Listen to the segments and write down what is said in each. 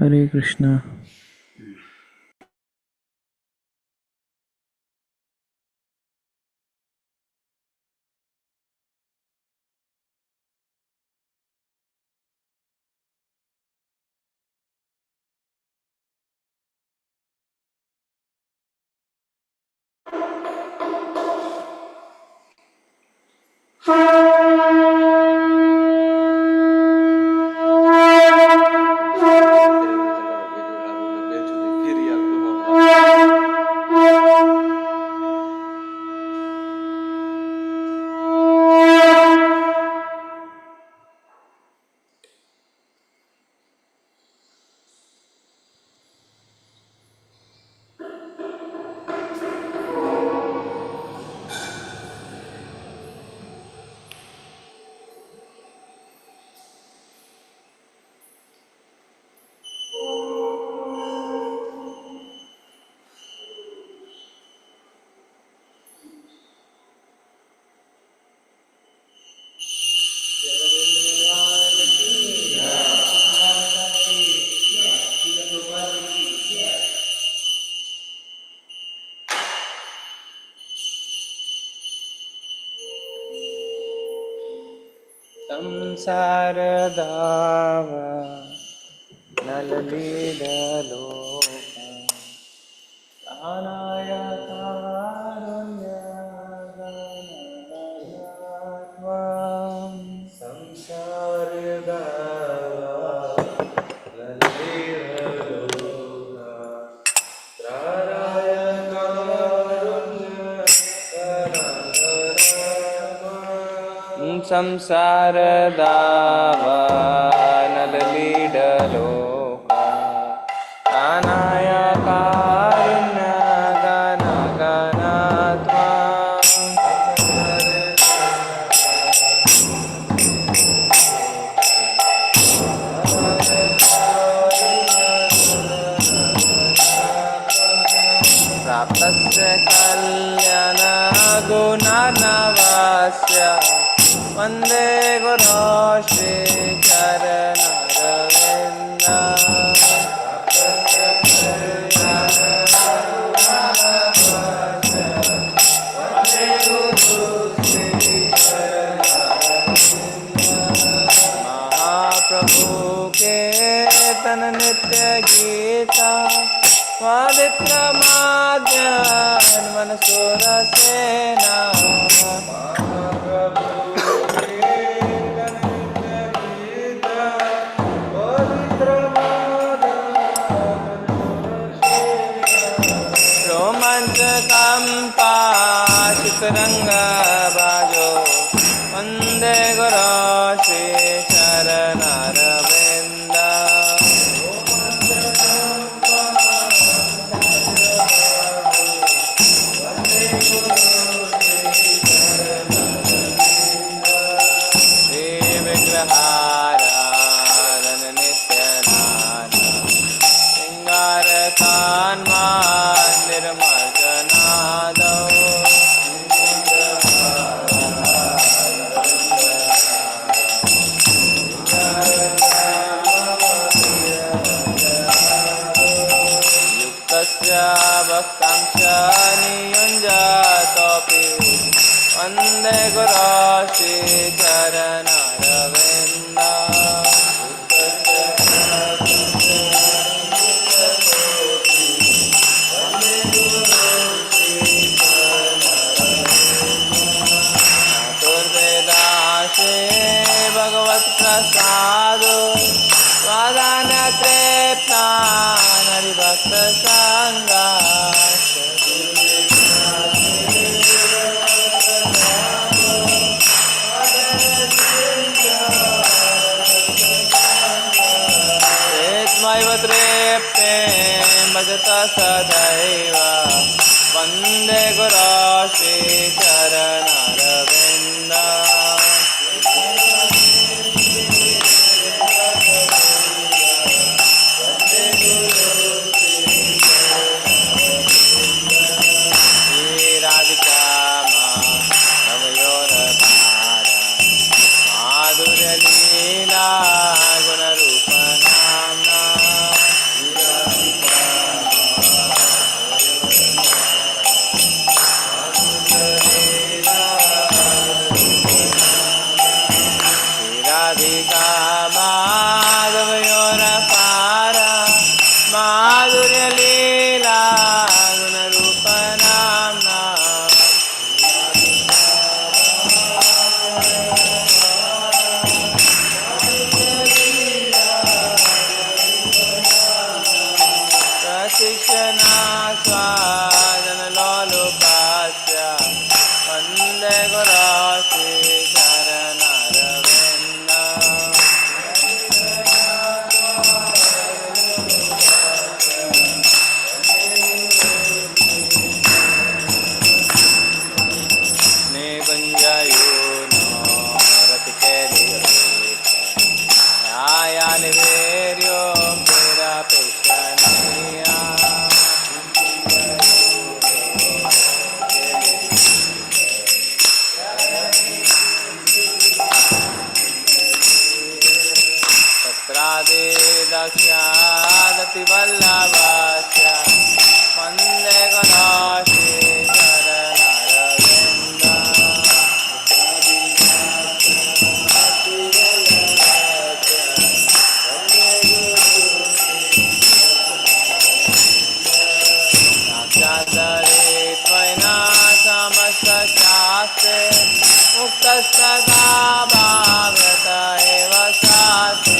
Hare Krishna. संसारदावा नललीडलोका अनायतारुण्यगणगणत्वं संसारदावा संसारदावानललीडलोका प्राप्तस्य कल्याणगुणनवास्य वन्दे गुरो महाप्रभु कीर्तन नित्य गीता स्वादित्रमाद्यान् मनसुरसेना रोमाञ्चकम्पाशितरङ्गबाजो वन्दे गुरो श्रीचरणरविन्द श्रीविग्रहाराधन नित्यनाथ सिंगारकान्मान्निर्मर्जनादौ युक्तस्य भक्तांश्च नियुञ्जतोऽपि वन्दे गुरो श्रीचरणरविन्द चतुर्वेदासे भगवत्प्रसादो स्वादानतृप्तान् हरिभक्तसङ्गाश्च तस्मैव तृप्तिं भजत सदैव वन्दे गुरो श्रीचरणरविन्द श्रीराधिका माधवयोरपार माधुर्यलीला गुणरूपनाम्ना Guru Shri Charanaravinda. Dakshyadati Vallabhasya Vande Ganashi Charanaravinda. Nakshadari Tvaina Samasta Shastre Muktastada Bhavrata Eva Sati.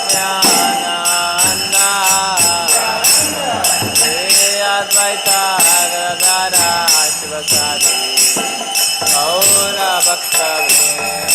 Nityananda Shri Advaita Gadadhara Shivasadi Gaura Bhakta Vrinda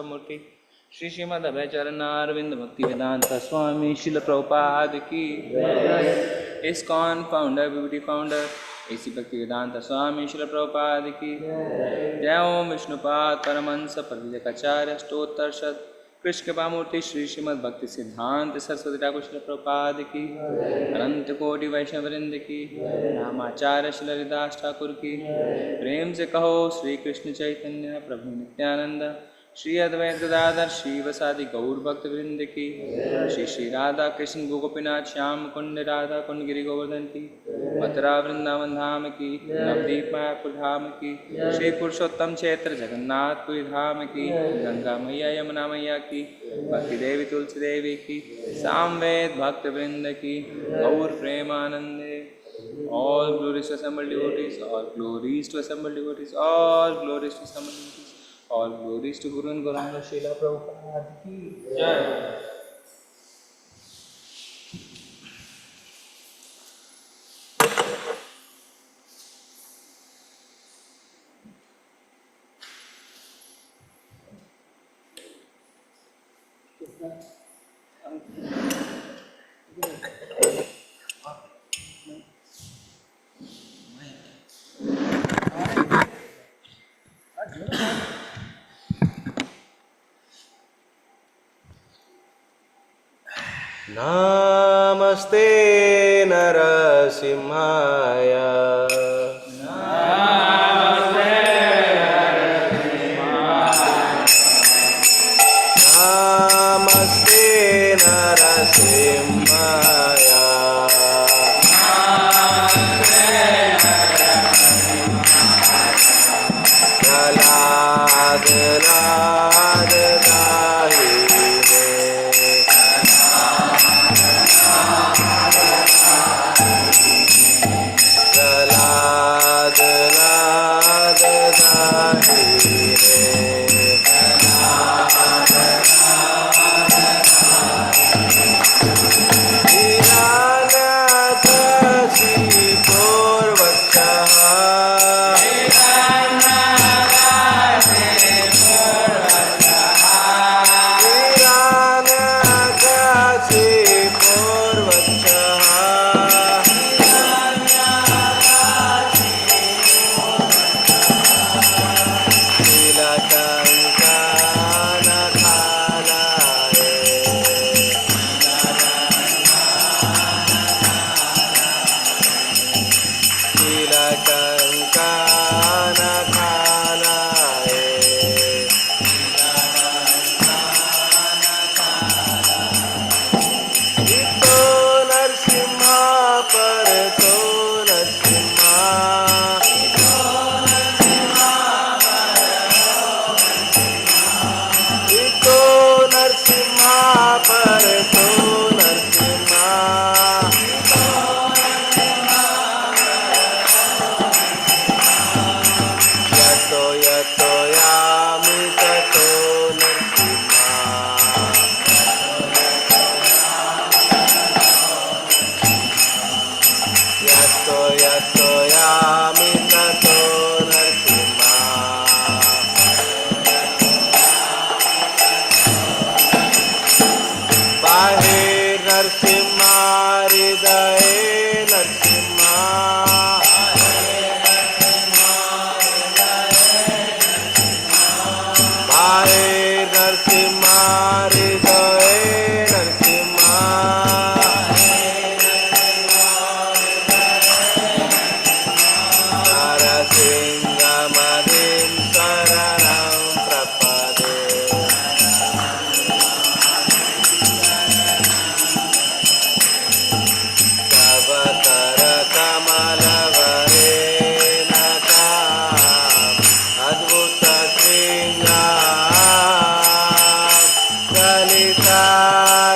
मूर्ति श्री श्रीमद अभयचरणारविंद भक्ति वेदांत स्वामी शिल प्रभुपाद की ISKCON founder beauty founder AC भक्ति वेदांत स्वामी शिल प्रभुपाद की जय ओम विष्णुपाद परमहंस परिव्राजकाचार्य स्तोत्र शत कृष्ण कृपामूर्ति श्री श्रीमद भक्ति सिद्धांत सरस्वती ठाकुर शिल प्रभुपाद की अनंत कोटि वैष्णव वृंद की रामाचार्य शिल हरिदास ठाकुर की प्रेम से कहो श्री कृष्ण चैतन्य प्रभु नित्यानंद श्री अद्वैत गदाधर श्री वसादि गौर भक्त वृंद की श्री श्री राधा कृष्ण गोपीनाथ श्याम कुंड राधा कुंड गिरि गोवर्धन की मथुरा वृंदावन धाम की नवदीप मायापुर धाम की श्री पुरुषोत्तम क्षेत्र जगन्नाथपुरी धाम की गंगा मैया यमुना मैया की भक्ति देवी तुलसी देवी की सामवेद भक्त वृंद की गौर प्रेमानंदे all glories to assembled devotees, all glories to assembled devotees, all glories to assembled devotees, all glories to Guru and Gauranga Srila Prabhupada ki jai. नमस्ते नरसिंहाय नमस्ते नरसिंहाय प्रहलाद लाद दाहिने प्रहलाद लाद दाहिने हिरण्यकशी पूर्वच्छः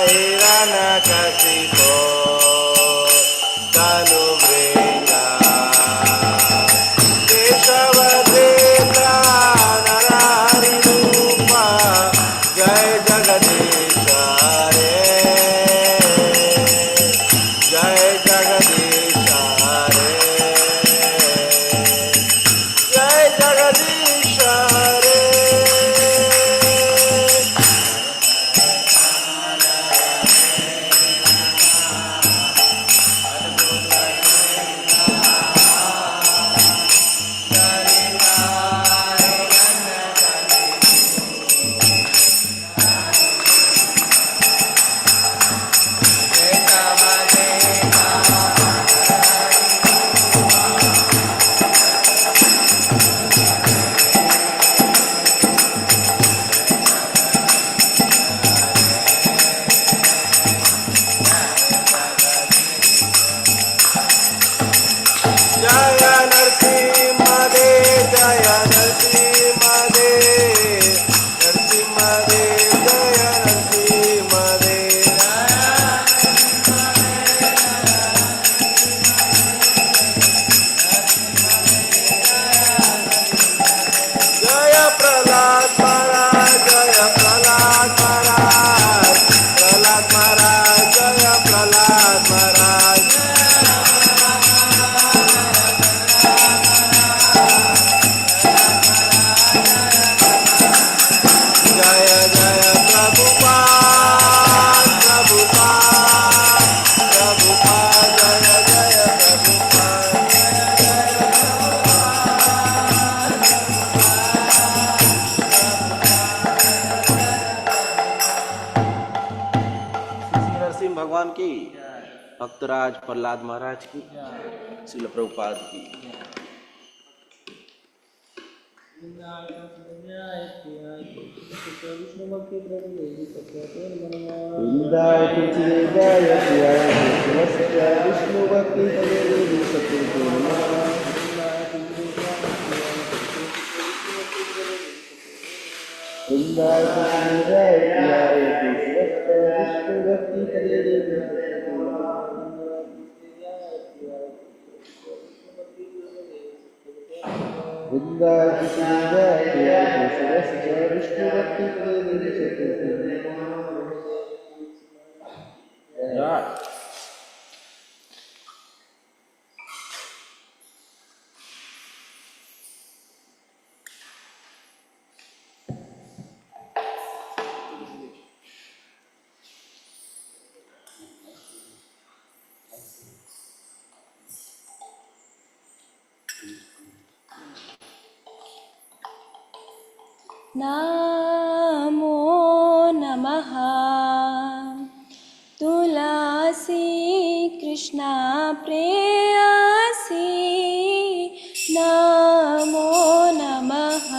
हिरण्यकशी पूर्वच्छः की, भक्तराज प्रहलाद महाराज की, श्रील प्रभुपाद की। वृंदाय तुलसीदेवाय प्रियाय केशवस्य विष्णु भक्ति देवी सत्य नमः। वृंदाय तुलसीदेवाय प्रियाय केशवस्य विष्णु भक्ति देवी सत्य नमः। वृंदाय तुलसीदेवाय प्रियाय केशवस्य विष्णु भक्ति देवी सत्य नमः। नमो नमः तुलसी कृष्णा प्रेयसी नमो नमः।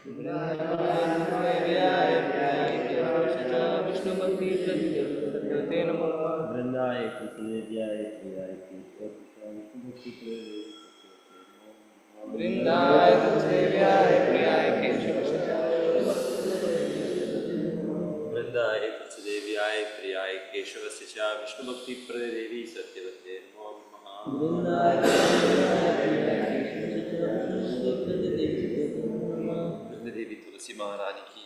विष्णु भक्ति प्रदे नमः। वृंदाय कृष्णदेव्याय प्रियाय केशव विष्णु भक्ति प्रदे वृंदाय तुलसीदेव्याय प्रियाय केशव वृंदाय तुलसीदेव्याय प्रियाय केशवस्य च विष्णुभक्तिप्रदे देवी सत्यवते नमो नमः। वृंददेवी तुलसी महारानी की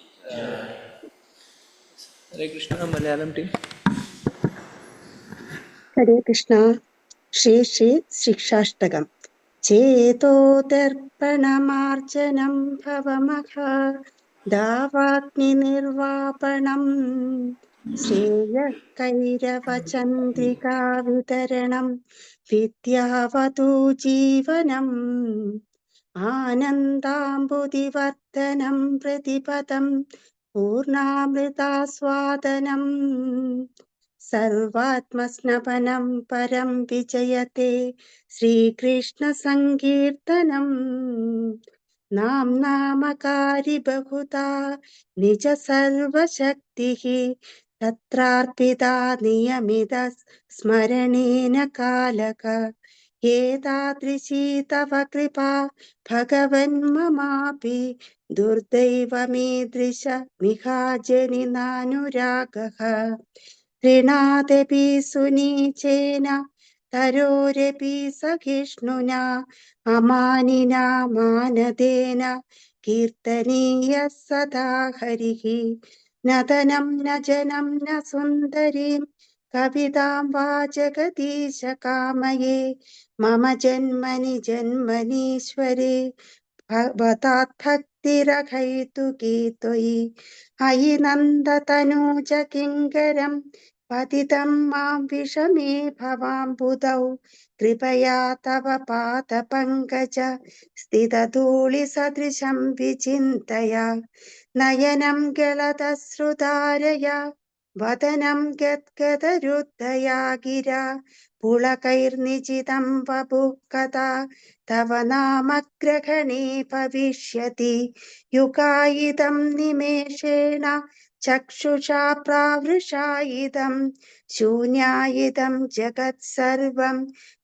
हरे कृष्ण मलयालम टीम। हरे कृष्ण। श्री श्री शिक्षाष्टकम् चेतोदर्पणमार्जनं भवमः दावाग्निर्वापणम् श्रेयःकैरवचन्द्रिका वितरणं विद्यावतु जीवनम् आनन्दाम्बुदिवर्धनं प्रतिपदं पूर्णामृतास्वादनम् सर्वात्मस्नपनं परं विजयते श्रीकृष्णसङ्कीर्तनम् नाम्नामकारि बहुधा निज सर्वशक्तिः तत्रार्पिता नियमित स्मरणेन कालक एतादृशी तव कृपा भगवन्ममापि दुर्दैवमीदृशमिहाजनि नानुरागः ऋणादपि सुनीचेन तरोरपि सहिष्णुना अमानिना मानदेन कीर्तनीयः सदा हरिः न धनं न जनं न सुन्दरीं कवितां वा जगदीश कामये मम जन्मनि जन्मनीश्वरे भवतात् भक्तिरहैतुकी त्वयि अयि नन्दतनूज किङ्करं पतितं मां विषमे भवाम्बुधौ कृपया तव पादपङ्कज स्थितधूलिसदृशं विचिन्तय नयनं गलदश्रुधारया वदनं गद्गदरुद्धया गिरा पुलकैर्निजितं वपुः कदा तव नामग्रहणे भविष्यति युगायितं निमेषेण चक्षुषा प्रावृषायितं शून्यायितं जगत्सर्वं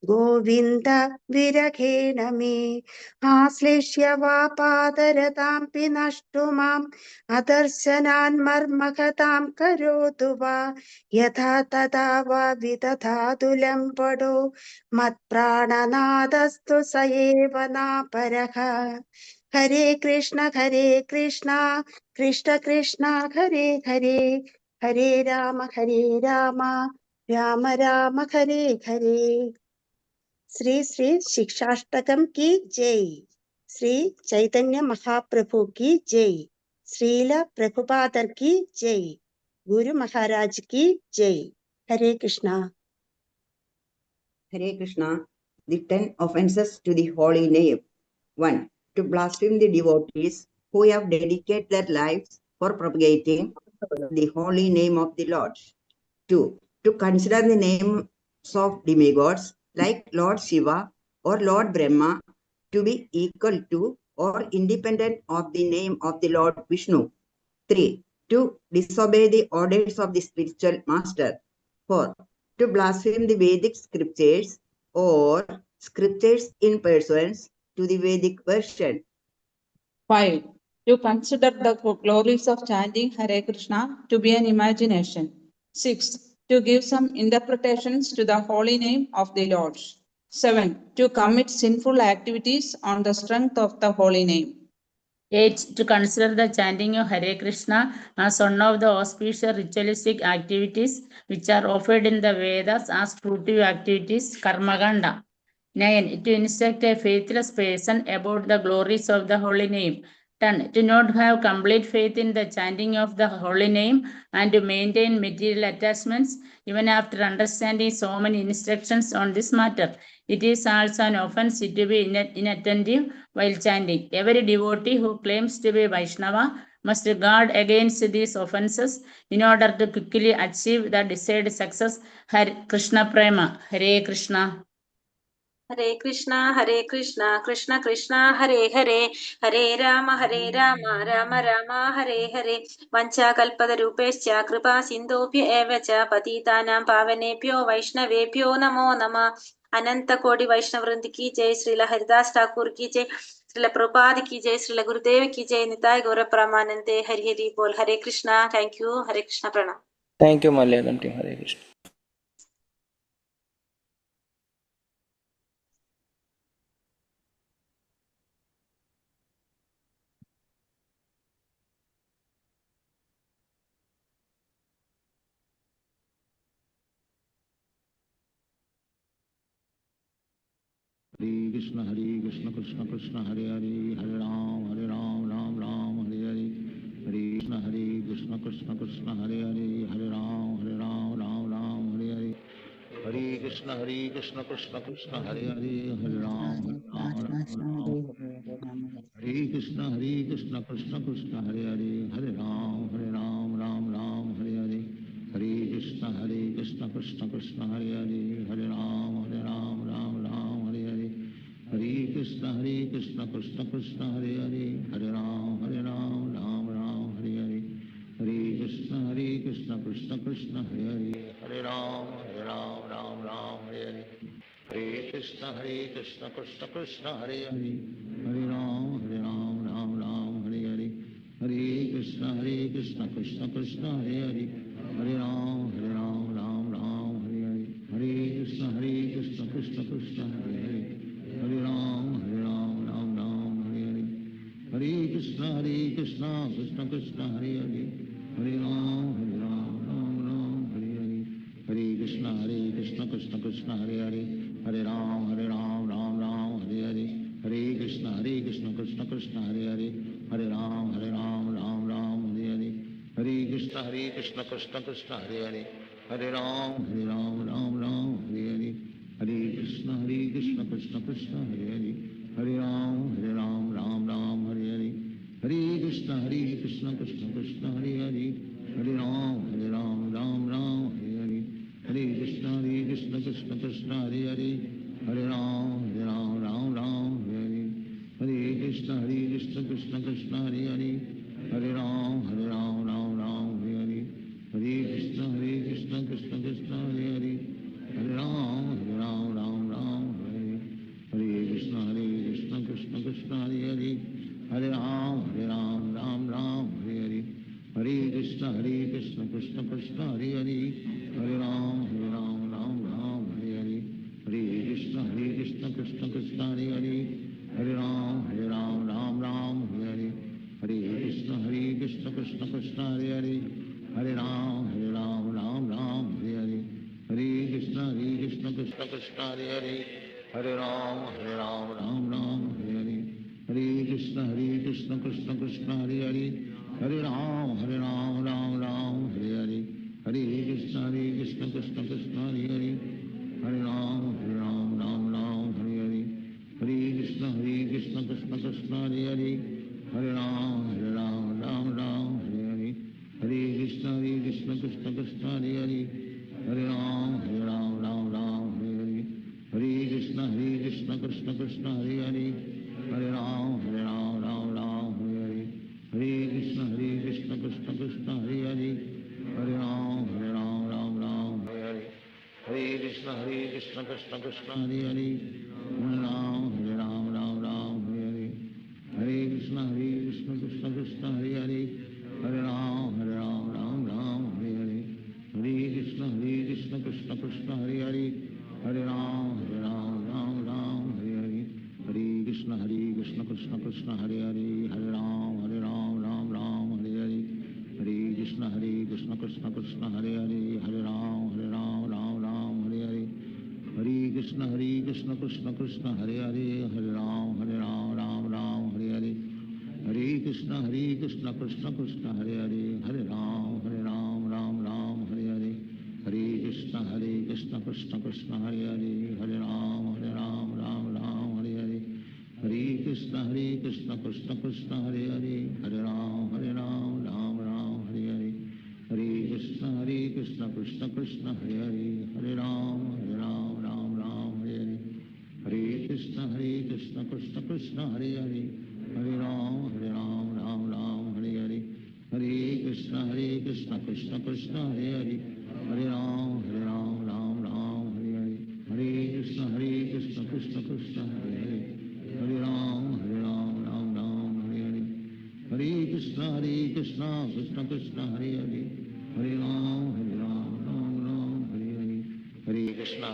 गोविन्द विरहेण मे आश्लिष्य वा पादरतां पिनष्टु माम् अदर्शनान् मर्महतां करोतु वा यथा तथा वा विदधातु लम्पडो मत्प्राणनादस्तु स एव नापरः हरे कृष्ण कृष्ण कृष्ण हरे हरे हरे राम राम राम हरे हरे। श्री श्री शिक्षाष्टकम की जय। श्री चैतन्य महाप्रभु की जय। श्रील प्रभुपादर की जय। गुरु महाराज की जय। हरे Krishna. Hare Krishna. The 10 offenses to the holy name. 1. To blaspheme the devotees who have dedicated their lives for propagating the holy name of the Lord. 2. To consider the names of demigods like Lord Shiva or Lord Brahma to be equal to or independent of the name of the Lord Vishnu. 3. To disobey the orders of the spiritual master. 4. To blaspheme the Vedic scriptures or scriptures in pursuance to the Vedic version. 5. To consider the glories of chanting Hare Krishna to be an imagination. 6. To give some interpretations to the holy name of the Lord. 7. To commit sinful activities on the strength of the holy name. 8. To consider the chanting of Hare Krishna as one of the auspicious ritualistic activities which are offered in the Vedas as fruitive activities, Karmakanda. 9. To instruct a faithless person about the glories of the holy name. 10. To not have complete faith in the chanting of the holy name and to maintain material attachments even after understanding so many instructions on this matter. It is also an offense to be inattentive while chanting. Every devotee who claims to be Vaishnava must guard against these offenses in order to quickly achieve the desired success. Hare Krishna Prema. Hare Krishna. हरे कृष्णा कृष्ण कृष्ण हरे हरे, हरे राम राम राम हरे हरे। वंशाकल्पतरूपेश्च कृपा सिन्धुभ्य एव च पतितानां पावनेभ्यो वैष्णवेभ्यो नमो नमः। अनंत कोटि वैष्णव वृंद की जय। श्रील हरिदास ठाकुर की जय। श्रील प्रभुपाद की जय। श्रील गुरुदेव की जय। निताय गौर प्रमानंदे। हरि हरि बोल। हरे कृष्णा। Thank you. हरे कृष्णा। प्रणाम। Thank you Malayalam team. Hare Krishna. Hare Krishna Krishna Krishna Hare Hare, Hare Ram Ram Ram Hare Hare, Hare Krishna Krishna Krishna Hare Hare, Hare Ram Ram Hare Hare, Hare Krishna Krishna Krishna Hare Hare, Hare Ram Ram. Hare Krishna Krishna Krishna Hare Hare, Hare Ram Ram Hare Hare, Hare Krishna Krishna Krishna Hare Hare, Hare Ram Ram Hare Hare, Hare Krishna Krishna Krishna Hare Hare, Hare Ram Ram Hare Hare, Hare Krishna Krishna Krishna Hare Hare, Hare Ram Ram Hare Hare, Hare Krishna Krishna Krishna Hare Hare, Hare Ram Ram Hare Hare, Hare Krishna Krishna Krishna Hare Hare, Hare Ram Ram Hare Hare, Hare Krishna Krishna Krishna Hare Hare, Hare Ram Ram Hare Hare, Hare Krishna Krishna Krishna Hare Hare, Hare Ram Ram Hare Hare, Hare Krishna Krishna Krishna Hare Hare, Hare Ram Ram Hare Hare, Hare Krishna Krishna Krishna Hare Hare, Hare Ram Ram Hare Hare, Hare Krishna Krishna Krishna Hare Hare, Hare Ram Ram Hare Hare, Hare Krishna Krishna Krishna Hare Hare, Hare Ram Ram Hare Hare, Hare Krishna Krishna Krishna Hare Hare, Hare Ram Ram Hare Hare, Hare Krishna Krishna Krishna Hare Hare, Hare Ram Ram Hare Hare, Hare Krishna Krishna Krishna Hare Hare, Hare Ram Ram Hare Hare, Hare Krishna Krishna Krishna Hare Hare, Hare Ram Ram Hare Hare, Hare Krishna Krishna Krishna Hare Hare, Hare Ram Ram Hare Hare, Hare Krishna Krishna Krishna Hare Hare, Hare Ram Ram Hare Hare, Hare Krishna Krishna Krishna Hare Hare, Hare Ram Ram Hare Hare, Hare Krishna Krishna Krishna Hare Hare, Hare Ram Ram Hare Hare, Hare Krishna Krishna Krishna Hare Hare, Hare Ram Ram Hare Hare, Hare Krishna Krishna Krishna Hare Hare, Hare Ram Ram Hare Hare, Hare Krishna Krishna Krishna Hare Hare, Hare Ram Ram Hare Hare, Hare Krishna Krishna Krishna Hare Hare, Hare Ram Ram Hare Hare, Hare Krishna Krishna Krishna Hare Hare, Hare Ram Ram Hare Hare, Hare Krishna Krishna Krishna Hare Hare, Hare Ram Ram Hare Hare, Hare Krishna Krishna Krishna Hare Hare, Hare Ram Ram Hare Hare, Hare Krishna Krishna Krishna Hare Hare, Hare Ram Ram Hare Hare, Hare Krishna Krishna Krishna Hare Hare, Hare Ram Ram Hare Hare, Hare Krishna Krishna Krishna Hare Hare, Hare Ram Ram Hare Hare, Hare Krishna Krishna Krishna Hare Hare, Hare Ram Ram Hare Hare, Hare Krishna Krishna Krishna Hare Hare, Hare Ram Ram Hare Hare, Hare Krishna Krishna Krishna Hare Hare, Hare Ram Ram Hare Hare, Hare Krishna Krishna Krishna Hare Hare, Hare Ram Ram Hare Hare, Hare Krishna Krishna Krishna Hare Hare, Hare Ram Ram Hare Hare, Hare Krishna Krishna Krishna Hare Hare, Hare Ram Ram Hare Hare, Hare Krishna Krishna Krishna Hare Hare, Hare Ram Ram Hare Hare, Hare Krishna Krishna Krishna Hare Hare, Hare Ram Ram Ram Hare Hare, Hare Krishna Krishna Krishna Hare Hare, Hare Ram Ram Ram Hare Hare, Hare Krishna Krishna Krishna Hare Hare, Hare Ram Ram Ram Hare Hare, Hare Krishna Krishna Krishna Hare Hare, Hare Ram Ram Ram Hare Hare, Hare Krishna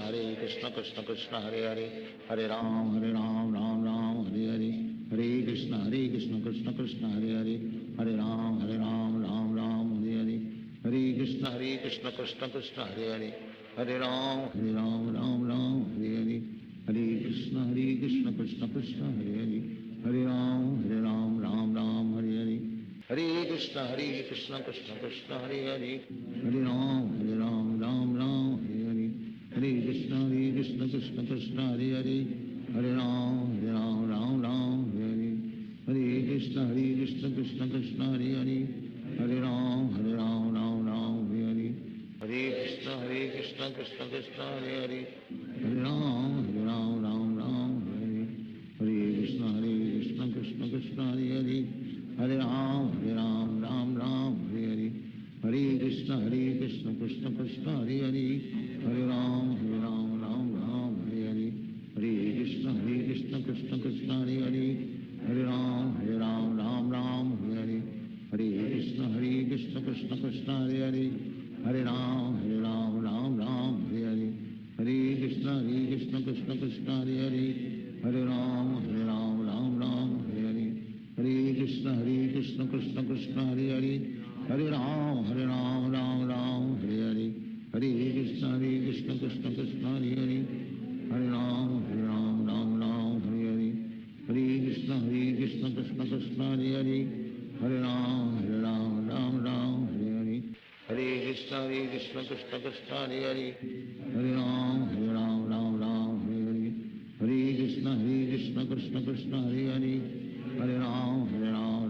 Krishna Krishna Hare Hare, Hare Ram Ram Ram Hare Hare, Hare Krishna Krishna Krishna Hare Hare, Hare Ram Ram Ram Hare Hare, Hare Krishna Krishna Krishna Hare Hare, Hare Ram Ram Ram Hare Hare, Hare Krishna Krishna Krishna Hare Hare, Hare Ram Ram Ram Hare Hare, Hare Krishna Krishna Krishna Hare Hare, Hare Ram Ram Ram Hare Hare, Hare Krishna Krishna Krishna Hare Hare, Hare Ram Ram Ram Hare Hare, Hare Krishna Krishna Krishna Hare Hare, Hare Ram Ram Ram Hare Hare, Hare Krishna Krishna Krishna Hare Hare, Hare Ram Ram Ram Hare Hare, Hare Krishna Krishna Krishna Hare Hare, Hare Ram Ram Ram Hare Hare, Hare Krishna Krishna Krishna Hare Hare, Hare Ram Ram Ram Hare Hare, Hare Krishna Krishna Krishna Hare Hare, Hare Ram Ram Hare Hare, Hare Krishna Krishna Krishna Hare Hare, Hare Ram Ram Hare Hare, Hare Krishna Krishna Krishna Hare Hare, Hare Ram Ram Hare Hare, Hare Krishna Krishna Krishna Hare Hare, Hare Ram Ram Hare Hare, Hare Krishna Krishna Krishna Hare Hare, Hare Ram Ram Hare Hare, Hare Krishna Krishna Krishna Hare Hare, Hare Ram Ram Hare Hare, Hare Krishna Krishna Krishna Hare Hare, Hare Ram Ram Hare Hare, Hare Krishna Krishna Krishna Hare Hare, Hare Ram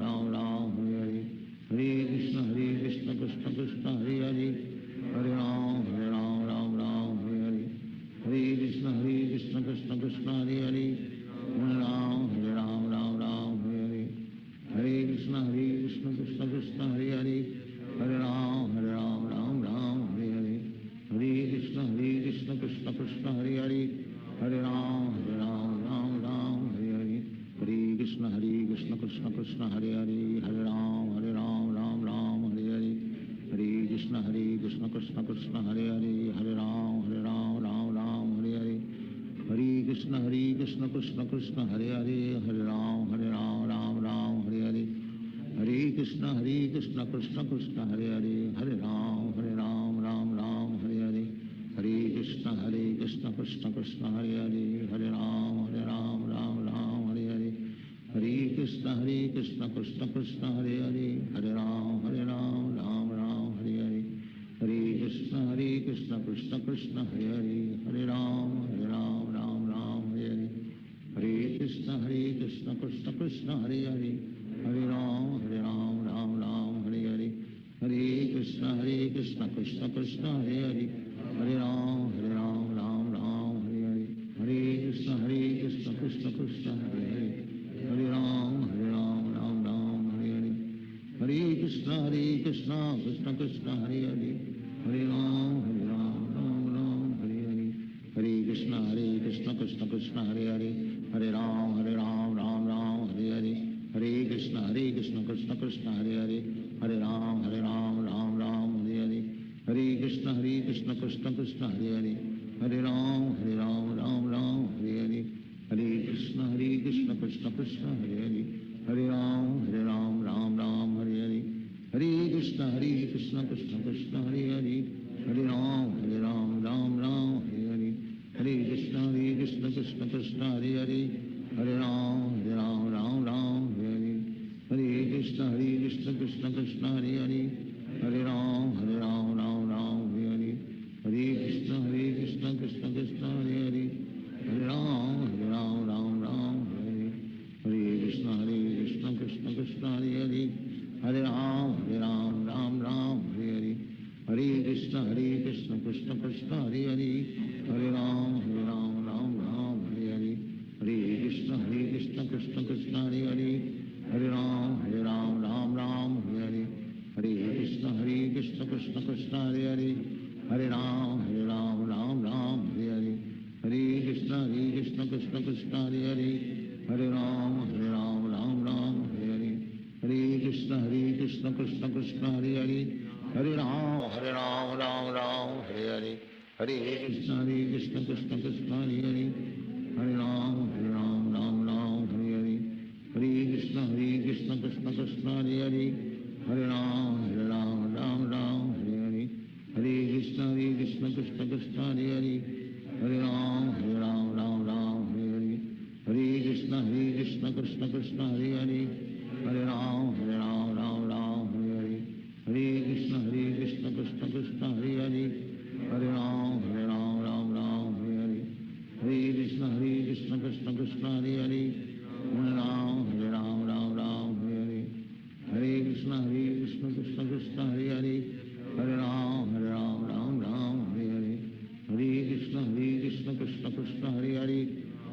Ram Hare Hare, Hare Krishna Krishna Krishna Hare Hare, Hare Ram Ram Hare Hare, Hare Krishna Krishna Krishna Hare Hare, Hare Ram Ram Hare Hare, Hare Krishna Krishna Krishna Hare Hare, Hare Ram Ram Hare Hare, Hare Krishna Krishna Krishna Hare Hare, Hare Ram Ram Hare Hare, Hare Krishna Krishna Krishna Hare Hare, Hare Ram Ram Hare Hare, Hare Krishna Krishna Krishna Hare Hare, Hare Ram Ram Hare Hare, Hare Krishna Krishna Krishna Hare Hare, Hare Ram Ram Hare Hare, Hare Krishna Krishna Krishna Hare Hare, Hare Ram Ram Hare Hare, Hare Krishna Krishna Krishna Hare Hare, Hare Ram Ram Hare Hare, Hare Krishna Krishna Krishna Hare Hare, Hare Ram Ram Hare Hare, Hare Krishna Krishna Krishna Hare Hare, Hare Ram Ram Hare Hare, Hare Krishna Krishna Krishna Hare Hare, Hare Ram Ram Hare Hare, Hare Krishna Krishna Krishna Hare Hare, Hare Ram Ram Hare Hare, Hare Krishna Krishna Krishna Hare Hare, Hare Ram Ram Hare Hare, Hare Krishna Krishna Krishna Hare Hare, Hare Ram Ram Hare Hare, Hare Krishna Krishna Krishna Hare Hare, Hare Ram Ram Hare Hare, Hare Krishna Krishna Krishna Hare Hare, Hare Ram Ram Hare Hare, Hare Krishna Krishna Krishna Hare Hare, Hare Ram Ram Hare Hare, Hare Krishna Krishna Krishna Hare Hare, Hare Ram Ram Hare Hare, Hare Krishna Krishna Krishna Hare Hare, Hare Ram Ram Hare Hare, Hare Krishna Krishna Krishna Hare Hare, Hare Ram Ram Hare Hare, Hare Krishna Krishna Krishna Hare Hare, Hare Ram Ram Hare Hare, Hare Krishna Krishna Krishna Hare Hare, Hare Ram Ram Hare Hare, Hare Krishna Krishna Krishna Hare Hare, Hare Ram Ram Hare Hare, Hare Krishna Krishna Krishna Hare Hare, Hare Ram Ram Hare Hare, Hare Krishna Krishna Krishna Hare Hare Hare Ram Ram Ram Hare Hare Hare Krishna Krishna Krishna Hare Hare Hare Ram Ram Ram Hare Hare Hare Krishna Krishna Krishna Hare Hare Hare Ram Ram Ram Hare Hare Hare Krishna Krishna Krishna Hare Hare Hare Ram Ram Ram Hare Hare Hare Krishna Krishna Krishna Hare Hare Hare Ram Ram Ram Hare Hare Hare Krishna Krishna Krishna Hare Hare Hare Ram Ram Ram Hare Hare Hare Krishna Krishna Krishna Hare Hare Hare Ram Ram Ram Hare Hare Hare Krishna Krishna Krishna Hare Hare Hare Ram Ram Ram Hare Hare Hare Krishna Krishna Krishna Hare Hare Hare Ram Ram Ram Hare Hare Hare Krishna Krishna Krishna Hare Hare Hare Ram Ram Ram Hare Hare Hare Krishna Krishna Krishna Hare Hare Hare Ram Ram Ram Hare Hare Hare Krishna Krishna Krishna Hare Hare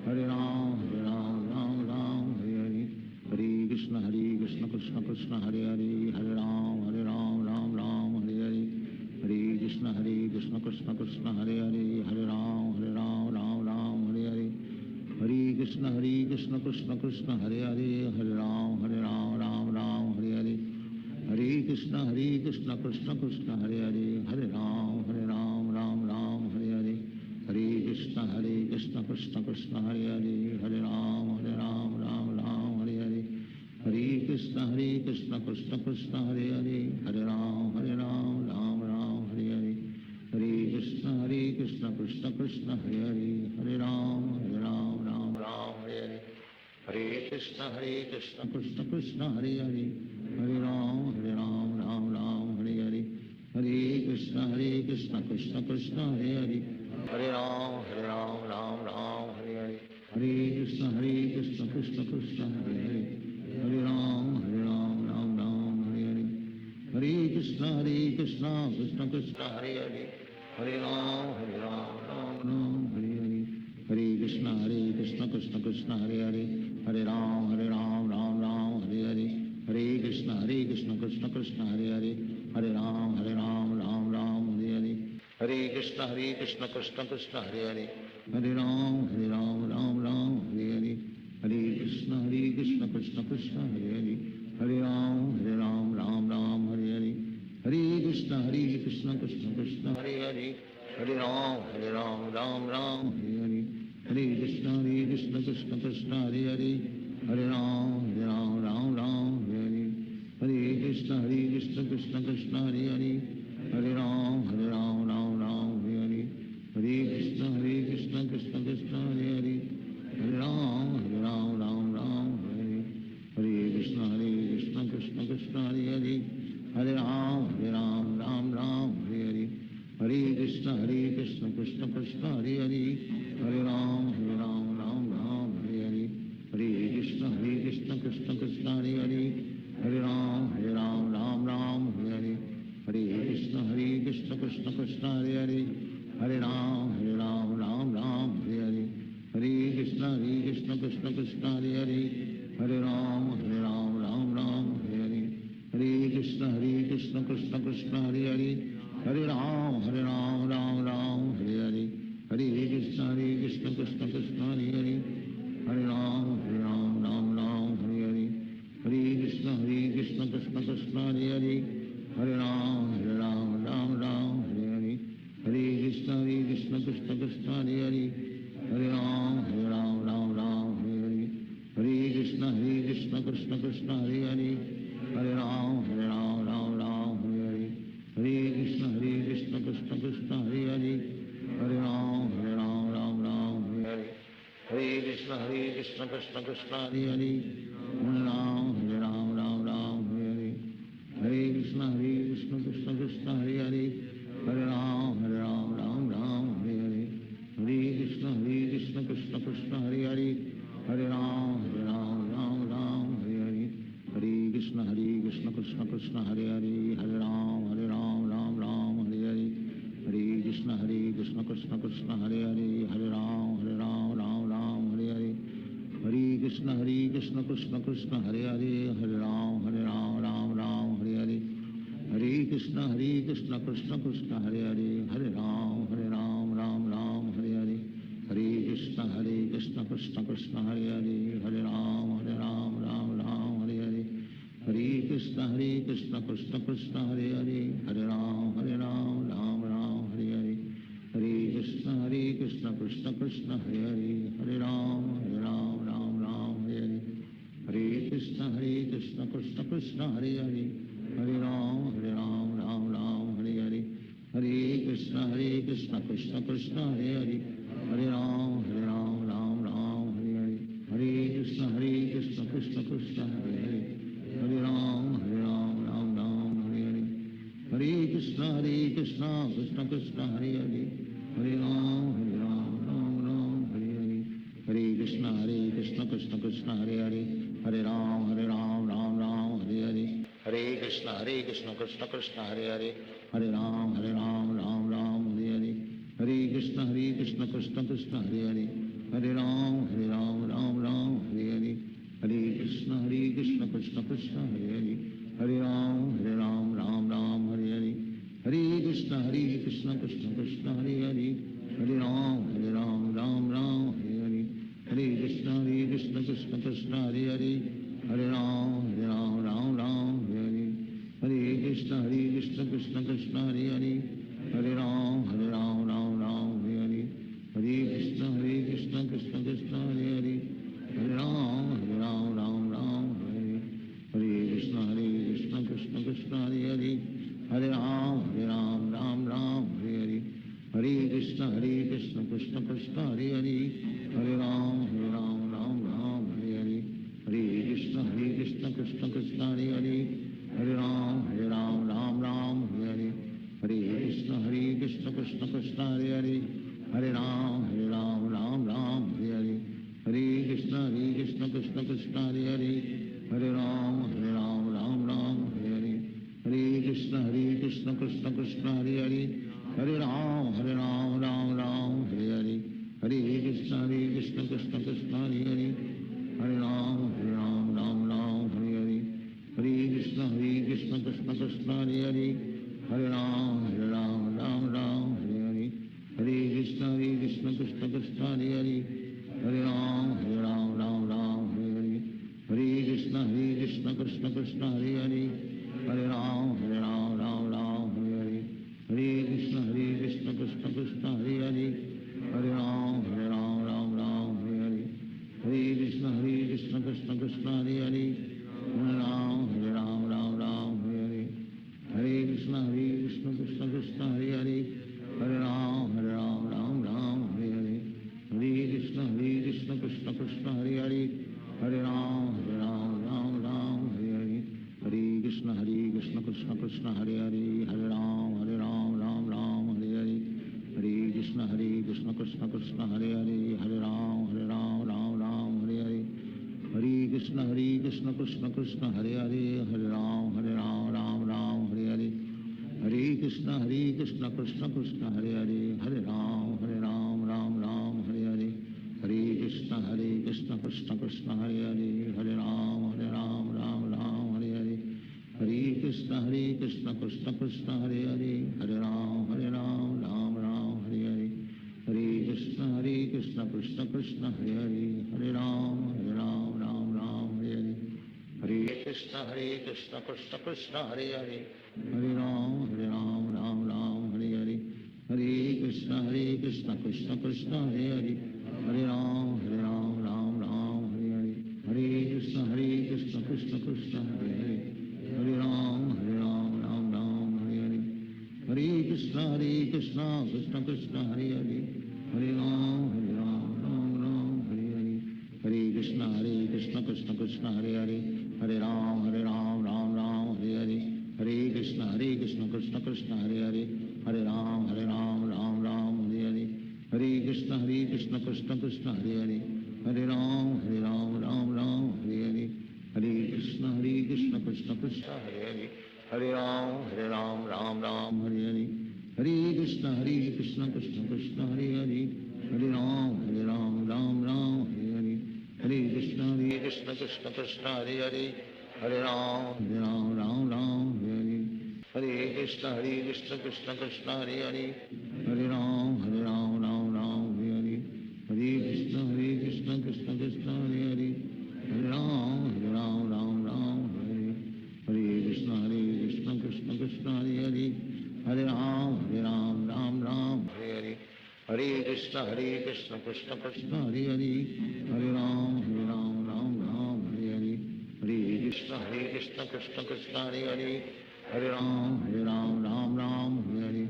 Hare Ram Ram Hare Hare Hare Krishna Krishna Krishna Hare Hare Hare Ram Ram Hare Hare Hare Krishna Krishna Krishna Hare Hare Hare Ram Ram Hare Hare Hare Krishna Krishna Krishna Hare Hare Hare Ram Ram Hare Hare Hare Krishna Krishna Krishna Hare Hare Hare Ram Ram Hare Hare Hare Krishna Krishna Krishna Hare Hare Hare Ram Ram Hare Hare Hare Krishna Krishna Krishna Hare Hare Hare Ram Ram Hare Hare Hare Krishna Krishna Krishna Hare Hare Hare Ram Ram Hare Hare Hare Krishna Krishna Krishna Hare Hare Hare Ram Ram Hare Hare Hare Krishna Krishna Krishna Hare Hare Hare Ram Ram Hare Hare Hare Krishna Krishna Krishna Hare Hare Hare Ram Ram Hare Hare Hare Krishna Krishna Krishna Hare Hare Hare Ram Ram Hare Hare Hare Krishna Krishna Krishna Hare Hare Hare Ram Ram Hare Hare Hare Krishna Krishna Krishna Hare Hare Hare Ram Ram Hare Hare Hare Krishna Krishna Krishna Hare Hare Hare Ram Ram Hare Hare Hare Krishna Krishna Krishna Hare Hare Hare Ram Ram Hare Hare Hare Krishna Krishna Krishna Hare Hare Hare Ram Ram Hare Hare Hare Krishna Krishna Krishna Hare Hare Hare Ram Ram Hare Hare Hare Krishna Krishna Krishna Hare Hare Hare Ram Ram Hare Hare Hare Krishna Krishna Krishna Hare Hare Hare Ram Ram Hare Hare Hare Krishna Krishna Krishna Hare Hare Hare Ram Ram Hare Hare Hare Krishna Krishna Krishna Hare Hare Hare Ram Ram Hare Hare Hare Krishna Krishna Krishna Hare Hare Hare Ram Ram Hare Hare Hare Krishna Krishna Krishna Hare Hare Hare Ram Ram Hare Hare Hare Krishna Krishna Krishna Hare Hare Hare Ram Ram Hare Hare Hare Krishna Krishna Krishna Hare Hare Hare Ram Ram Hare Hare Hare Krishna Krishna Krishna Hare Hare Hare Ram Ram Hare Hare Hare Krishna Krishna Krishna Hare Hare Hare Ram Ram Hare Hare Hare Krishna Krishna Krishna Hare Hare Hare Ram Ram Hare Hare Hare Krishna Krishna Krishna Hare Hare Hare Ram Ram Hare Hare Hare Krishna Krishna Krishna Hare Hare Hare Ram Ram Hare Hare Hare Krishna Krishna Krishna Hare Hare Hare Ram Ram Hare Hare Hare Krishna Krishna Krishna Hare Hare Hare Ram Ram Hare Hare Hare Krishna Krishna Krishna Hare Hare Hare Ram Ram Hare Hare Hare Krishna Krishna Krishna Hare Hare Hare Ram Ram Hare Hare Hare Krishna Krishna Krishna Hare Hare Hare Ram Ram Hare Hare Hare Krishna Krishna Krishna Hare Hare, Hare Ram Ram Ram Hare Hare. Hare Krishna Krishna Krishna Hare Hare, Hare Ram Ram Ram Hare Hare. Hare Krishna Krishna Krishna Hare Hare, Hare Ram Ram Ram Hare Hare. Hare Krishna Krishna Krishna Hare Hare, Hare Ram Ram Hare Hare. Hare Krishna Krishna Krishna Hare Hare, Hare Ram Ram Hare Hare. Hare Krishna Krishna Krishna Hare Hare, Hare Ram Ram Hare Hare. Hare Krishna Krishna Krishna Hare Hare, Hare Ram Ram Hare Hare. Hare Krishna Krishna Krishna Hare Hare, Hare Ram Ram Hare Hare. Hare Krishna Krishna Krishna Hare Hare, Hare Ram Ram Hare Hare. Hare Krishna Krishna Krishna Hare Hare, Hare Ram Ram Hare Hare. Hare Krishna Krishna Krishna Hare Hare, Hare Ram Ram Hare Hare. Hare Krishna Krishna Krishna Hare Hare, Hare Ram Ram Hare Hare. Hare Krishna Krishna Krishna Hare Hare, Hare Ram Ram Hare Hare. Hare Krishna Krishna Krishna Hare Hare, Hare Ram Ram Hare Hare. Hare Krishna Krishna Krishna Hare Hare, Hare Ram Ram Hare Hare. Hare Krishna Krishna Krishna Hare Hare, Hare Ram Ram Hare Hare. Hare Krishna Krishna Krishna Hare Hare, Hare Ram Ram Hare Hare. Hare Krishna Krishna Krishna Hare Hare, Hare Ram Ram Hare Hare. Hare Krishna Krishna Krishna Hare Hare, Hare Ram Ram Hare Hare. Hare Krishna Krishna Krishna Hare Hare, Hare Ram Ram Hare Hare. Hare Krishna Krishna Krishna Hare Hare, Hare Ram Ram Hare Hare. Hare Krishna Krishna Krishna Hare Hare, Hare Ram Ram Hare Hare. Hare Krishna Krishna Krishna Hare Hare, Hare Ram Ram Hare Hare. Hare Krishna Krishna Krishna Hare Hare, Hare Ram Ram Hare Hare. Hare Krishna Krishna Krishna Hare Hare, Hare Ram Ram Hare Hare. Hare Krishna Krishna Krishna Hare Hare, Hare Ram Ram Hare Hare. Hare Krishna Krishna Krishna Hare Hare, Hare Ram Ram Hare Hare. Hare Krishna Krishna Krishna Hare Hare, Hare Ram Ram Hare Hare. Hare Krishna Krishna Krishna Hare Hare, Hare Ram Ram Hare Hare. Hare Krishna Krishna Krishna Hare Hare, Hare Ram Ram Hare Hare. Hare Krishna Krishna Krishna Hare Hare, Hare Ram Ram Hare Hare. Hare Krishna Krishna Krishna Hare Hare, Hare Ram Ram Hare Hare. Hare Krishna Krishna Krishna Hare Hare, Hare Ram Ram Hare Hare. Hare Krishna Krishna Krishna Hare Hare, Hare Ram Ram Hare Hare. Hare Krishna Krishna Krishna Hare Hare, Hare Ram Ram Hare Hare. Hare Krishna Krishna Krishna Hare Hare, Hare Ram Ram Hare Hare. Hare Krishna Krishna Krishna Hare Hare, Hare Ram Ram Hare Hare. Hare Krishna Krishna Krishna Hare Hare, Hare Ram Ram Hare Hare. Hare Krishna Krishna Krishna Hare Hare, Hare Ram Hare Hare. Hare Krishna Krishna Krishna Hare Hare, Hare Ram Hare Hare. Hare Krishna Krishna Krishna Hare Hare, Hare Ram Hare Hare. Hare Krishna Krishna Krishna Hare Hare, Hare Ram Hare Hare. Hare Krishna Krishna Krishna Hare Hare, Hare Ram Hare Hare. Hare Krishna Krishna Krishna Hare Hare, Hare Ram Hare Hare. Hare Krishna Krishna Krishna Hare Hare, Hare Ram Hare Hare. Hare Krishna Krishna Krishna Hare Hare, Hare Ram Hare Hare. Hare Krishna Krishna Krishna Hare Hare, Hare Ram Ram Hare Hare. Hare Krishna Krishna Krishna Krishna Hare Hare Hare Ram Ram Ram Hare Hare Krishna Krishna Krishna Hare Hare Hare Ram Ram Ram Hare Hare Krishna Krishna Krishna Hare Hare Hare Ram Ram Ram Hare Hare Krishna Krishna Krishna Hare Hare Hare Ram Ram Hare Hare Hare Krishna Krishna Krishna Hare Hare Hare Ram Ram Hare Hare Hare Krishna Krishna Krishna Hare Hare Hare Ram Ram Hare Hare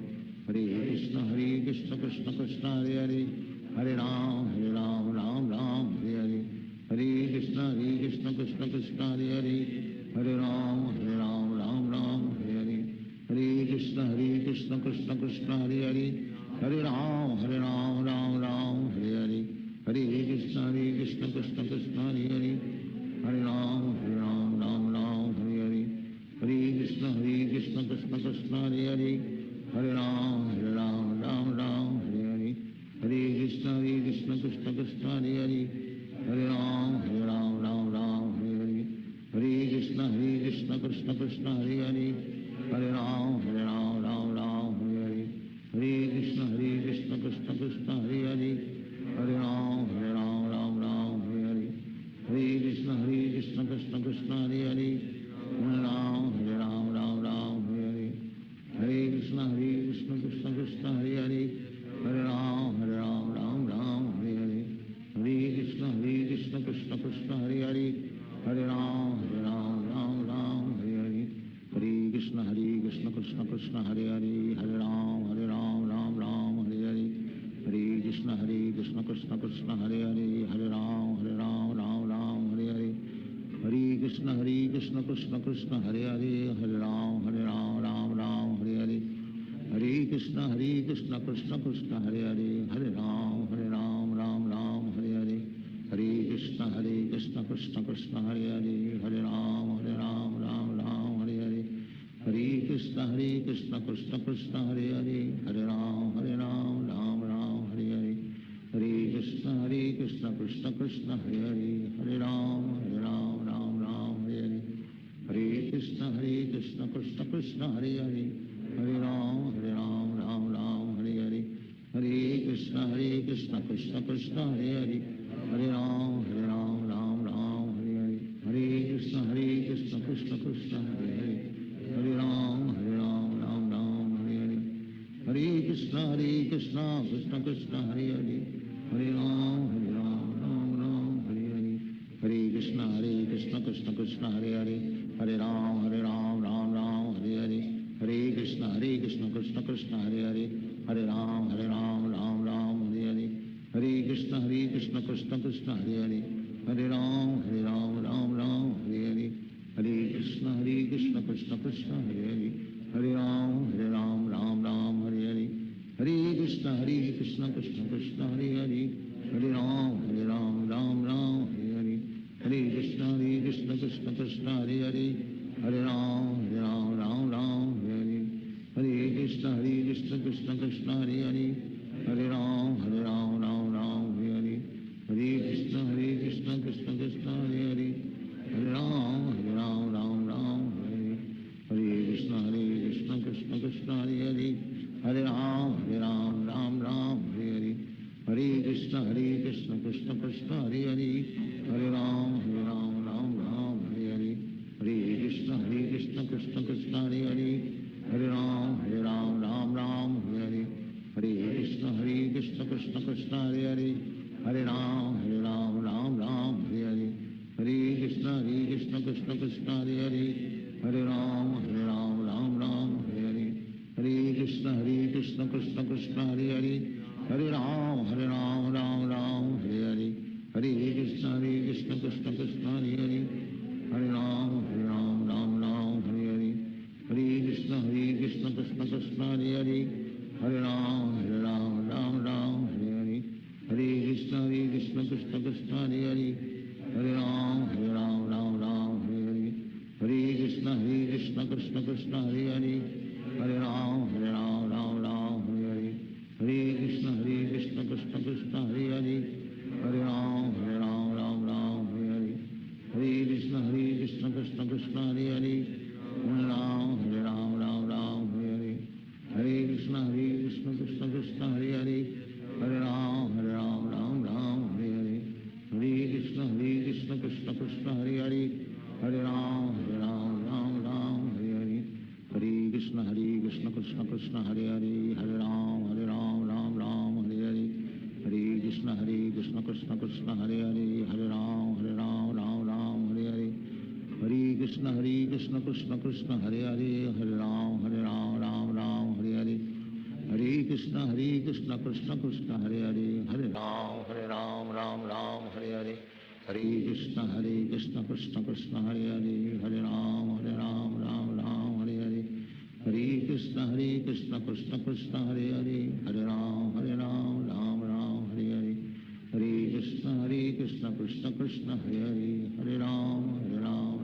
Hare Krishna Krishna Krishna Hare Hare Hare Ram Ram Hare Hare Hare Krishna Krishna Krishna Hare Hare Hare Ram Ram Hare Hare Hare Krishna Krishna Krishna Hare Hare Hare Ram Ram Hare Hare Hare Krishna Krishna Krishna Hare Hare Hare Ram Ram Hare Hare Hare Krishna Krishna Krishna Hare Hare Hare Ram Ram Hare Hare Hare Krishna Krishna Krishna Hare Hare Hare Ram Ram Hare Hare Hare Krishna Krishna Krishna Hare Hare Hare Ram Ram Hare Hare Hare Krishna Krishna Krishna Hare Hare Hare Ram Ram Hare Hare Hare Krishna Krishna Krishna Hare Hare Hare Ram Ram Hare Hare Hare Krishna Krishna Krishna Hare Hare Hare Ram Ram Hare Hare Hare Krishna Krishna Krishna Hare Hare Hare Ram Ram Hare Hare Hare Krishna Krishna Krishna Hare Hare Hare Ram Ram Hare Hare Hare Krishna Krishna Krishna Hare Hare Hare Ram Ram Hare Hare Hare Krishna Krishna Krishna Hare Hare Hare Ram Hare Hare Hare Krishna Krishna Krishna Hare Hare Hare Ram Hare Hare Hare Krishna Krishna Krishna Hare Hare Hare Ram Hare Hare Hare Krishna Krishna Krishna Hare Hare Hare Ram Hare Hare Hare Krishna Krishna Krishna Hare Hare Hare Ram Hare Hare Hare Krishna Krishna Krishna Hare Hare Hare Ram Hare Hare Hare Krishna Krishna Krishna Hare Hare Hare Ram Hare Hare Hare Krishna Krishna Krishna Hare Hare Hare Ram Hare Hare Hare Krishna Krishna Krishna Hare Hare Hare Ram Hare Hare Hare Krishna Krishna Krishna Hare Hare Hare Ram Hare Hare Hare Krishna Krishna Krishna Hare Hare Hare Ram Hare Hare Hare Krishna Krishna Krishna Hare Hare Hare Ram Hare Hare Hare Krishna Krishna Krishna Hare Hare Hare Ram Hare Hare Hare Krishna Krishna Krishna Hare Hare Hare Ram Hare Hare Hare Krishna Krishna Krishna Hare Hare Hare Ram Hare Hare Hare Krishna Krishna Krishna Hare Hare Hare Ram Hare Hare Hare Krishna Krishna Krishna Hare Hare Hare Ram Hare Hare Krishna Krishna Krishna Hare Hare Hare Ram Hare Hare Hare Krishna Krishna Krishna Hare Hare Hare Ram Hare Hare Hare Krishna Krishna Krishna Hare Hare Hare Ram Hare Hare Hare Krishna Krishna Krishna Hare Hare Hare Ram Hare Hare Hare Krishna Krishna Krishna Hare Hare Hare Ram Hare Hare Hare Krishna Krishna Krishna Hare Hare Hare Ram Hare Hare Hare Krishna Krishna Krishna Hare Hare Hare Ram Hare Hare Hare Krishna Krishna Krishna Hare Hare Hare Ram Hare Hare Hare Krishna Krishna Krishna Hare Hare Hare Ram Hare Hare Hare Krishna Krishna Krishna Hare Hare Hare Ram Hare Hare Hare Krishna Krishna Krishna Hare Hare Hare Ram Hare Hare Krishna Hare Hare Hare Ram Ram Ram Hare Hare Hare Krishna Krishna Krishna Hare Hare Hare Ram Ram Ram Hare Hare Hare Krishna Krishna Krishna Hare Hare Hare Ram Ram Ram Hare Hare Hare Krishna Krishna Krishna Hare Hare Hare Ram Ram Ram Hare Hare Hare Krishna Krishna Krishna Hare Hare Hare Ram Ram Hare Hare Hare Krishna Krishna Krishna Hare Hare Hare Ram Ram Hare Hare Hare Krishna Krishna Krishna Hare Hare Hare Ram Ram Hare Hare Hare Krishna Krishna Krishna Hare Hare Hare Ram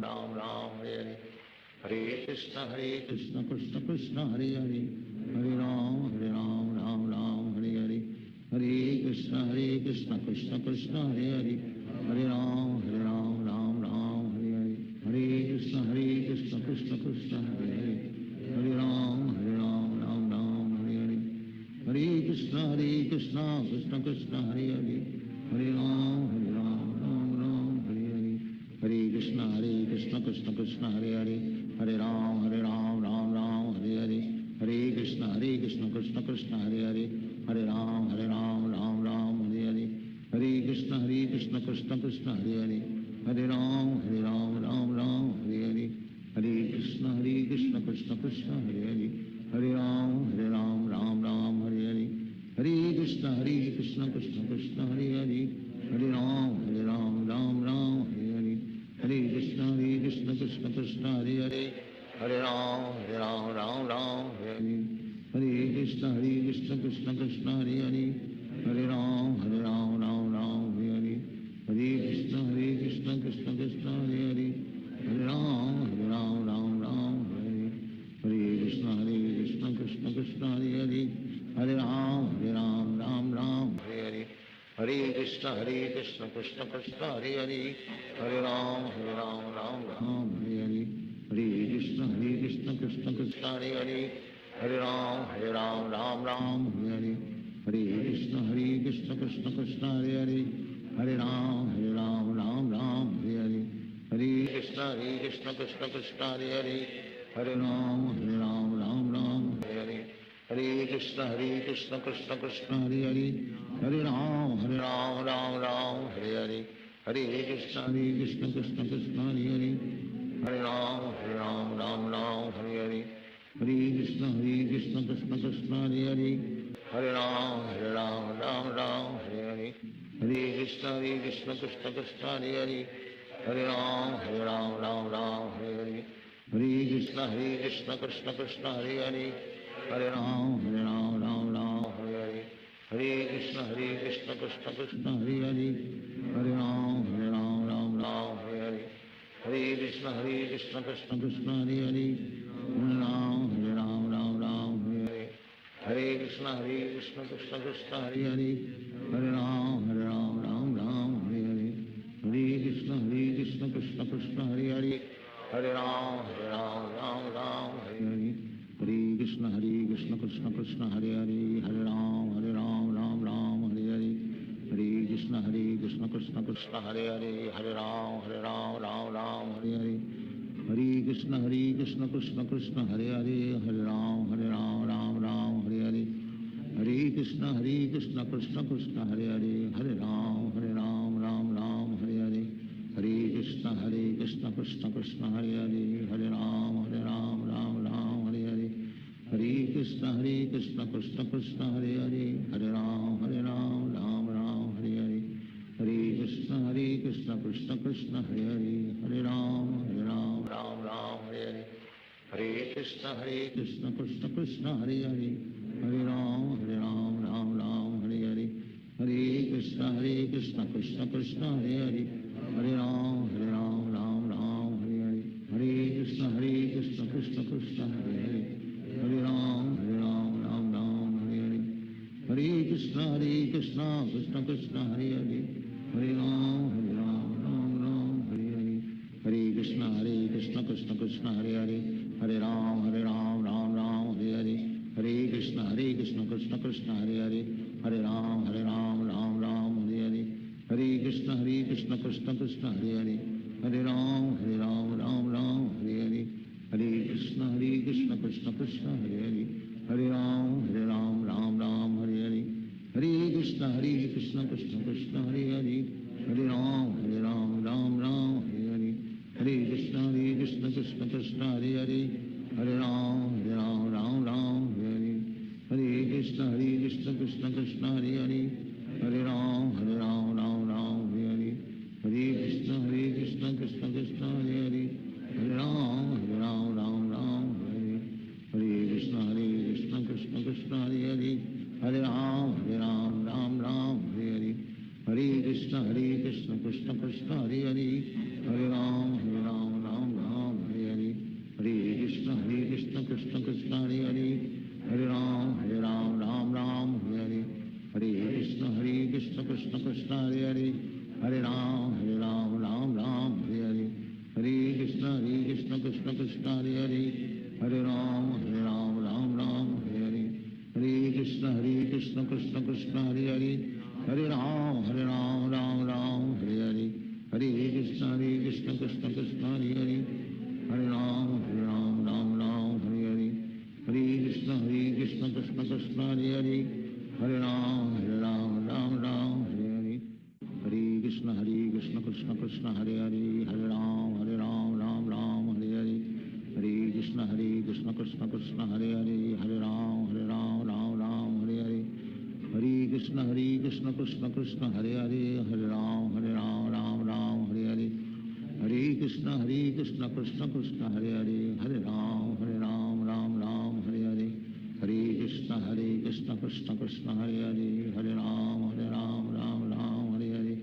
Ram Hare Hare Hare Krishna Krishna Krishna Hare Hare Hare Ram Ram Hare Hare Hare Krishna Krishna Krishna Hare Hare Hare Ram Ram Hare Hare Hare Krishna Krishna Krishna Hare Hare Hare Ram Ram Hare Hare Hare Krishna Krishna Krishna Hare Hare Hare Ram Ram Hare Hare Hare Krishna Krishna Krishna Hare Hare Hare Ram Ram Hare Hare Hare Krishna Krishna Krishna Hare Hare Hare Ram Ram Hare Hare Hare Krishna Krishna Krishna Hare Hare Hare Ram Ram Hare Hare Hare Krishna Krishna Krishna Hare Hare Hare Ram Ram Hare Hare Hare Krishna Krishna Krishna Hare Hare Hare Ram Ram Hare Hare Hare Krishna Krishna Krishna Hare Hare Hare Ram Ram Hare Hare Hare Krishna Krishna Krishna Hare Hare Hare Ram Ram Hare Hare Hare Krishna Krishna Krishna Hare Hare Hare Ram Ram Hare Hare Hare Krishna Krishna Krishna Hare Hare Hare Ram Ram Hare Hare Hare Krishna Krishna Krishna Hare Hare Hare Ram Ram Hare Hare Hare Krishna Krishna Krishna Hare Hare Hare Ram Ram Hare Hare Hare Krishna Krishna Krishna Hare Hare Hare Ram Ram Hare Hare Hare Krishna Krishna Krishna Hare Hare Hare Ram Ram Hare Hare Hare Krishna Krishna Krishna Hare Hare Hare Ram Ram Hare Hare Hare Krishna Krishna Krishna Hare Hare Hare Ram Ram Hare Hare Hare Krishna Krishna Krishna Hare Hare Hare Ram Ram Hare Hare Hare Krishna Krishna Krishna Hare Hare Hare Ram Ram Hare Hare Hare Krishna Krishna Krishna Hare Hare Hare Ram Ram Hare Hare Hare Krishna Krishna Krishna Hare Hare Hare Ram Ram Hare Hare Hare Krishna Krishna Krishna Hare Hare Hare Ram Ram Hare Hare Hare Krishna Krishna Krishna Hare Hare Hare Ram Ram Hare Hare Hare Krishna Krishna Krishna Hare Hare Hare Ram Ram Hare Hare Hare Krishna Krishna Krishna Hare Hare Hare Ram Ram Hare Hare Hare Krishna Krishna Krishna Hare Hare Hare Ram Ram Hare Hare Hare Krishna Krishna Krishna Hare Hare Hare Ram Ram Hare Hare Hare Krishna Krishna Krishna Hare Hare Hare Ram Ram Hare Hare Hare Krishna Krishna Krishna Hare Hare Hare Ram Ram Hare Hare Hare Krishna Krishna Krishna Hare Hare Hare Ram Ram Hare Hare Hare Krishna Krishna Krishna Hare Hare Hare Ram Ram Hare Hare Hare Krishna Krishna Krishna Hare Hare Hare Ram Ram Hare Hare Hare Krishna Krishna Krishna Hare Hare Hare Ram Ram Hare Hare Hare Krishna Krishna Krishna Hare Hare Hare Ram Ram Hare Hare Hare Krishna Krishna Krishna Hare Hare Hare Ram Ram Hare Hare Hare Krishna Krishna Krishna Hare Hare Hare Ram Ram Hare Hare Hare Krishna Krishna Krishna Hare Hare Hare Ram Ram Hare Hare Hare Krishna Krishna Krishna Hare Hare Krishna Krishna Krishna Hare Hare Hare Ram Ram Ram Hare Hare Hare Krishna Krishna Krishna Hare Hare Hare Ram Ram Hare Hare Hare Krishna Krishna Krishna Hare Hare Hare Ram Ram Hare Hare Hare Krishna Krishna Krishna Hare Hare Hare Ram Ram Hare Hare Hare Krishna Krishna Krishna Hare Hare Hare Ram Ram Hare Hare Hare Krishna Krishna Krishna Hare Hare Hare Ram Ram Hare Hare Hare Krishna Krishna Krishna Hare Hare Hare Ram Ram Hare Hare Hare Krishna Krishna Krishna Hare Hare Hare Ram Ram Hare Hare Hare Krishna Krishna Krishna Hare Hare Hare Ram Ram Hare Hare Hare Krishna Krishna Krishna Hare Hare Hare Ram Ram Hare Hare Hare Krishna Krishna Krishna Hare Hare Hare Ram Ram Hare Hare Hare Krishna Krishna Krishna Hare Hare Hare Ram Ram Hare Hare Hare Krishna Krishna Krishna Hare Hare Hare Ram Ram Hare Hare Hare Krishna Krishna Krishna Hare Hare Hare Ram Ram Hare Hare Hare Krishna Krishna Krishna Hare Hare Hare Ram Ram Hare Hare Hare Krishna Krishna Krishna Hare Hare Hare Ram Ram Hare Hare Hare Krishna Krishna Krishna Hare Hare Hare Ram Ram Hare Hare Hare Krishna Krishna Krishna Hare Hare Hare Ram Ram Hare Hare Hare Krishna Krishna Krishna Hare Hare Hare Ram Ram Hare Hare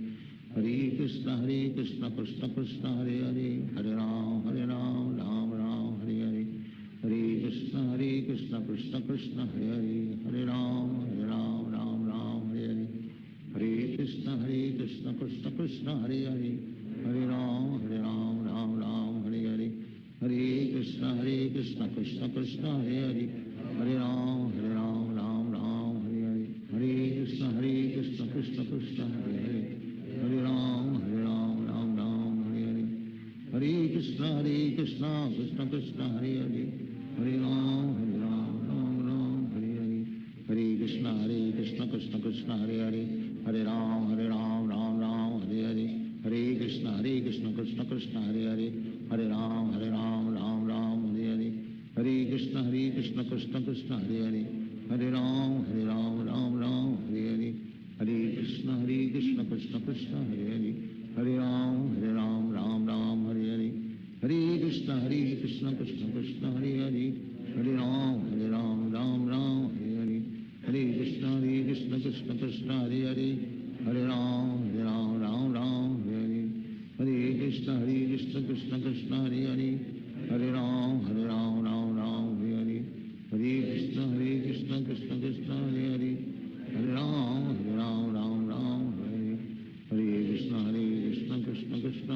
Hare Krishna Krishna Krishna Hare Hare Hare Ram Ram Hare Hare Hare Krishna Krishna Krishna Hare Hare Hare Ram Ram Hare Hare Hare Krishna Krishna Krishna Hare Hare Hare Ram Ram Hare Hare Hare Krishna Krishna Krishna Hare Hare Hare Ram Hare Hare Hare Krishna Krishna Krishna Hare Hare Hare Ram Ram Hare Hare Hare Krishna Krishna Krishna Hare Hare Hare Ram Ram Hare Hare Hare Krishna Krishna Krishna Hare Hare Hare Ram Hare Hare Hare Krishna Krishna Krishna Hare Hare Hare Ram Ram Hare Hare Hare Krishna Krishna Krishna Hare Hare Hare Ram Ram Hare Hare Hare Krishna Krishna Krishna Hare Hare Hare Ram Ram Hare Hare Hare Krishna Krishna Krishna Hare Hare Hare Ram Ram Hare Hare Hare Krishna Krishna Krishna Hare Hare Hare Ram Ram Hare Hare Hare Krishna Krishna Krishna Hare Hare Hare Ram Ram Hare Hare Hare Krishna Krishna Krishna Hare Hare Hare Ram Ram Hare Hare Hare Krishna Krishna Krishna Hare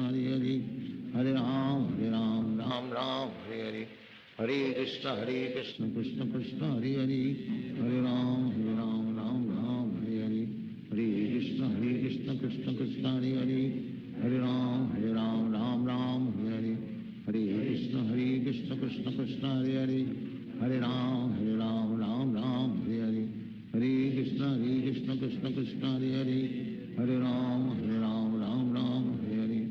Hare Hare Ram Ram Hare Hare Hare Krishna Krishna Krishna Hare Hare Hare Ram Ram Hare Hare Hare Krishna Krishna Krishna Hare Hare Hare Ram Ram Hare Hare Hare Krishna Krishna Krishna Hare Hare Hare Ram Ram Hare Hare Hare Krishna Krishna Krishna Hare Hare Hare Ram Hare Hare Hare Krishna Krishna Krishna Hare Hare Hare Ram Hare Hare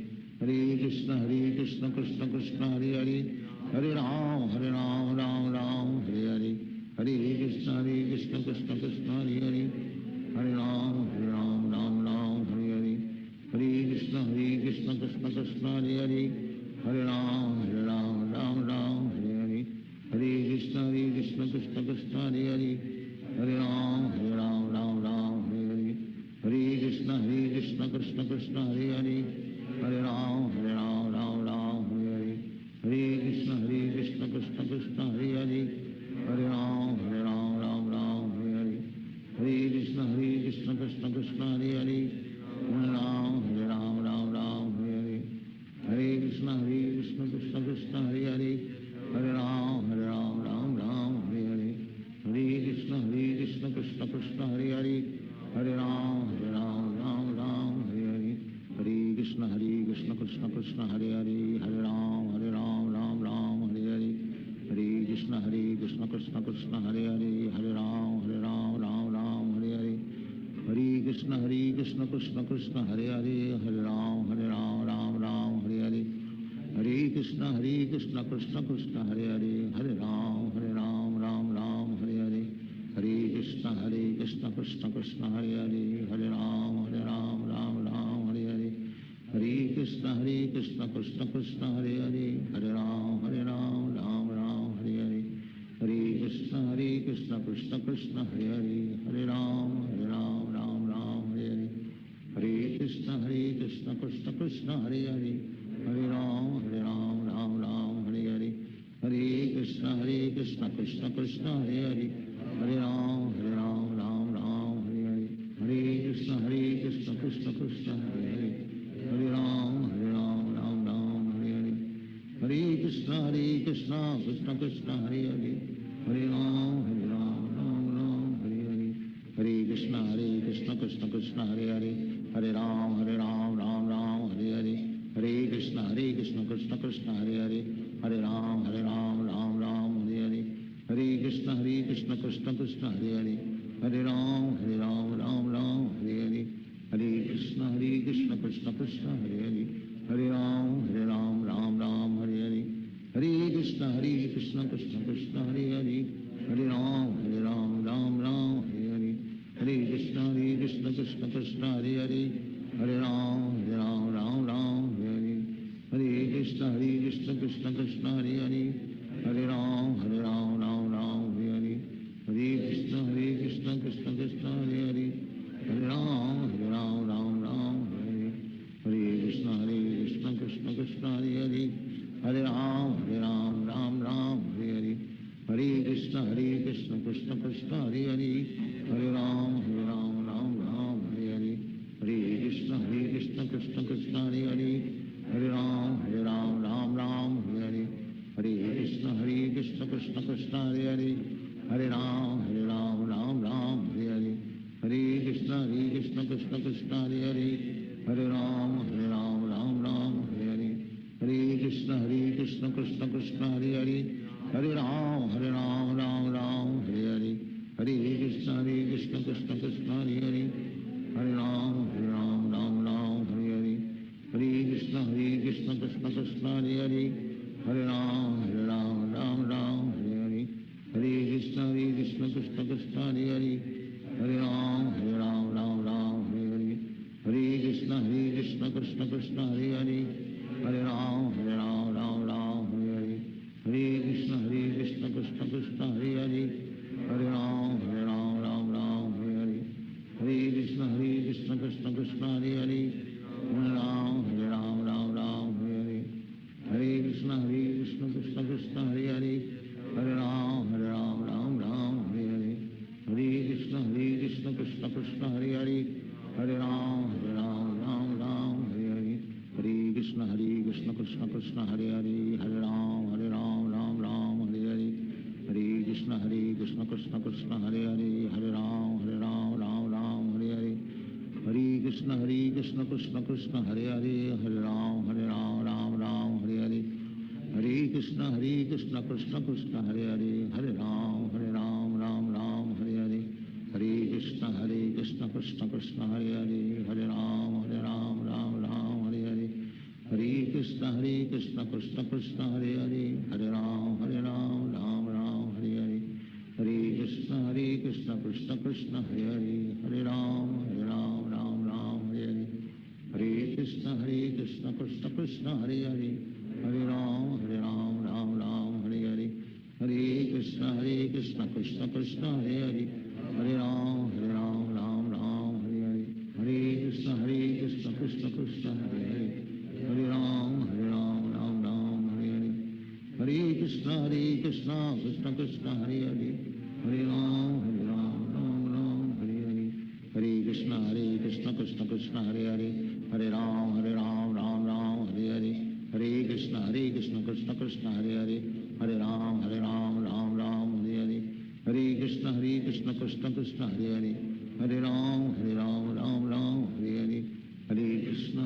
Hare Krishna Krishna Krishna Hare Hare Hare Ram Hare Hare Hare Krishna Krishna Krishna Hare Hare Hare Ram Hare Hare Hare Krishna Krishna Krishna Hare Hare Hare Ram Hare Hare Hare Krishna Krishna Krishna Hare Hare Hare Ram Hare Hare Hare Krishna Krishna Krishna Hare Hare Hare Ram Hare Hare Hare Krishna Krishna Krishna Hare Hare Hare Ram Hare Hare Hare Krishna Krishna Krishna Hare Hare Hare Ram Hare Hare Hare Krishna Krishna Krishna Hare Hare Hare Ram Hare Hare Hare Krishna Krishna Krishna Hare Hare Hare Ram Ram Ram Hare Hare Hare Krishna Krishna Krishna Hare Hare Hare Ram Ram Ram Hare Hare Hare Krishna Krishna Krishna Hare Hare Hare Ram Ram Ram Hare Hare Hare Krishna Krishna Krishna Hare Hare Hare Ram Ram Hare Hare Hare Krishna Krishna Krishna Hare Hare Hare Ram Ram Hare Hare Hare Krishna Krishna Krishna Hare Hare Hare Ram Ram Hare Hare Hare Krishna Krishna Krishna Hare Hare Hare Ram Ram Hare Hare Hare Krishna Krishna Krishna Hare Hare Hare Ram Ram Hare Hare Hare Krishna Krishna Krishna Hare Hare Hare Ram Hare Hare Hare Krishna Krishna Krishna Hare Hare Hare Ram Ram Hare Hare Hare Krishna Krishna Krishna Hare Hare Hare Ram Ram Hare Hare Hare Krishna Krishna Krishna Hare Hare Hare Ram Ram Hare Hare Hare Krishna Krishna Krishna Hare Hare Hare Ram Ram Hare Hare Hare Krishna Krishna Krishna Hare Hare Hare Ram Ram Hare Hare Hare Krishna Krishna Krishna Hare Hare Hare Ram Ram Hare Hare Hare Krishna Krishna Krishna Hare Hare Hare Ram Ram Hare Hare Hare Krishna Krishna Krishna Hare Hare Hare Ram Ram Hare Hare Hare Krishna Krishna Krishna Hare Hare Hare Ram Ram Hare Hare Hare Krishna Krishna Krishna Hare Hare Hare Ram Ram Hare Hare Hare Krishna Krishna Krishna Hare Hare Hare Ram Ram Hare Hare Hare Krishna Krishna Krishna Hare Hare Hare Ram Ram Hare Hare Hare Krishna Krishna Krishna Hare Hare Hare Ram Ram Hare Hare Hare Krishna Krishna Krishna Hare Hare Hare Ram Ram Hare Hare Hare Krishna Krishna Krishna Hare Hare Hare Ram Hare Hare Hare Krishna Krishna Krishna Hare Hare Hare Ram Hare Hare Hare Krishna Krishna Krishna Hare Hare Hare Ram Hare Hare Hare Krishna Krishna Krishna Hare Hare Hare Ram Hare Hare Hare Krishna Krishna Krishna Hare Hare Hare Ram Hare Hare Hare Krishna Krishna Krishna Hare Hare Hare Ram Hare Hare Hare Krishna Krishna Krishna Hare Hare Hare Ram Hare Hare Hare Krishna Krishna Krishna Hare Hare Hare Ram Hare Hare Hare Krishna Krishna Krishna Hare Hare Hare Ram Hare Hare Hare Krishna Krishna Krishna Hare Hare Hare Ram Hare Hare Hare Krishna Krishna Krishna Hare Hare Hare Ram Hare Hare Hare Krishna Krishna Krishna Hare Hare Hare Ram Hare Hare Hare Krishna Krishna Krishna Hare Hare Hare Ram Hare Hare Hare Krishna Krishna Krishna Hare Hare Hare Ram Hare Hare Hare Krishna Krishna Krishna Hare Hare Hare Ram Hare Hare Hare Krishna Krishna Krishna Hare Hare Hare Ram Hare Hare Hare Krishna Krishna Krishna Hare Hare Hare Ram Hare Hare Hare Krishna Krishna Krishna Hare Hare Hare Ram Hare Hare Hare Krishna Krishna Krishna Hare Hare Hare Ram Hare Hare Hare Krishna Krishna Krishna Hare Hare Hare Ram Hare Hare Hare Krishna Krishna Krishna Hare Hare Hare Ram Hare Hare Hare Krishna Krishna Krishna Hare Hare Hare Ram Hare Hare Hare Krishna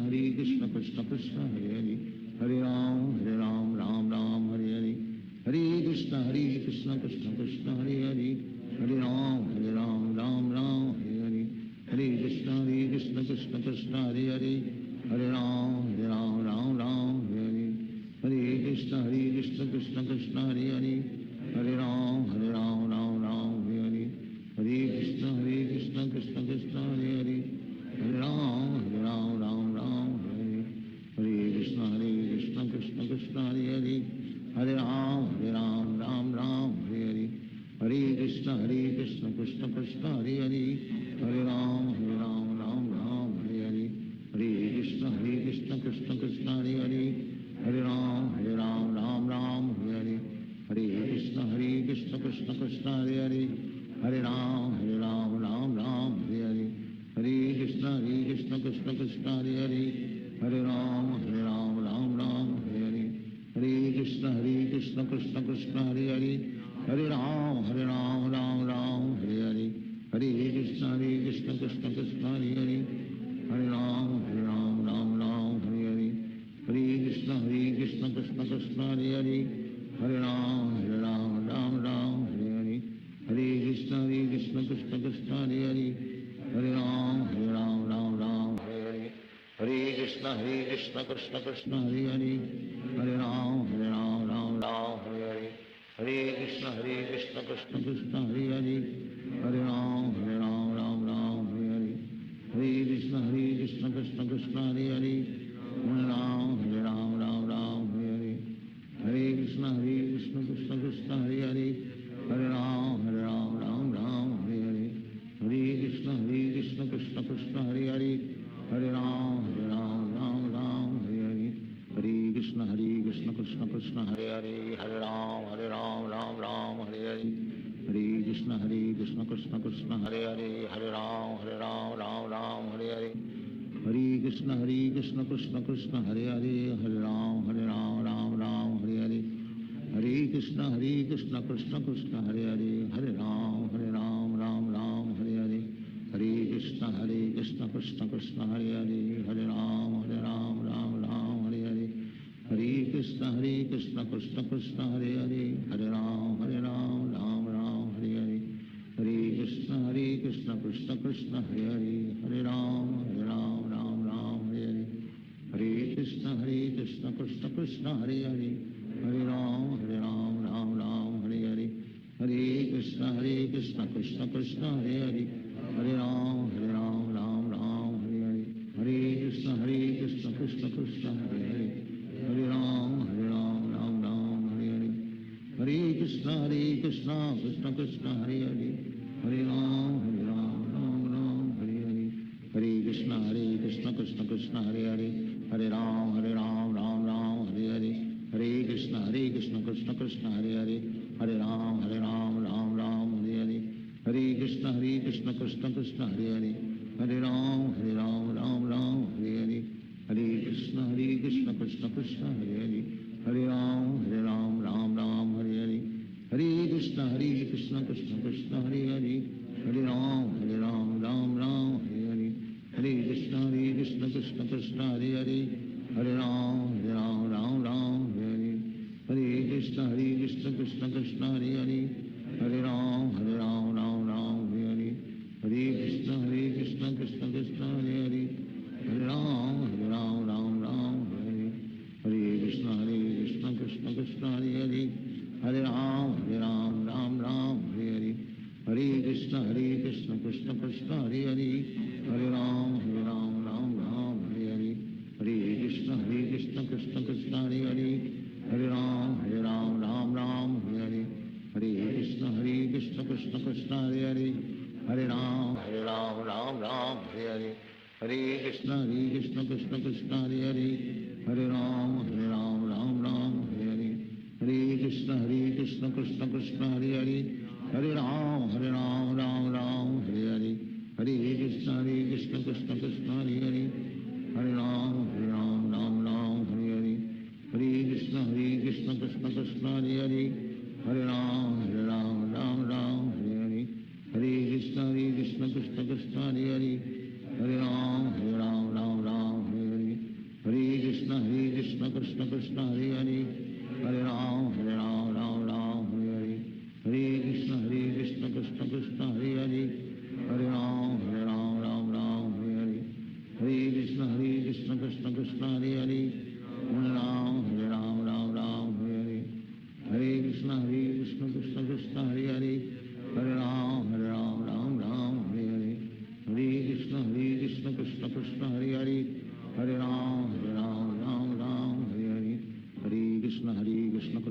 Krishna Krishna Hare Hare Hare Ram Hare Hare Hare Krishna Krishna Krishna Hare Hare Hare Ram Hare Hare Hare Krishna Krishna Krishna Hare Hare Hare Ram Ram Ram Hare Hare Krishna Krishna Krishna Hare Hare Hare Ram Ram Hare Hare Krishna Krishna Krishna Hare Hare Hare Ram Ram Hare Hare Krishna Krishna Krishna Hare Hare Hare Ram Ram Hare Hare Krishna Krishna Krishna Hare Hare Hare Ram Ram Hare Hare Hare Krishna Krishna Krishna Hare Hare Hare Ram Ram Hare Hare Krishna Krishna Krishna Hare Hare Hare Ram Ram Hare Hare Krishna Krishna Krishna Hare Hare Hare Ram Ram Hare Hare Krishna Krishna Krishna Hare Hare Hare Ram Ram Hare Hare Hare Krishna Krishna Krishna Hare Hare Hare Ram Hare Hare Hare Krishna Krishna Krishna Hare Hare Hare Ram Hare Hare Hare Krishna Krishna Krishna Hare Hare Hare Ram Hare Hare Hare Krishna Krishna Krishna Hare Hare Hare Ram Hare Hare Hare Krishna Krishna Krishna Hare Hare Hare Ram Hare Hare Hare Krishna Krishna Krishna Hare Hare Hare Ram Hare Hare Hare Krishna Krishna Krishna Hare Hare Hare Ram Hare Hare Hare Krishna Krishna Krishna Hare Hare Hare Ram Hare Hare Hare Krishna Krishna Krishna Hare Hare Hare Ram Hare Hare Hare Krishna Krishna Krishna Hare Hare Hare Ram Hare Hare Hare Krishna Krishna Krishna Hare Hare Hare Ram Hare Hare Hare Krishna Krishna Krishna Hare Hare Hare Ram Hare Hare Hare Krishna Krishna Krishna Hare Hare Hare Ram Hare Hare Hare Hare Krishna Krishna Krishna Hare Hare Hare Ram Hare Hare Hare Hare Krishna Krishna Krishna Hare Hare Hare Ram Hare Hare Hare Krishna Krishna Krishna Hare Hare Hare Ram Hare Hare Hare Hare Krishna Krishna Krishna Hare Hare Hare Ram Hare Hare Hare Krishna Krishna Krishna Hare Hare Hare Ram Hare Hare Hare Krishna Krishna Krishna Hare Hare Hare Ram Hare Hare Hare Krishna Krishna Krishna Hare Hare Hare Ram Hare Hare Hare Krishna Krishna Krishna Hare Hare Hare Ram Hare Hare Hare Krishna Krishna Krishna Hare Hare Hare Ram Hare Hare Hare Krishna Krishna Krishna Hare Hare Hare Ram Hare Hare Hare Krishna Krishna Krishna Hare Hare Hare Ram Hare Hare Hare Krishna Krishna Krishna Hare Hare Hare Ram Hare Hare Hare Krishna Krishna Krishna Hare Hare Hare Ram Hare Hare Hare Krishna Krishna Krishna Hare Hare Hare Ram Hare Hare Hare Krishna Krishna Krishna Hare Hare Hare Ram Hare Hare Hare Krishna Krishna Krishna Hare Hare Hare Ram Hare Hare Hare Krishna Krishna Krishna Hare Hare Hare Ram Hare Hare Hare Krishna Krishna Krishna Hare Hare Hare Ram Hare Hare Hare Krishna Krishna Krishna Hare Hare Hare Ram Hare Hare Hare Krishna Krishna Krishna Hare Hare Hare Ram Hare Hare Hare Krishna Krishna Krishna Hare Hare Hare Ram Hare Hare Hare Krishna Krishna Krishna Hare Hare Hare Ram Hare Hare Hare Krishna Krishna Krishna Hare Hare Hare Ram Hare Hare Hare Krishna Krishna Krishna Hare Hare Hare Ram Hare Hare Hare Krishna Krishna Krishna Hare Hare Hare Ram Hare Hare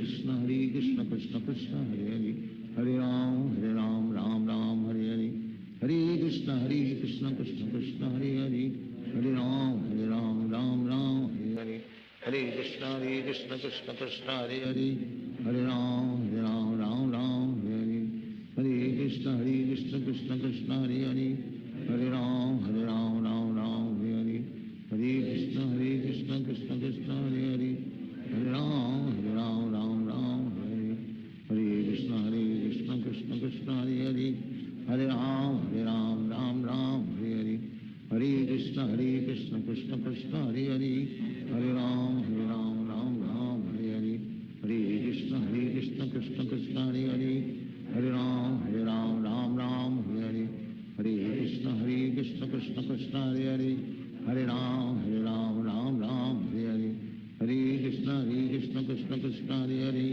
Krishna Krishna Krishna Hare Hare, Hare Ram Ram Ram Hare Hare, Hare Krishna Krishna Krishna Hare Hare, Hare Ram Ram Ram Hare Hare, Hare Krishna Krishna Krishna Hare Hare, Hare Ram Ram Ram Hare Hare, Hare Krishna Krishna Krishna Hare Hare, Hare Ram Ram Ram Hare Hare, Hare Krishna Krishna Krishna Hare Hare, Hare Ram Ram Ram Hare Hare, Hare Krishna Krishna Krishna Hare Hare, Hare Ram Ram Ram Hare Hare, Hare Krishna Krishna Krishna Hare Hare, Hare Ram Ram Ram Hare Hare, Hare Krishna Krishna Krishna Hare Hare, Hare Ram Ram Ram Hare Hare, Hare Krishna Krishna Krishna Hare Hare, Hare Ram Ram Ram Hare Hare, Hare Krishna Krishna Krishna Hare Hare,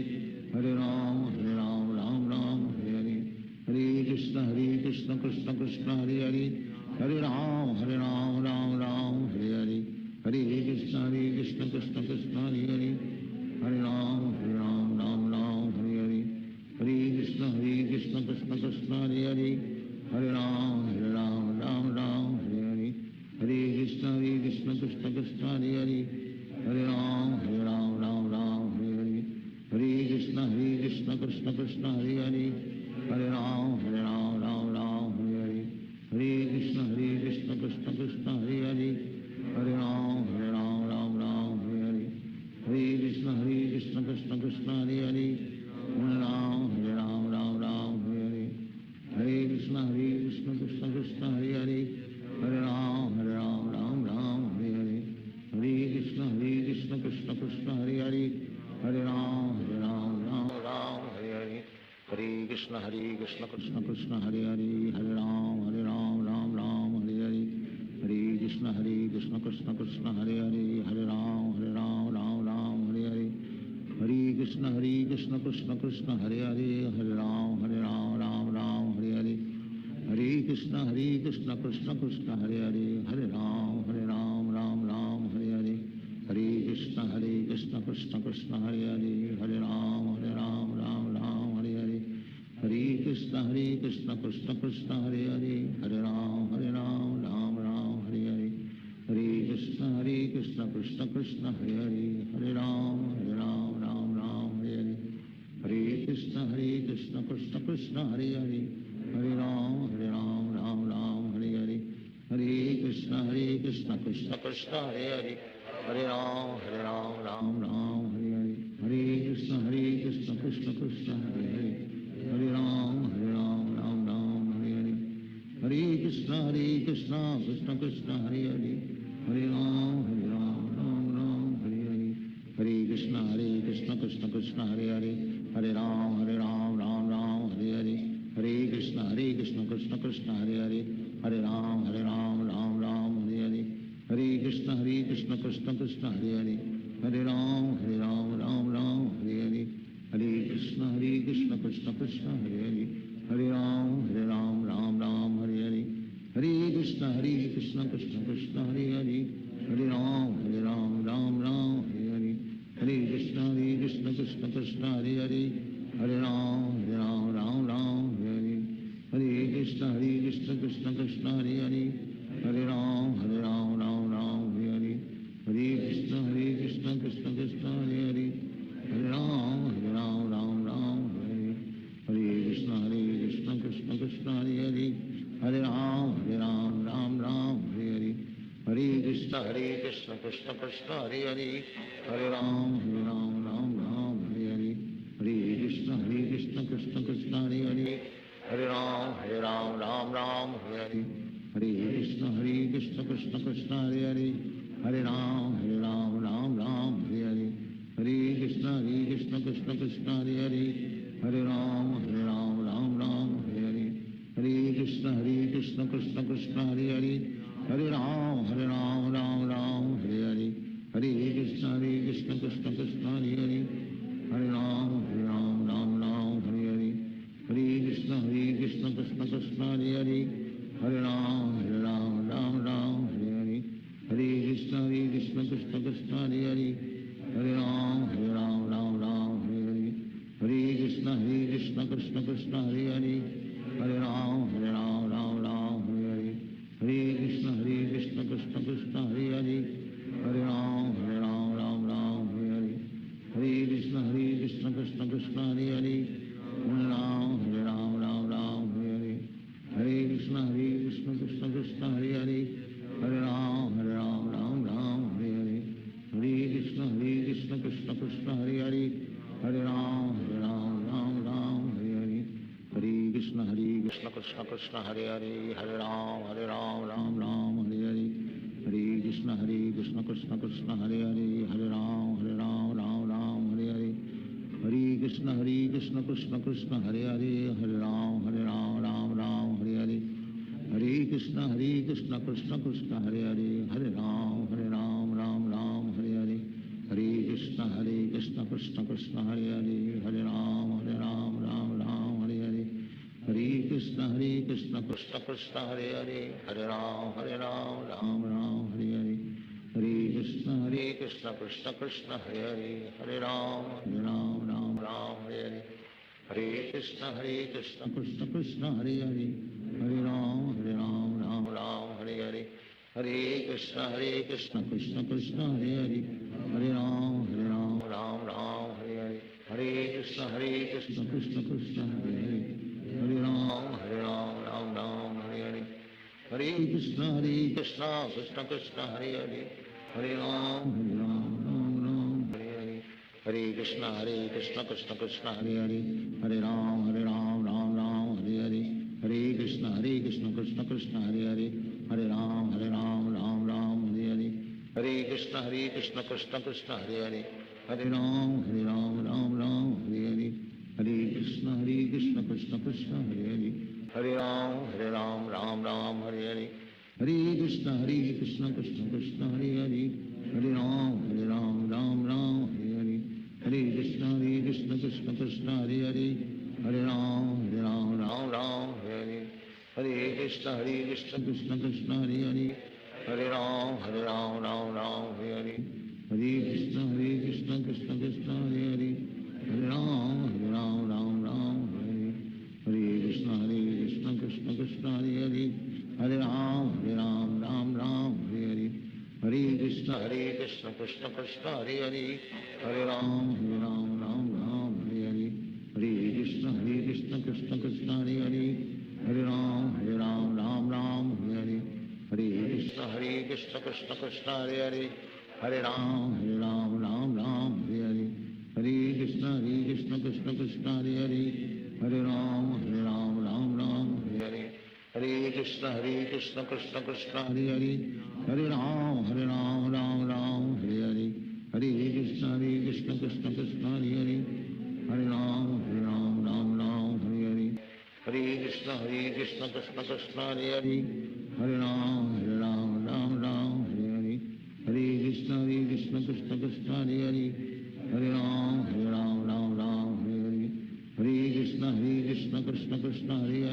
Hare Ram Ram Ram Hare Hare, Hare Krishna Krishna Krishna Hare Hare, Hare Ram Ram Ram Hare Hare, Hare Krishna Krishna Krishna Hare Hare, Hare Ram Ram Ram Hare Hare, Hare Krishna Krishna Krishna Hare Hare, Hare Ram Ram Ram Hare Hare, Hare Krishna Krishna Krishna Hare Hare, Hare Ram Ram Ram Hare Hare, Hare Krishna Krishna Krishna Hare Hare, Hare Ram Ram Ram Hare Hare, Hare Krishna Krishna Krishna Hare Hare, Hare Ram Ram Ram Hare Hare, Hare Krishna Krishna Krishna Hare Hare, Hare Ram Ram Ram Hare Hare, Hare Krishna Krishna Krishna Hare Hare, Hare Ram Ram Ram Hare Hare, Hare Krishna Krishna Krishna Hare Hare, Hare Ram Ram Ram Hare Hare, Hare Krishna Krishna Krishna Hare Hare, Hare Ram Ram Ram Hare Hare, Hare Krishna Krishna Krishna Hare Hare, Hare Ram Ram Hare Hare, Hare Krishna Krishna Krishna Hare Hare, Hare Ram Ram Hare Hare, Hare Krishna Krishna Krishna Hare Hare, Hare Ram Ram Hare Hare, Hare Krishna Krishna Krishna Hare Hare, Hare Ram Ram Hare Hare, Hare Krishna Krishna Krishna Hare Hare, Hare Ram Ram Hare Hare, Hare Krishna Krishna Krishna Hare Hare, Hare Ram Ram Hare Hare, Hare Krishna Krishna Krishna Hare Hare, Hare Ram Ram Hare Hare, Hare Krishna Krishna Krishna Hare Hare, Hare Ram Ram Hare Hare, Hare Krishna Krishna Krishna Hare Hare, Hare Ram Ram Hare Hare, Hare Krishna Krishna Krishna Hare Hare, Hare Ram Ram Hare Hare, Hare Krishna Krishna Krishna Hare Hare, Hare Ram Ram Hare Hare, Hare Krishna Krishna Krishna Hare Hare, Hare Ram Ram Hare Hare, Hare Krishna Krishna Krishna Hare Hare, Hare Ram Ram Hare Hare, Hare Krishna Krishna Krishna Hare Hare, Hare Ram Ram Hare Hare, Hare Krishna Krishna Krishna Hare Hare, Hare Ram Ram Hare Hare, Hare Krishna Krishna Krishna Hare Hare, Hare Ram Ram Hare Hare, Hare Krishna Krishna Krishna Hare Hare, Hare Ram Ram Hare Hare, Hare Krishna Krishna Krishna Hare Hare, Hare Ram Ram Hare Hare, Hare Krishna Krishna Krishna Hare Hare, Hare Ram Ram Hare Hare, Hare Krishna Krishna Krishna Hare Hare, Hare Ram Ram Hare Hare, Hare Krishna Krishna Krishna Hare Hare, Hare Ram Ram Hare Hare, Hare Krishna Krishna Krishna Hare Hare, Hare Ram Ram Hare Hare, Hare Krishna Krishna Krishna Hare Hare, Hare Ram Ram Hare Hare, Hare Krishna Krishna Krishna Hare Hare, Hare Ram Ram Hare Hare, Hare Krishna Krishna Krishna Hare Hare, Hare Ram Ram Hare Hare, Hare Krishna Krishna Krishna Hare Hare, Hare Ram Ram Hare Hare, Hare Krishna Krishna Krishna Hare Hare, Hare Ram Ram Hare Hare, Krishna Krishna Krishna Hare Hare Hare Ram Ram Ram Hare Hare Hare Krishna Krishna Krishna Hare Hare Hare Ram Ram Ram Hare Hare Hare Krishna Krishna Krishna Hare Hare Hare Ram Ram Hare Hare Hare Krishna Krishna Krishna Hare Hare Hare Ram Ram Hare Hare Hare Krishna Krishna Krishna Hare Hare Hare Ram Ram Hare Hare Hare Krishna Krishna Krishna Hare Hare Hare Ram Ram Hare Hare Hare Krishna Krishna Krishna Hare Hare Hare Ram Ram Hare Hare Hare Krishna Krishna Krishna Hare Hare Hare Ram Ram Hare Hare Hare Krishna Krishna Krishna Hare Hare Hare Ram Ram Hare Hare Hare Krishna Krishna Krishna Hare Hare Hare Ram Ram Hare Hare Hare Krishna Krishna Krishna Hare Hare Hare Ram Ram Hare Hare Hare Krishna Krishna Krishna Hare Hare Hare Ram Ram Hare Hare Hare Krishna Krishna Krishna Hare Hare Hare Ram Hare Hare Hare Krishna Krishna Krishna Hare Hare Hare Ram Hare Hare Hare Krishna Krishna Krishna Hare Hare Hare Ram Hare Hare Hare Krishna Krishna Krishna Hare Hare Hare Ram Hare Hare Hare Krishna Krishna Krishna Hare Hare Hare Ram Hare Hare Hare Krishna Krishna Krishna Hare Hare Hare Ram Hare Hare Hare Krishna Krishna Krishna Hare Hare Hare Ram Hare Hare Hare Krishna Krishna Krishna Hare Hare Hare Ram Hare Hare Hare Krishna Krishna Krishna Hare Hare Hare Ram Hare Hare Hare Krishna Krishna Krishna Hare Hare Hare Ram Hare Hare Hare Krishna Krishna Krishna Hare Hare Hare Ram Hare Hare Hare Krishna Krishna Krishna Hare Hare Hare Ram Hare Hare Hare Krishna Krishna Krishna Hare Hare Hare Ram Hare Hare Hare Krishna Krishna Krishna Hare Hare Hare Ram Hare Hare Hare Krishna Krishna Krishna Hare Hare Hare Ram Hare Hare Hare Krishna Krishna Krishna Hare Hare Hare Ram Hare Hare Hare Krishna Krishna Krishna Hare Hare Hare Ram Hare Hare Hare Krishna Krishna Krishna Hare Hare Hare Ram Hare Hare Hare Krishna Krishna Krishna Hare Hare Hare Ram Hare Hare Hare Krishna Krishna Krishna Hare Hare Hare Ram Hare Hare Hare Krishna Krishna Krishna Hare Hare Hare Ram Hare Hare Hare Krishna Krishna Krishna Hare Hare Hare Ram Hare Hare Hare Krishna Krishna Krishna Hare Hare Hare Ram Hare Hare Hare Krishna Krishna Krishna Hare Hare Hare Ram Hare Hare Hare Krishna Krishna Krishna Hare Hare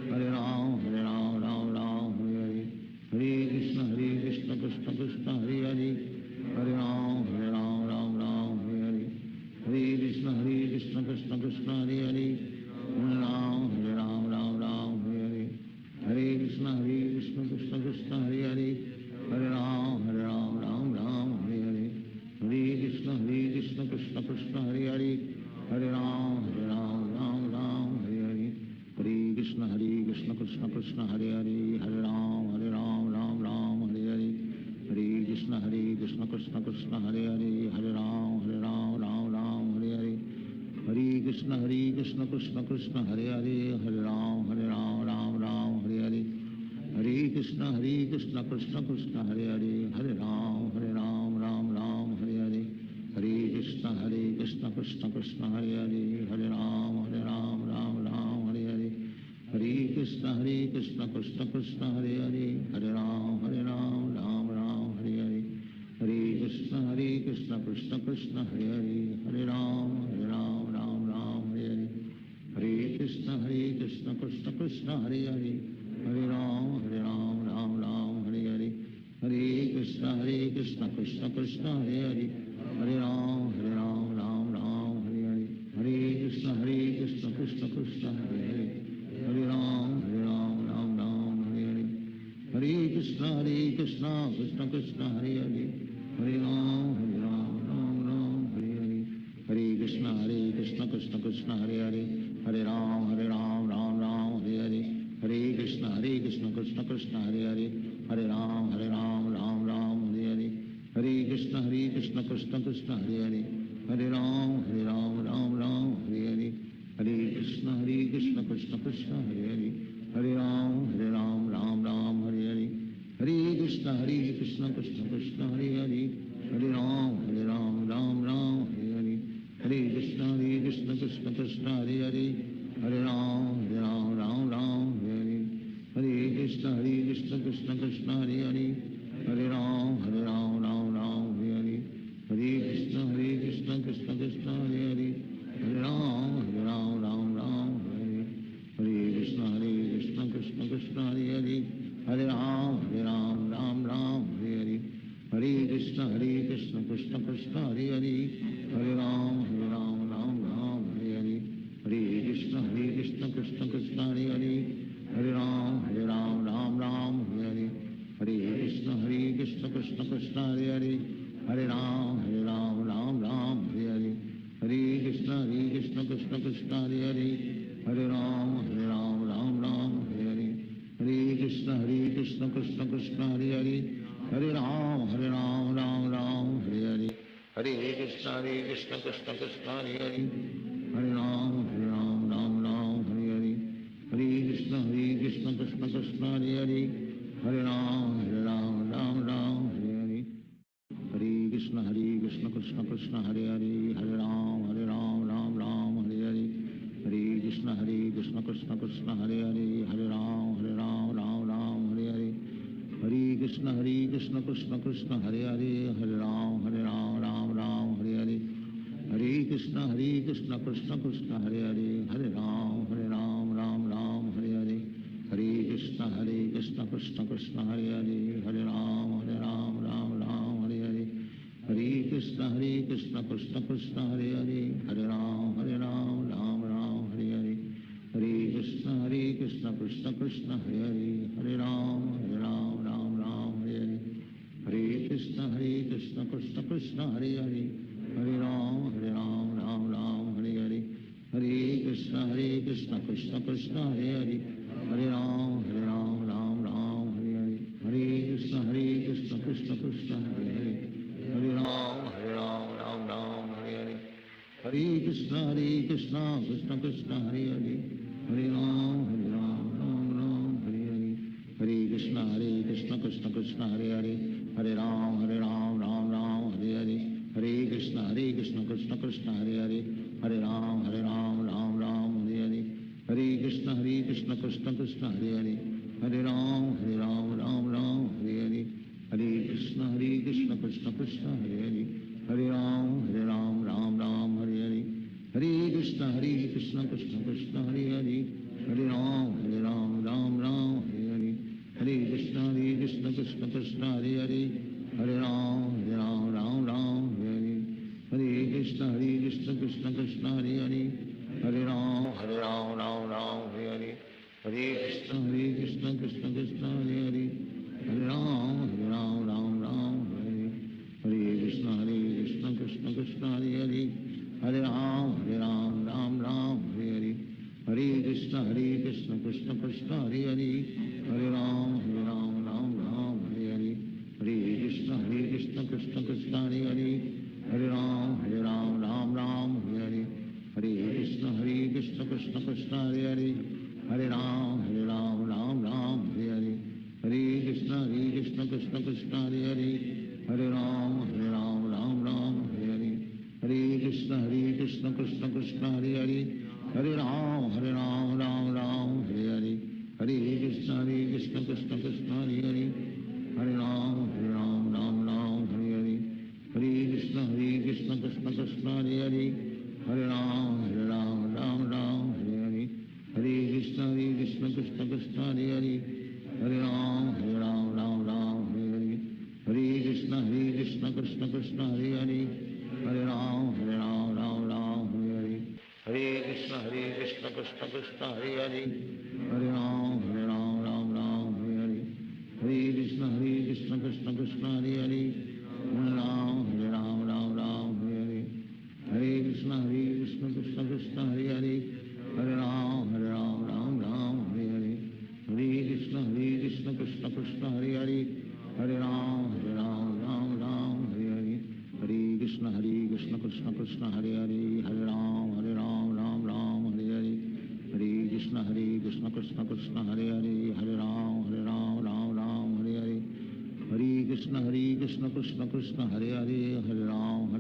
Hare Ram Hare Hare Hare Krishna Krishna Krishna Hare Hare Hare Ram Hare Hare Hare Krishna Krishna Krishna Hare Hare Hare Ram Hare Hare Hare Krishna Krishna Krishna Hare Hare Hare Ram Hare Hare Hare Krishna Krishna Krishna Hare Hare Hare Ram Hare Hare Hare Krishna Krishna Krishna Hare Hare Hare Ram Hare Hare Hare Krishna Krishna Krishna Hare Hare Hare Ram Hare Hare Hare Krishna Krishna Krishna Hare Hare Hare Ram Hare Hare Hare Krishna Krishna Krishna Hare Hare Hare Ram Hare Hare Hare Krishna Krishna Krishna Hare Hare Hare Ram Hare Hare Hare Krishna Krishna Krishna Hare Hare Hare Ram Hare Hare Hare Krishna Krishna Krishna Krishna Krishna Krishna Hare Hare Hare Ram Ram Ram Hare Hare Hare Krishna Krishna Krishna Hare Hare Hare Ram Ram Hare Hare Hare Krishna Krishna Krishna Hare Hare Hare Ram Ram Hare Hare Hare Krishna Krishna Krishna Hare Hare Hare Ram Ram Hare Hare Hare Krishna Krishna Krishna Hare Hare Hare Ram Ram Hare Hare Hare Krishna Krishna Krishna Hare Hare Hare Ram Ram Hare Hare Hare Krishna Krishna Krishna Hare Hare Hare Ram Ram Hare Hare Hare Krishna Krishna Krishna Hare Hare Hare Ram Ram Hare Hare Hare Krishna Krishna Krishna Hare Hare Hare Ram Ram Hare Hare Hare Krishna Krishna Krishna Hare Hare Hare Ram Ram Hare Hare Hare Krishna Krishna Krishna Hare Hare Hare Ram Ram Hare Hare Hare Krishna Krishna Krishna Hare Hare Hare Ram Ram Hare Hare Hare Krishna Krishna Krishna Hare Hare Hare Ram Ram Hare Hare Hare Krishna Krishna Krishna Hare Hare Hare Ram Ram Hare Hare Hare Krishna Krishna Krishna Hare Hare Hare Ram Ram Hare Hare Hare Krishna Krishna Krishna Hare Hare Hare Ram Ram Hare Hare Hare Krishna Krishna Krishna Hare Hare Hare Ram Ram Hare Hare Hare Krishna Krishna Krishna Hare Hare Hare Ram Ram Hare Hare Hare Krishna Krishna Krishna Hare Hare Hare Ram Ram Hare Hare Hare Krishna Krishna Krishna Hare Hare Hare Ram Ram Hare Hare Hare Krishna Krishna Krishna Hare Hare Hare Ram Ram Hare Hare Hare Krishna Krishna Krishna Hare Hare Hare Ram Ram Hare Hare Hare Krishna Krishna Krishna Hare Hare Hare Ram Ram Hare Hare Hare Krishna Krishna Krishna Hare Hare Hare Ram Ram Hare Hare Hare Krishna Krishna Krishna Hare Hare Hare Ram Ram Hare Hare Hare Krishna Krishna Krishna Hare Hare Hare Ram Ram Hare Hare Hare Krishna Krishna Krishna Hare Hare Hare Ram Ram Hare Hare Hare Krishna Krishna Krishna Hare Hare Hare Ram Ram Hare Hare Hare Krishna Krishna Krishna Hare Hare Hare Ram Ram Hare Hare Hare Krishna Krishna Krishna Hare Hare Hare Ram Ram Hare Hare Hare Krishna Krishna Krishna Hare Hare Hare Ram Ram Hare Hare Hare Krishna Krishna Krishna Hare Hare Hare Ram Ram Hare Hare Hare Krishna Krishna Krishna Hare Hare Hare Ram Ram Hare Hare Hare Krishna Krishna Krishna Hare Hare Hare Ram Ram Hare Hare Hare Krishna Krishna Krishna Hare Hare Hare Ram Ram Hare Hare Hare Krishna Krishna Krishna Hare Hare Hare Ram Ram Hare Hare Hare Krishna Krishna Krishna Hare Hare Hare Ram Ram Hare Hare Hare Krishna Krishna Krishna Hare Hare Hare Ram Ram Hare Hare Hare Krishna Krishna Krishna Hare Hare Hare Ram Ram Hare Hare Hare Krishna Krishna Krishna Hare Hare Hare Ram Ram Hare Hare Hare Krishna Krishna Krishna Hare Hare Hare Ram Ram Hare Hare Hare Krishna Krishna Krishna Hare Hare Hare Ram Ram Hare Hare Hare Krishna Krishna Krishna Hare Hare Hare Ram Ram Hare Hare Hare Krishna Krishna Krishna Hare Hare Hare Ram Ram Hare Hare Hare Krishna Krishna Krishna Hare Hare Hare Ram Ram Hare Hare Hare Krishna Krishna Krishna Hare Hare Hare Ram Ram Hare Hare Hare Krishna Krishna Krishna Hare Hare Hare Ram Ram Hare Hare Hare Krishna Krishna Krishna Hare Hare, Hare Ram Ram Ram Hare Hare, Hare Krishna Krishna Krishna Hare Hare, Hare Ram Ram Hare Hare, Hare Krishna Krishna Krishna Hare Hare, Hare Ram Ram Hare Hare, Hare Krishna Krishna Krishna Hare Hare, Hare Ram Ram Hare Hare, Hare Krishna Krishna Krishna Hare Hare, Hare Ram Ram Hare Hare, Hare Krishna Krishna Krishna Hare Hare, Hare Ram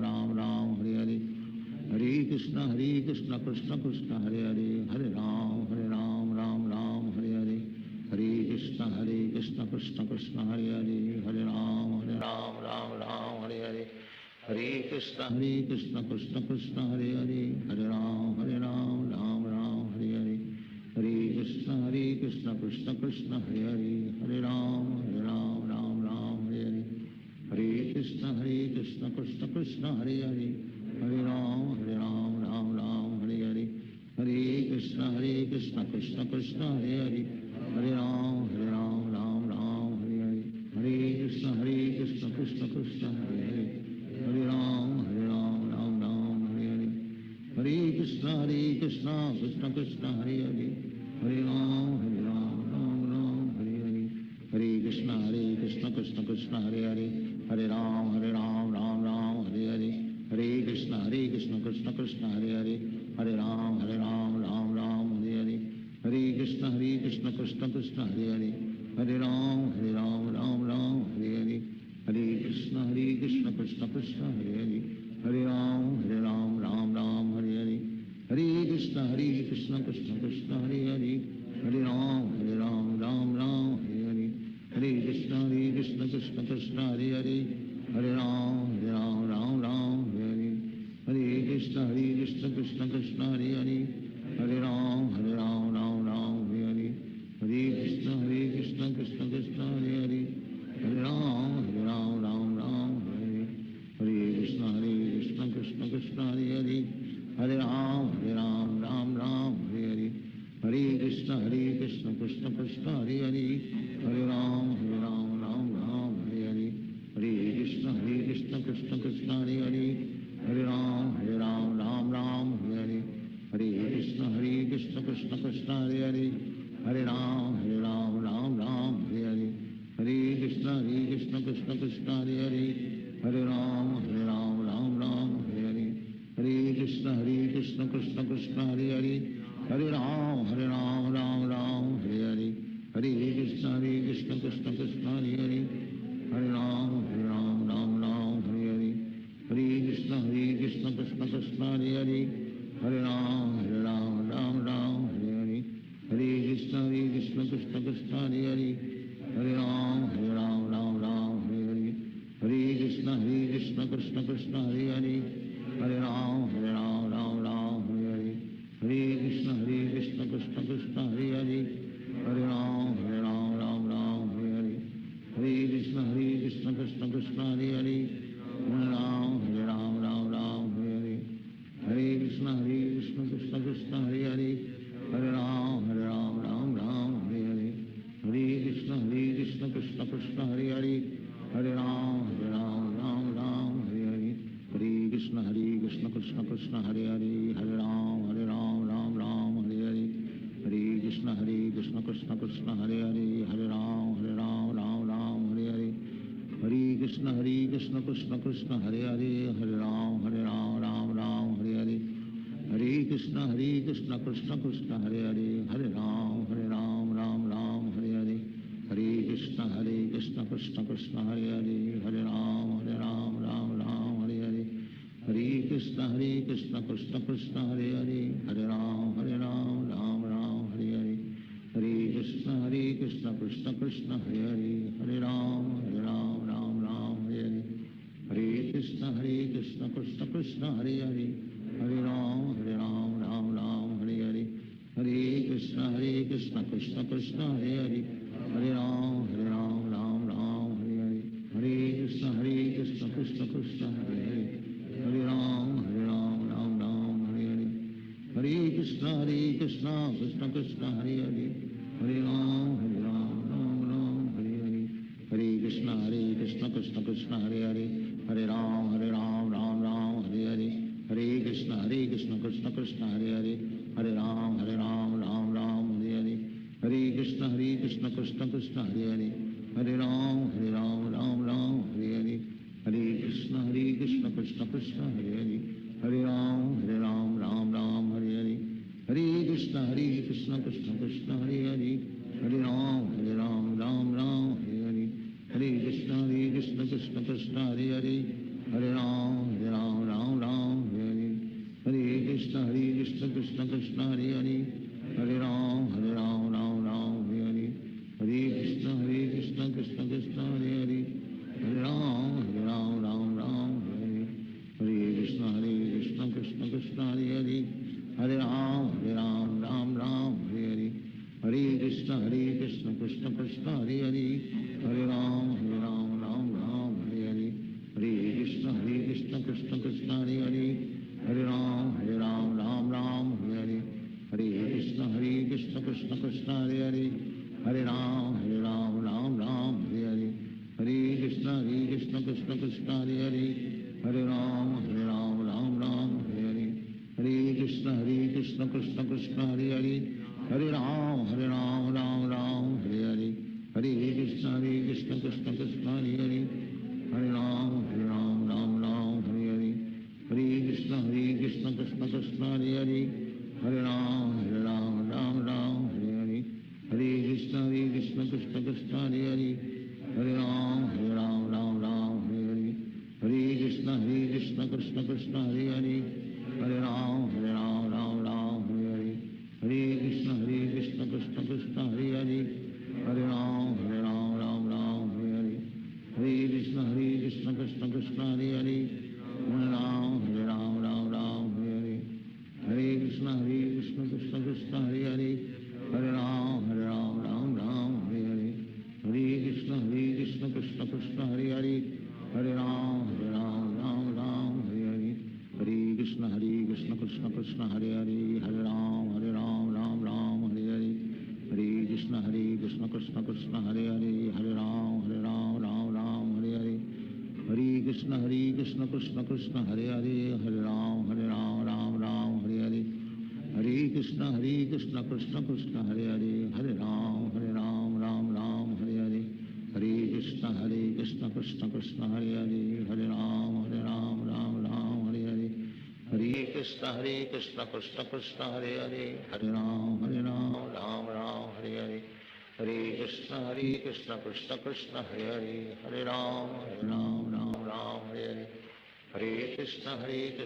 Ram Hare Hare, Hare Krishna Krishna Krishna Hare Hare, Hare Ram Ram Hare Hare, Hare Krishna Krishna Krishna Hare Hare, Hare Ram Ram Hare Hare, Hare Krishna Krishna Krishna Hare Hare, Hare Ram Hare Hare, Hare Krishna Krishna Krishna Hare Hare, Hare Ram Hare Hare, Hare Krishna Krishna Krishna Hare Hare, Hare Ram Hare Hare, Hare Krishna Krishna Krishna Hare Hare, Hare Ram Hare Hare, Hare Krishna Krishna Krishna Hare Hare, Hare Ram Hare Hare, Hare Krishna Krishna Krishna Hare Hare, Hare Ram Hare Hare, Hare Krishna Krishna Krishna Hare Hare, Hare Ram Hare Hare, Hare Krishna Krishna Krishna Hare Hare, Hare Ram Hare Hare, Hare Krishna Krishna Krishna Hare Hare, Hare Ram Hare Hare, Hare Krishna Krishna Krishna Hare Hare, Hare Ram Hare Hare, Hare Krishna Krishna Krishna Hare Hare, Hare Ram Hare Hare, Hare Krishna Krishna Krishna Hare Hare, Hare Ram Hare Hare, Hare Krishna Krishna Krishna Hare Hare, Hare Ram Hare Hare, Hare Krishna Krishna Krishna Hare Hare, Hare Ram Hare Hare, Hare Krishna Krishna Krishna Hare Hare, Hare Ram Hare Hare, Hare Krishna Krishna Krishna Hare Hare, Hare Ram Hare Hare, Hare Krishna Krishna Krishna Hare Hare, Hare Ram Hare Hare, Hare Krishna Krishna Krishna Hare Hare, Hare Ram Hare Hare, Hare Krishna Krishna Krishna Hare Hare, Hare Ram Hare Hare, Hare Krishna Krishna Krishna Hare Hare, Hare Ram Hare Hare, Hare Krishna Krishna Krishna Hare Hare, Hare Ram Hare Hare, Hare Krishna Krishna Krishna Hare Hare, Hare Ram Hare Hare, Hare Krishna Krishna Krishna Hare Hare, Hare Ram Hare Hare, Hare Krishna Krishna Krishna Hare Hare, Hare Ram Hare Hare, Hare Krishna Krishna Krishna Hare Hare, Hare Ram Hare Hare, Hare Krishna Krishna Krishna Hare Hare, Hare Ram Hare Hare, Hare Krishna Krishna Krishna Hare Hare, Hare Ram Hare Hare, Hare Krishna Krishna Krishna Hare Hare, Hare Ram Hare Hare, Hare Krishna Krishna Krishna Hare Hare, Hare Ram Hare Hare, Hare Krishna Krishna Krishna Hare Hare, Hare Ram Hare Hare, Hare Krishna Krishna Krishna Hare Hare, Hare Ram Hare Hare, Hare Krishna Krishna Krishna Hare Hare, Hare Ram Hare Hare, Hare Krishna Krishna Krishna Hare Hare, Hare Ram Hare Hare, Hare Krishna Krishna Krishna Hare Hare, Hare Ram Hare Hare, Hare Krishna Krishna Krishna Hare Hare, Hare Ram Hare Hare, Hare Krishna Krishna Krishna Hare Hare, Hare Ram Hare Hare, Hare Krishna Krishna Krishna Hare Hare, Hare Ram Hare Hare, Hare Krishna Krishna Krishna Hare Hare, Hare Ram Hare Hare, Hare Krishna Krishna Krishna Hare Hare, Hare Ram Hare Hare, Krishna Krishna Krishna Hare Hare, Hare Ram Ram Ram Hare Hare, Hare Krishna Krishna Krishna Hare Hare, Hare Ram Ram Ram Hare Hare, Hare Krishna Krishna Krishna Hare Hare, Hare Ram Ram Ram Hare Hare, Hare Krishna Krishna Krishna Hare Hare, Hare Ram Ram Ram Hare Hare, Hare Krishna Krishna Krishna Hare Hare, Hare Ram Ram Ram Hare Hare, Hare Krishna Krishna Krishna Hare Hare, Hare Ram Ram Hare Hare, Hare Krishna Krishna Krishna Hare Hare, Hare Ram Ram Hare Hare, Hare Krishna Krishna Krishna Hare Hare, Hare Ram Ram Hare Hare, Hare Krishna Krishna Krishna Hare Hare, Hare Ram Ram Hare Hare, Hare Krishna Krishna Krishna Hare Hare, Hare Ram Ram Hare Hare, Hare Krishna Krishna Krishna Hare Hare, Hare Ram Ram Hare Hare, Hare Krishna Krishna Krishna Hare Hare, Hare Ram Ram Hare Hare, Hare Krishna Krishna Krishna Hare Hare, Hare Ram Ram Hare Hare, Hare Krishna Krishna Krishna Hare Hare, Hare Ram Ram Hare Hare, Hare Krishna Krishna Krishna Hare Hare, Hare Ram Ram Hare Hare, Hare Krishna Krishna Krishna Hare Hare, Hare Ram Ram Hare Hare, Hare Krishna Krishna Krishna Hare Hare, Hare Ram Ram Hare Hare, Hare Krishna Krishna Krishna Hare Hare, Hare Ram Ram Hare Hare, Hare Krishna Krishna Krishna Hare Hare, Hare Ram Ram Hare Hare, Hare Krishna Krishna Krishna Hare Hare, Hare Ram Ram Hare Hare, Hare Krishna Krishna Krishna Hare Hare, Hare Ram Ram Hare Hare, Hare Krishna Krishna Krishna Hare Hare, Hare Ram Ram Hare Hare, Hare Krishna Krishna Krishna Hare Hare, Hare Ram Ram Hare Hare, Hare Krishna Krishna Krishna Hare Hare, Hare Ram Ram Hare Hare, Hare Krishna Krishna Krishna Hare Hare, Hare Ram Ram Hare Hare, Hare Krishna Krishna Krishna Hare Hare, Hare Ram Ram Hare Hare, Hare Krishna Krishna Krishna Hare Hare, Hare Ram Ram Hare Hare, Hare Krishna Krishna Krishna Hare Hare, Hare Ram Hare Hare, Hare Krishna Krishna Krishna Hare Hare, Hare Ram Hare Hare, Hare Krishna Krishna Krishna Hare Hare, Hare Ram Hare Hare, Hare Krishna Krishna Krishna Hare Hare, Hare Ram Hare Hare, Hare Krishna Krishna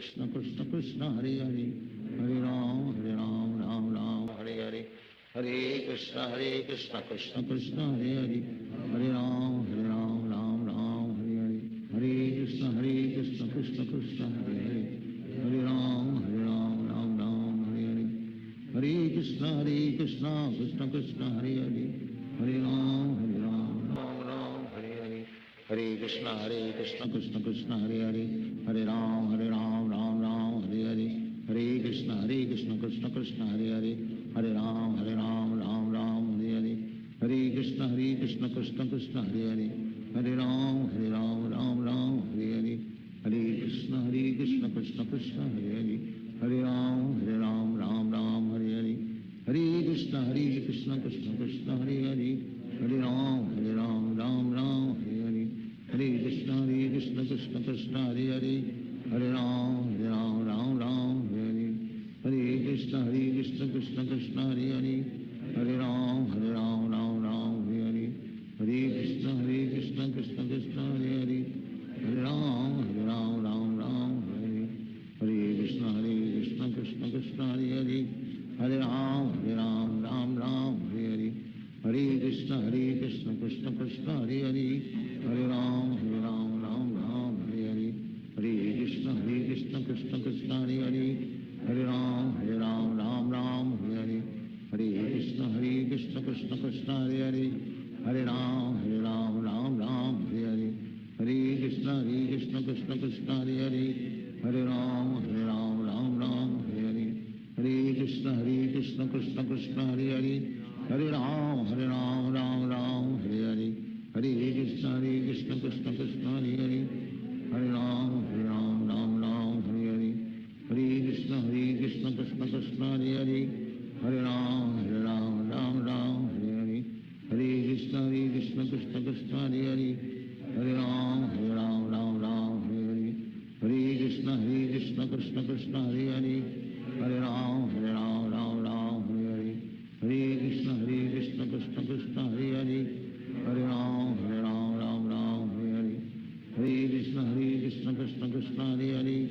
Krishna Hare Hare, Hare Ram Hare Hare, Hare Krishna Krishna Krishna Hare Hare, Hare Ram Hare Hare, Hare Krishna Krishna Krishna Hare Hare, Hare Ram Hare Hare, Hare Krishna Krishna Krishna Hare Hare, Hare Ram Hare Hare, Hare Krishna Krishna Krishna Hare Hare, Hare Ram Hare Hare, Hare Krishna Krishna Krishna Hare Hare, Hare Ram Hare Hare, Hare Krishna Krishna Krishna Hare Hare, Hare Ram Hare Hare, Hare Krishna Krishna Krishna Hare Hare, Hare Ram Hare Hare, Hare Krishna Krishna Krishna Hare Hare, Hare Ram Hare Hare, Hare Krishna Krishna Krishna Hare Hare, Hare Ram Hare Hare, Hare Krishna Krishna Krishna Hare Hare, Hare Ram Hare Hare, Hare Krishna Krishna Krishna Hare Hare, Hare Ram Hare Hare, Hare Krishna Krishna Krishna Hare Hare, Hare Ram Hare Hare, Hare Krishna Krishna Krishna Hare Hare, Hare Ram Hare Hare, Hare Krishna Krishna Krishna Hare Hare, Hare Ram Hare Hare, Hare Krishna Krishna Krishna Hare Hare, Hare Ram Hare Hare, Hare Krishna Krishna Krishna Hare Hare, Hare Ram Ram Ram Hare Hare, Hare Krishna Krishna Krishna Hare Hare, Hare Ram Ram Hare Hare, Hare Krishna Krishna Krishna Hare Hare, Hare Ram Ram Hare Hare, Hare Krishna Krishna Krishna Hare Hare, Hare Ram Ram Hare Hare, Hare Krishna Krishna Krishna Hare Hare, Hare Ram Ram Hare Hare, Hare Krishna Krishna Krishna Hare Hare,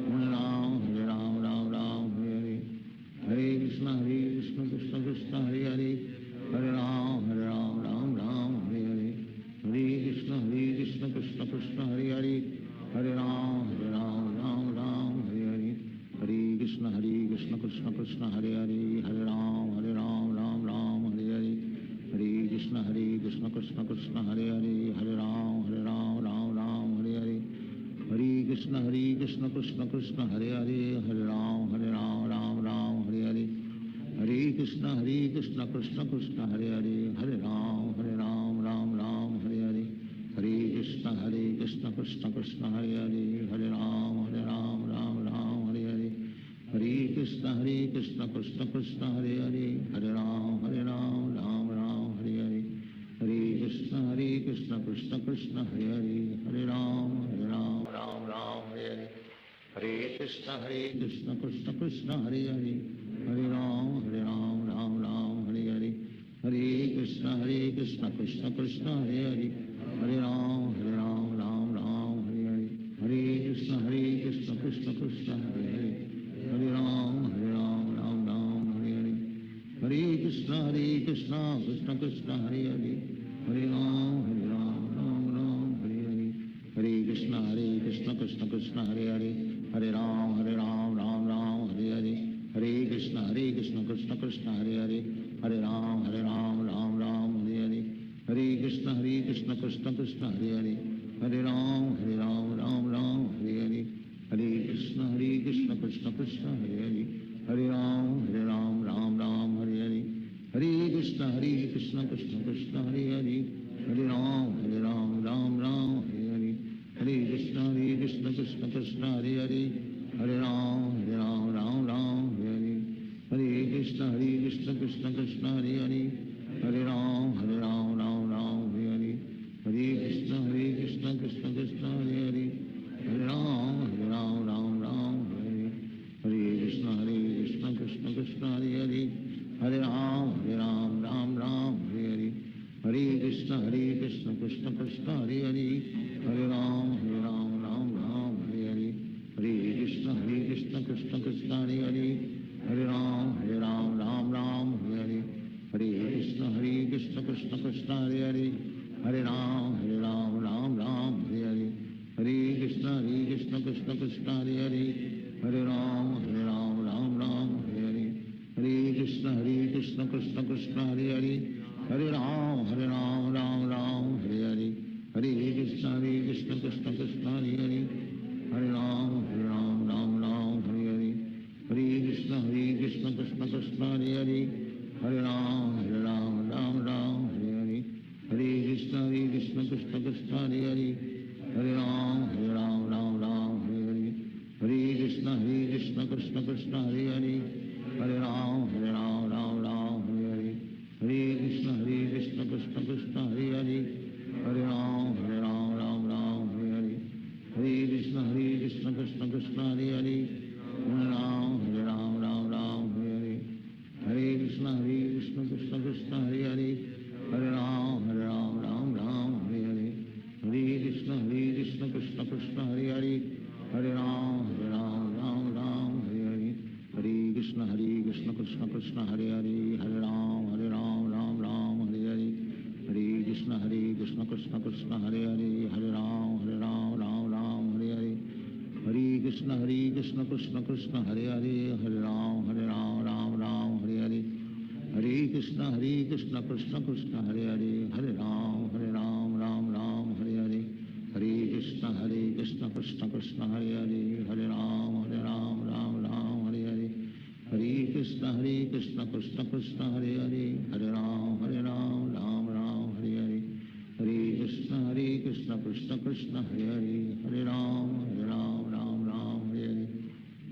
Hare Ram Ram Hare Hare, Hare Krishna Krishna Krishna Hare Hare, Hare Ram Ram Hare Hare, Hare Krishna Krishna Krishna Hare Hare, Hare Ram Ram Hare Hare, Hare Krishna Krishna Krishna Hare Hare, Hare Ram Ram Hare Hare, Hare Krishna Krishna Krishna Hare Hare, Hare Ram Hare Hare, Hare Krishna Krishna Krishna Hare Hare, Hare Ram Hare Hare, Hare Krishna Krishna Krishna Hare Hare, Hare Ram Hare Hare, Hare Krishna Krishna Krishna Hare Hare, Hare Ram Hare Hare, Hare Krishna Krishna Krishna Hare Hare, Hare Ram Hare Hare, Hare Krishna Krishna Krishna Hare Hare, Hare Ram Hare Hare, Hare Krishna Krishna Krishna Hare Hare, Hare Ram Hare Hare, Hare Krishna Krishna Krishna Hare Hare, Hare Ram Hare Hare Hare, Hare Krishna Krishna Krishna Hare Hare, Hare Ram Hare Hare, Hare Krishna Krishna Krishna Hare Hare, Hare Ram Hare Hare Hare, Hare Krishna Krishna Krishna Hare Hare, Hare Ram Hare Hare Hare, Hare Krishna Krishna Krishna Hare Hare, Hare Ram Hare Hare, Hare Krishna Krishna Krishna Hare Hare, Hare Ram Hare Hare, Hare Krishna Krishna Krishna Hare Hare, Hare Ram Hare Hare, Hare Krishna Krishna Krishna Hare Hare, Hare Ram Hare Hare Hare, Hare Krishna Krishna Krishna Hare Hare, Hare Ram Hare Hare, Hare Krishna Krishna Krishna Hare Hare, Hare Ram Hare Hare, Hare Krishna Krishna Krishna Hare Hare, Hare Ram Hare Hare, Hare Krishna Krishna Krishna Hare Hare, Hare Ram Hare Hare, Hare Krishna Krishna Krishna Hare Hare, Hare Ram Hare Hare, Hare Krishna Krishna Krishna Hare Hare, Hare Ram Hare Hare, Hare Krishna Krishna Krishna Hare Hare, Hare Ram Hare Hare, Hare Krishna Krishna Krishna Hare Hare, Hare Ram Hare Hare, Hare Krishna Krishna Krishna Hare Hare, Hare Ram Hare Hare, Hare Krishna Krishna Krishna Hare Hare, Hare Ram Hare Hare, Hare Krishna Krishna Krishna Hare Hare, Hare Ram Hare Hare, Hare Krishna Krishna Krishna Hare Hare, Hare Ram Hare Hare, Hare Krishna Krishna Krishna Hare Hare, Hare Ram Hare Hare, Hare Krishna Krishna Krishna Hare Hare, Hare Ram Hare Hare, Hare Krishna Krishna Krishna Hare Hare, Hare Ram Hare Hare, Hare Krishna Krishna Krishna Hare Hare, Hare Ram Hare Hare, Hare Krishna Krishna Krishna Hare Hare, Hare Ram Hare Hare, Hare Krishna Krishna Krishna Hare Hare, Hare Ram Hare Hare, Hare Krishna Krishna Krishna Hare Hare, Hare Ram Hare Hare, Hare Krishna Krishna Krishna Hare Hare, Hare Ram Hare Hare, Hare Krishna Krishna Krishna Hare Hare, Hare Ram Hare Hare, Hare Krishna Krishna Krishna Hare Hare, Hare Ram Hare Hare, Hare Krishna Krishna Krishna Hare Hare, Hare Ram Hare Hare, Hare Krishna Krishna Hare Hare Hare Ram Ram Ram Hare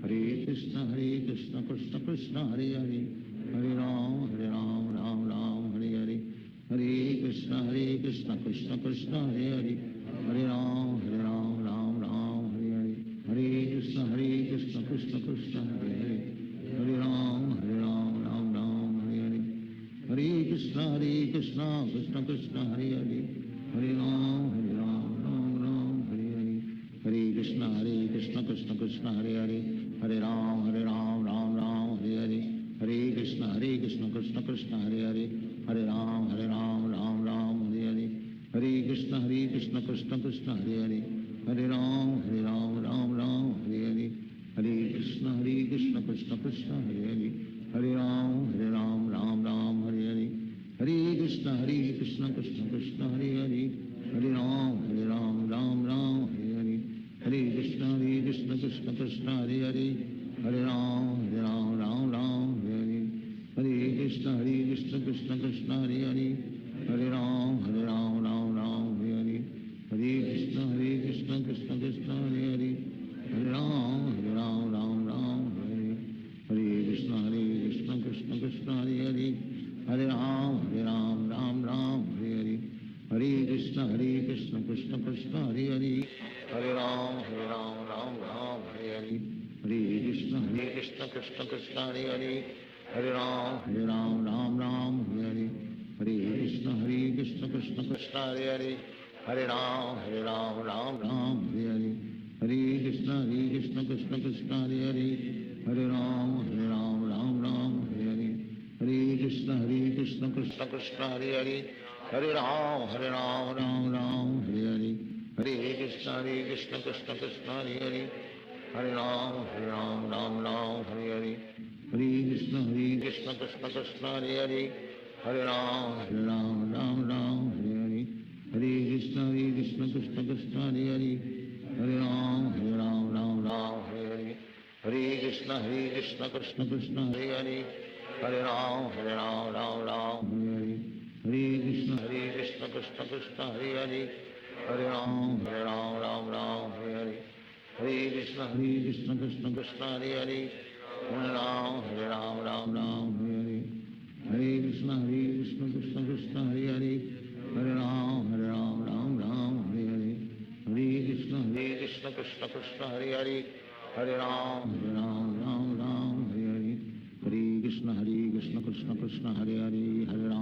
Hare Hare Krishna Krishna Krishna Hare Hare Hare Ram Ram Hare Hare Hare Krishna Krishna Krishna Hare Hare Hare Ram Ram Hare Hare Hare Krishna Krishna Krishna Hare Hare Hare Ram Ram Hare Hare Hare Krishna Krishna Krishna Hare Hare Hare Ram Hare Hare Hare Krishna Krishna Krishna Hare Hare Hare Ram Ram Hare Hare Hare Krishna Krishna Krishna Hare Hare Hare Ram Ram Hare Hare Hare Krishna Krishna Krishna Hare Hare Hare Ram Ram Hare Hare Hare Krishna Krishna Krishna Hare Hare Hare Ram Ram Hare Hare Hare Krishna Krishna Krishna Hare Hare Hare Ram Ram Hare Hare Hare Krishna Krishna Krishna Hare Hare Hare Ram Ram Hare Hare Hare Krishna Krishna Krishna Hare Hare Hare Ram Ram Hare Hare Hare Krishna Krishna Krishna Hare Hare Hare Ram Ram Hare Hare Hare Krishna Krishna Krishna Hare Hare Hare Ram Ram Hare Hare Hare Krishna Krishna Krishna Hare Hare Hare Ram Hare Hare Hare Krishna Krishna Krishna Hare Hare Hare Ram Ram Hare Hare Hare Krishna Krishna Krishna Hare Hare Hare Ram Ram Hare Hare Hare Krishna Krishna Krishna Hare Hare Hare Ram Ram Hare Hare Hare Krishna Krishna Krishna Hare Hare Hare Ram Hare Hare Hare Krishna Krishna Krishna Hare Hare Hare Ram Hare Hare Hare Krishna Krishna Krishna Hare Hare Hare Ram Hare Hare Hare Krishna Krishna Krishna Hare Hare Hare Ram Hare Hare Hare Krishna Krishna Krishna Hare Hare Hare Ram Hare Hare Hare Krishna Krishna Krishna Hare Hare Hare Ram Hare Hare Hare Krishna Krishna Krishna Hare Hare Hare Ram Hare Hare Hare Krishna Krishna Krishna Hare Hare Hare Ram Hare Hare Hare Krishna Krishna Krishna Hare Hare Hare Ram Hare Hare Hare Krishna Krishna Krishna Hare Hare Hare Ram Hare Hare Hare Krishna Krishna Krishna Hare Hare Hare Ram Hare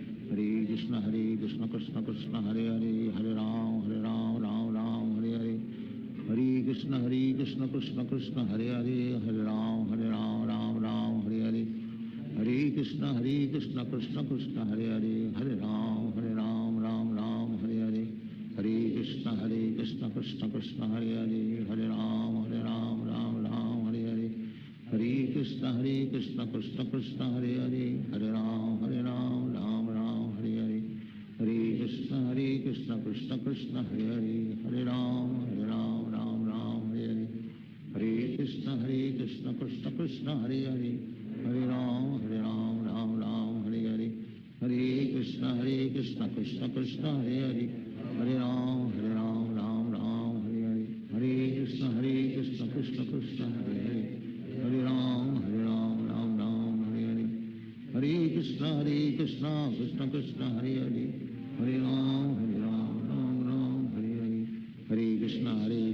Hare Hare Krishna Krishna Krishna Hare Hare Hare Ram Hare Hare Hare Krishna Krishna Krishna Hare Hare Hare Ram Hare Hare Hare Krishna Krishna Krishna Hare Hare Hare Ram Hare Hare Hare Krishna Krishna Krishna Hare Hare Hare Ram Hare Hare Hare Krishna Krishna Krishna Hare Hare Hare Ram Hare Hare Hare Krishna Krishna Krishna Hare Hare Hare Ram Hare Hare Hare Krishna Krishna Krishna Hare Hare Hare Ram Hare Hare Hare Krishna Krishna Krishna Hare Hare Hare Ram Hare Hare Hare Krishna Krishna Krishna Hare Hare Hare Ram Hare Hare Hare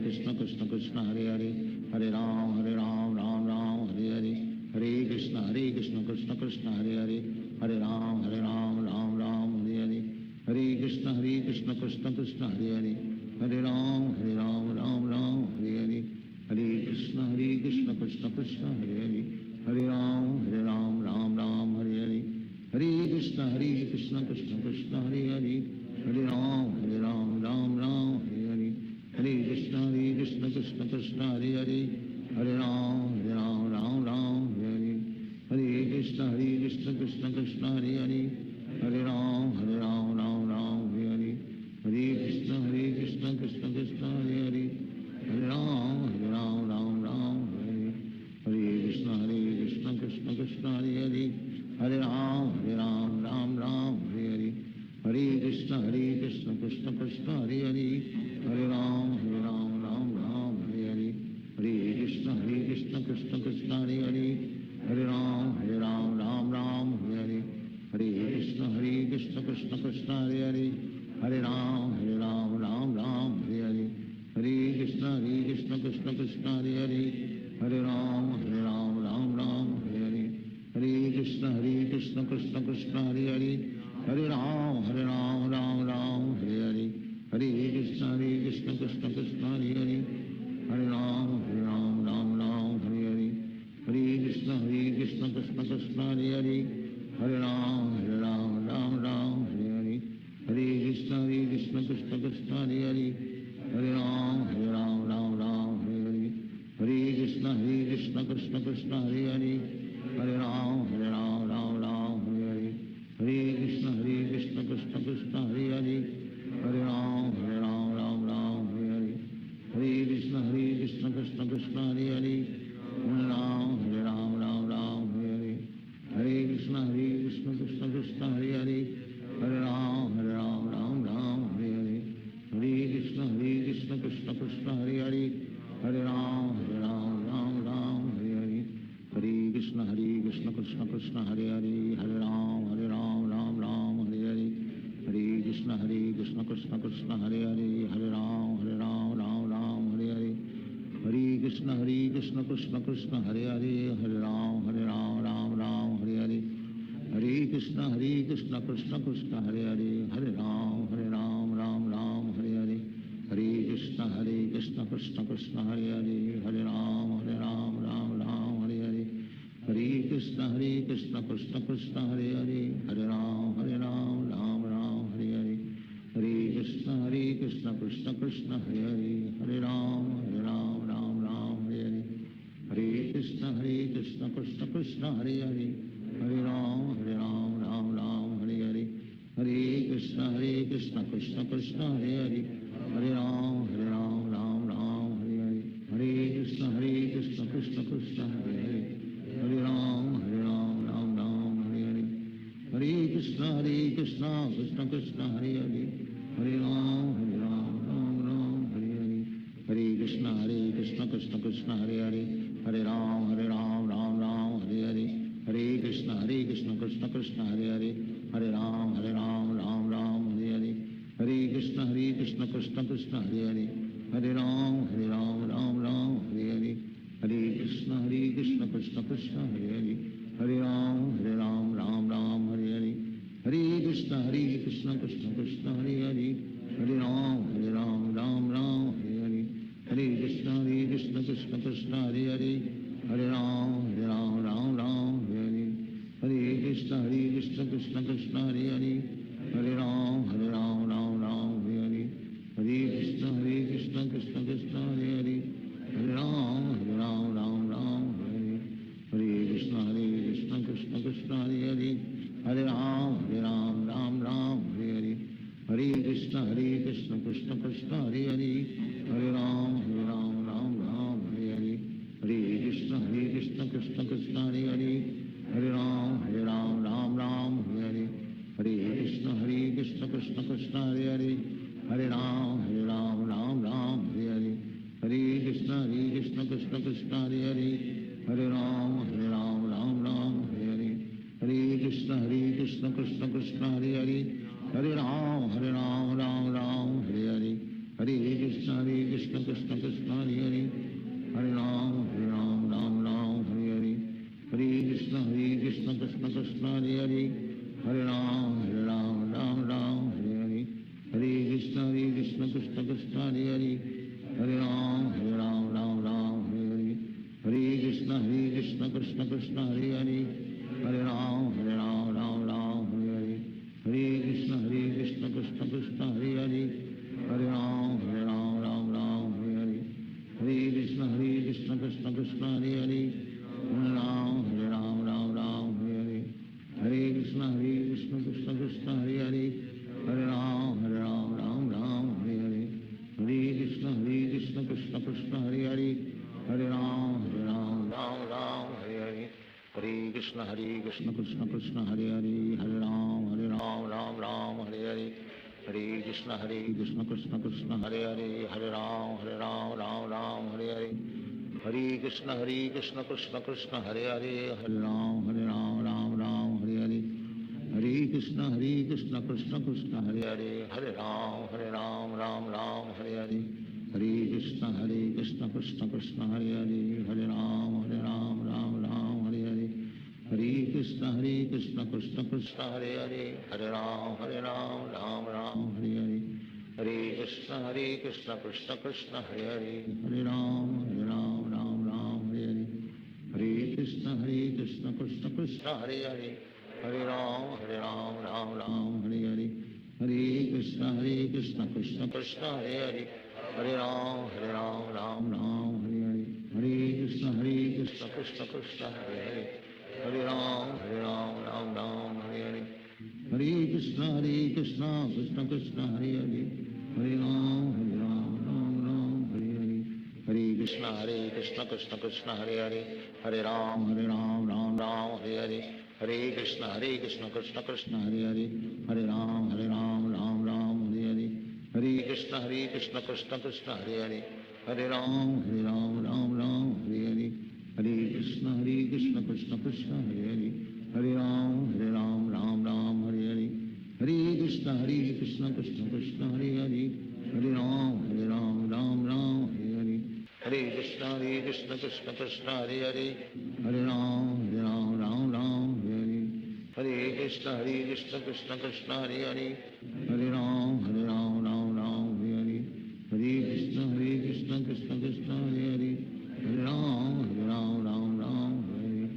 Krishna Krishna Krishna Hare Hare Hare Ram Hare Hare Hare Krishna Krishna Krishna Hare Hare Hare Ram Hare Hare Hare Krishna Krishna Krishna Hare Hare Hare Ram Hare Hare Hare Krishna Krishna Krishna Hare Hare Hare Ram Hare Hare Hare Krishna Krishna Krishna Hare Hare Hare Ram Hare Hare Hare Krishna Krishna Krishna Hare Hare Hare Ram Hare Hare Hare Krishna Krishna Krishna Hare Hare Hare Ram Hare Hare Hare Krishna Krishna Krishna Hare Hare Hare Ram Hare Hare Hare Krishna Krishna Krishna Hare Hare Hare Ram Hare Hare Hare Krishna Krishna Krishna Krishna Krishna Hare Hare Hare Ram Ram Ram Hare Hare Hare Krishna Krishna Krishna Hare Hare Hare Ram Ram Hare Hare Hare Krishna Krishna Krishna Hare Hare Hare Ram Ram Hare Hare Hare Krishna Krishna Krishna Hare Hare Hare Ram Ram Hare Hare Hare Krishna Krishna Krishna Hare Hare Hare Ram Ram Hare Hare Hare Krishna Krishna Krishna Hare Hare Hare Ram Ram Hare Hare Hare Krishna Krishna Krishna Hare Hare Hare Ram Ram Hare Hare Hare Krishna Krishna Krishna Hare Hare Hare Ram Ram Hare Hare Hare Krishna Krishna Krishna Hare Hare Hare Ram Ram Hare Hare Hare Krishna Krishna Krishna Hare Hare Hare Ram Ram Hare Hare Hare Krishna Krishna Krishna Hare Hare Hare Ram Ram Hare Hare Hare Krishna Krishna Krishna Hare Hare Hare Ram Hare Hare Hare Krishna Krishna Krishna Hare Hare Hare Ram Hare Hare Hare Krishna Krishna Krishna Hare Hare Hare Ram Hare Hare Hare Krishna Krishna Krishna Hare Hare Hare Ram Hare Hare Hare Krishna Krishna Krishna Hare Hare Hare Ram Hare Hare Hare Krishna Krishna Krishna Hare Hare Hare Ram Hare Hare Hare Krishna Krishna Krishna Hare Hare Hare Ram Hare Hare Hare Krishna Krishna Krishna Hare Hare Hare Ram Hare Hare Hare Krishna Krishna Krishna Hare Hare Hare Ram Hare Hare Hare Krishna Krishna Krishna Hare Hare Hare Ram Hare Hare Hare Krishna Krishna Krishna Hare Hare Hare Ram Hare Hare Hare Krishna Krishna Krishna Hare Hare Hare Ram Hare Hare Hare Krishna Krishna Krishna Hare Hare Hare Ram Hare Hare Hare Krishna Krishna Krishna Hare Hare Hare Ram Hare Hare Hare Krishna Krishna Krishna Hare Hare Hare Ram Hare Hare Hare Krishna Krishna Krishna Hare Hare Hare Ram Hare Hare Hare Krishna Krishna Krishna Hare Hare Hare Ram Hare Hare Hare Krishna Krishna Krishna Hare Hare Hare Ram Hare Hare Hare Krishna Krishna Krishna Hare Hare Hare Ram Hare Hare Hare Krishna Krishna Krishna Hare Hare Hare Ram Hare Hare Hare Krishna Krishna Krishna Hare Hare Hare Ram Hare Hare Hare Krishna Krishna Krishna Hare Hare Hare Ram Hare Hare Hare Krishna Krishna Krishna Hare Hare Hare Ram Hare Hare Hare Krishna Krishna Krishna Hare Hare Hare Ram Hare Hare Hare Krishna Krishna Krishna Hare Hare Hare Ram Hare Hare Hare Krishna Krishna Krishna Hare Hare Hare Ram Hare Hare Hare Krishna Krishna Krishna Hare Hare Hare Ram Hare Hare Hare Krishna Krishna Krishna Hare Hare Hare Ram Hare Hare Hare Krishna Krishna Krishna Hare Hare Hare Ram Hare Hare Hare Krishna Krishna Krishna Hare Hare Hare Ram Hare Hare Hare Krishna Krishna Krishna Hare Hare Hare Ram Hare Hare Hare Krishna Krishna Krishna Hare Hare Hare Ram Hare Hare Hare Krishna Krishna Krishna Hare Hare Hare Ram Hare Hare Hare Krishna Krishna Krishna Hare Hare Hare Ram Hare Hare Hare Krishna Krishna Krishna Hare Hare Hare Ram Hare Hare Hare Krishna Krishna Krishna Hare Hare Hare Ram Hare Hare Hare Krishna Krishna Krishna Krishna Hare Hare, Hare Ram Ram Ram Hare Hare, Hare Krishna Krishna Krishna Hare Hare, Hare Ram Ram Ram Hare Hare, Hare Krishna Krishna Krishna Hare Hare, Hare Ram Ram Ram Hare Hare, Hare Krishna Krishna Krishna Hare Hare, Hare Ram Ram Ram Hare Hare, Hare Krishna Krishna Krishna Hare Hare, Hare Ram Ram Ram Hare Hare, Hare Krishna Krishna Krishna Hare Hare, Hare Ram Ram Ram Hare Hare, Hare Krishna Krishna Krishna Hare Hare, Hare Ram Ram Ram Hare Hare, Hare Krishna Krishna Krishna Hare Hare, Hare Ram Ram Ram Hare Hare, Hare Krishna Krishna Krishna Hare Hare, Hare Ram Ram Ram Hare Hare, Hare Krishna Krishna Krishna Hare Hare, Hare Ram Ram Hare Hare, Hare Krishna Krishna Krishna Hare Hare, Hare Ram Ram Ram Hare Hare, Hare Krishna Krishna Krishna Hare Hare, Hare Ram Ram Ram Hare Hare, Hare Krishna Krishna Krishna Hare Hare, Hare Ram Ram Ram Hare Hare, Hare Krishna Krishna Krishna Hare Hare, Hare Ram Ram Ram Hare Hare, Hare Krishna Krishna Krishna Hare Hare, Hare Ram Ram Ram Hare Hare,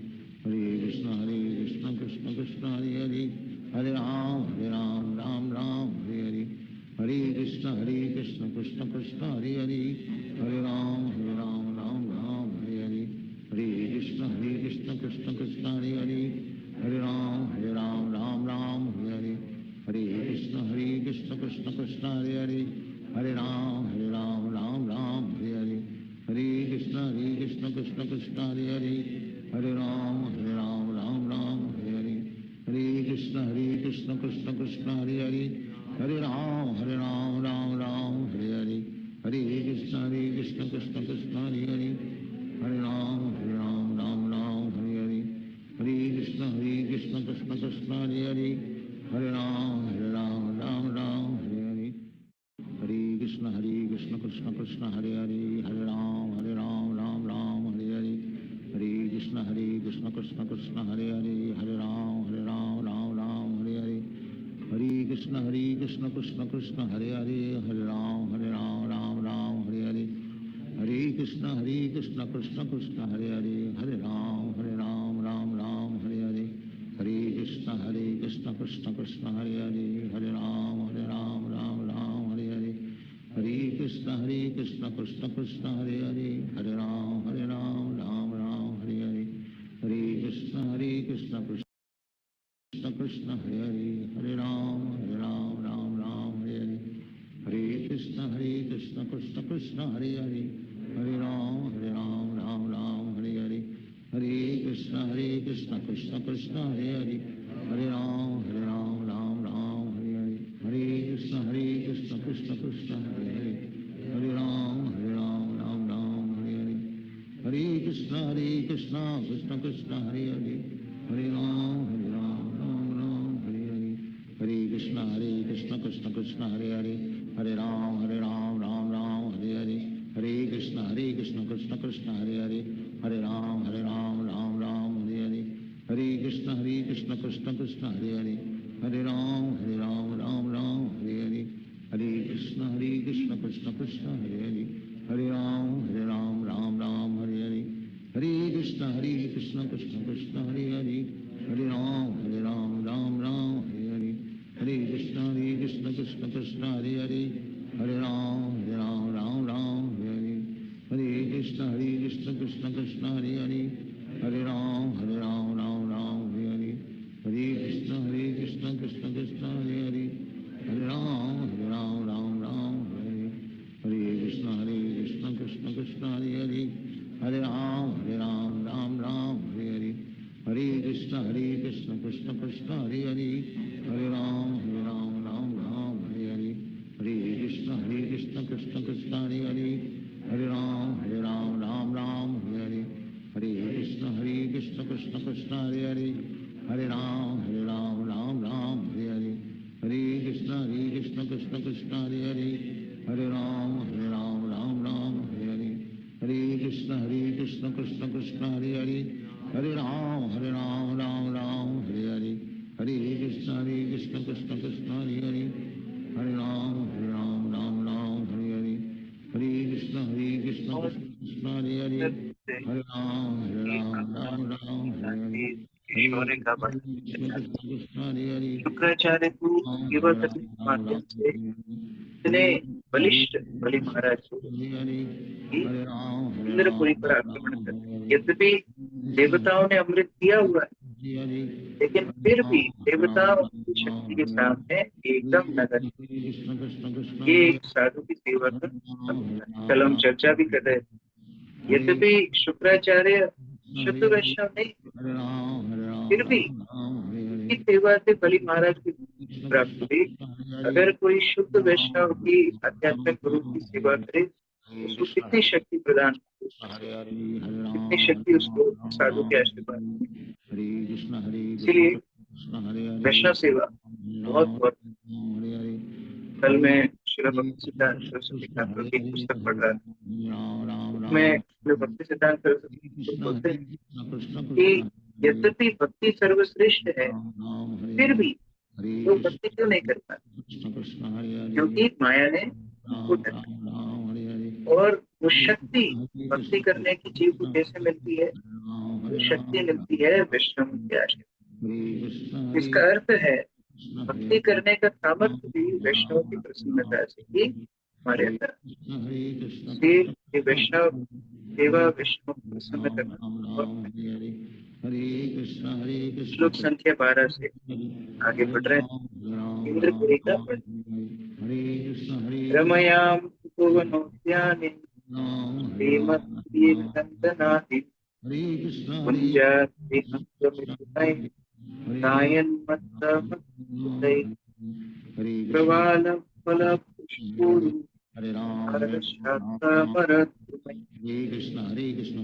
Hare Krishna Krishna Krishna Hare Hare, Hare Ram Ram Ram Hare Hare, Hare Krishna Krishna Krishna Hare Hare, Hare Ram Ram Ram Hare Hare, Hare Krishna Krishna Krishna Hare Hare, Hare Ram Ram Ram Hare Hare, Hare Krishna Krishna Krishna Hare Hare, Hare Ram Ram Ram Hare Hare, Hare Krishna Krishna Krishna Hare Hare, Hare Ram Ram Hare Hare, Hare Krishna Krishna Krishna Hare Hare, Hare Ram Ram Hare Hare, Hare Krishna Krishna Krishna Hare Hare, Hare Ram Ram Hare Hare, Hare Krishna Krishna Krishna Hare Hare, Hare Ram Ram Hare Hare, Hare Krishna Krishna Krishna Hare Hare, Hare Ram Ram Hare Hare, Hare Krishna Krishna Krishna Hare Hare, Hare Ram Ram Hare Hare, Hare Krishna Krishna Krishna Hare Hare, Hare Ram Ram Hare Hare, Hare Krishna Krishna Krishna Hare Hare, Hare Ram Ram Hare Hare, Hare Krishna Krishna Krishna Hare Hare, Hare Ram Ram Hare Hare, Hare Krishna Krishna Krishna Hare Hare, Hare Ram Ram Hare Hare, Hare Krishna Krishna Krishna Hare Hare, Hare Ram Ram Hare Hare, Hare Krishna Krishna Krishna Hare Hare, Hare Ram Ram Hare Hare, Hare Krishna Krishna Krishna Hare Hare, Hare Ram Ram Hare Hare, Hare Krishna Krishna Krishna Hare Hare, Hare Ram Ram Hare Hare, Hare Krishna Krishna Krishna Hare Hare, Hare Ram Ram Hare Hare, Hare Krishna Krishna Krishna Hare Hare, Hare Ram Ram Hare Hare, Hare Krishna Krishna Krishna Hare Hare, Hare Ram Ram Hare Hare, Hare Krishna Krishna Krishna Hare Hare, Hare Ram Ram Hare Hare, Hare Krishna Krishna Krishna Hare Hare, Hare Ram Ram Hare Hare, Hare Krishna Krishna Krishna Hare Hare, Hare Ram Ram Hare Hare, Hare Krishna Krishna Krishna Hare Hare, Hare Ram Ram Hare Hare, Hare Krishna Krishna Krishna Hare Hare, Hare Ram Ram Hare Hare, Hare Krishna Krishna Krishna Hare Hare, Hare Ram Ram Hare Hare, Hare Krishna Krishna Krishna Hare Hare, Hare Ram Ram Hare Hare, Hare Krishna Krishna Krishna Hare Hare, Hare Ram Ram Hare Hare, Hare Krishna Krishna Krishna Hare Hare, Hare Ram Ram Hare Hare, Hare Krishna Krishna Krishna Hare Hare, Hare Ram Ram Hare Hare, Hare Krishna Krishna Krishna Hare Hare, Hare Ram Ram हरे हरे हरे कृष्ण कृष्ण कृष्ण हरे हरे हरे राम राम राम हरे हरे हरे कृष्ण कृष्ण कृष्ण हरे हरे हरे राम राम राम हरे हरे हरे कृष्ण कृष्ण हरे हरे शुक्राचार्य को केवल के माध्यम से इतने बलिष्ठ बलि महाराज को इंद्रपुरी पर आक्रमण करते। यद्यपि देवताओं ने अमृत दिया हुआ है, लेकिन फिर भी देवताओं की शक्ति के सामने एकदम नगण्य। ये एक साधु की सेवा का कल हम चर्चा भी कर रहे थे। यद्यपि शुक्राचार्य शुद्ध वैष्णव नहीं, फिर भी की सेवा से बलि महाराज की प्राप्त हुई। अगर कोई शुद्ध वैष्णव की आध्यात्मिक गुरु की सेवा करे तो उसको कितनी शक्ति प्रदान, कितनी शक्ति उसको साधु के आशीर्वाद। इसीलिए वैष्णव सेवा बहुत कल मैं श्री भक्ति सिद्धांत सरस्वती ठाकुर की पुस्तक पढ़ रहा था। मैं श्री भक्ति सिद्धांत सरस्वती बोलते हैं कि यद्यपि भक्ति सर्वश्रेष्ठ है, फिर भी वो भक्ति क्यों नहीं कर पाते? क्योंकि माया ने उनको ढका। और वो शक्ति भक्ति करने की जीव को कैसे मिलती है? वो शक्ति मिलती है वैष्णव के आशीर्वाद। इसका अर्थ है भक्ति करने का सामर्थ्य भी वैष्णव की प्रसन्नता से ही हमारे अंदर। वैष्णव सेवा वैष्णव प्रसन्न करना। श्लोक संख्या 12 से आगे बढ़ रहे हैं। इंद्रपुरी का रमयाम भुवनोद्याने श्रीमद्वीरनन्दनादि कुञ्जाद्रिहंसमिथुनैः गायन्मत्तमत्तुतैः प्रवालफलपुष्पोरु हरे कृष्ण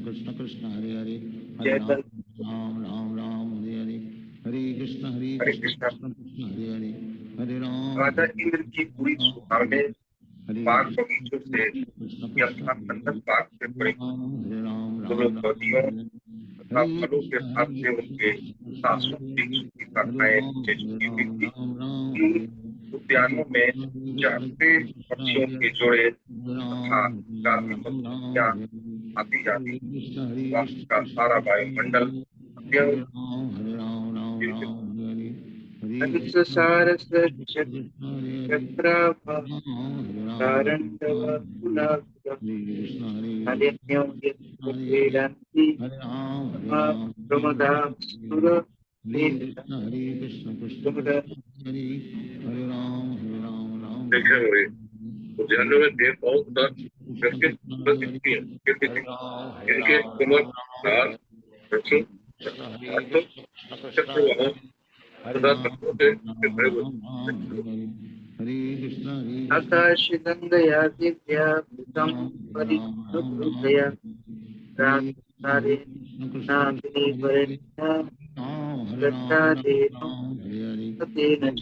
कृष्ण कृष्ण हरे हरे हरे राम राम हरे हरे हरे कृष्ण कृष्ण कृष्ण हरे हरे हरे राम। राजा इंद्र की पूरी सुहावने बाग बगीचों से या बाग से पड़े फलों तथा फलों के भाग से उनके सांस्कृतिक शाखाएं चुकी हुई थी। उद्यानों में जागते पक्षियों के जोड़े तथा आती जाती का सारा वायुमंडल उद्यानों में देवताओं तथा इनके कुमार आकाश गंगया दिव्या भूतम परिहृदया रात्रे नागिनी वरेण्या दत्तादेव सतेन च।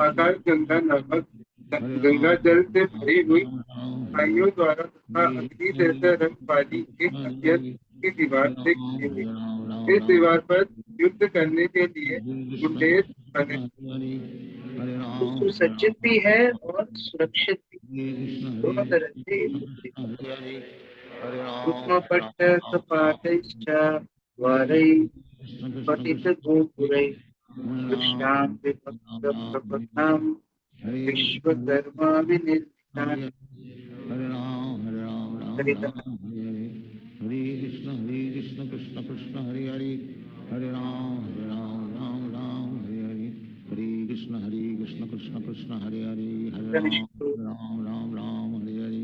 आकाश गंगा नामक गंगा जल से भरी हुई भाइयों द्वारा तथा अग्नि जैसा रंग वाली एक अत्यंत की दीवार से खींची हुई। इस दीवार पर युद्ध करने के लिए गुंडेर बने, सुसज्जित भी है और सुरक्षित भी, दोनों तरह से उपमपट्ट कपाटैश्च द्वारैः पतितगोपुरैः कृष्णां विभक्तप्रपन्नां विश्वकर्मा विनिर्मितान्। हरे कृष्ण कृष्ण कृष्ण हरे हरे हरे राम राम हरे हरे हरे कृष्ण कृष्ण कृष्ण हरे हरे हरे राम हरे हरे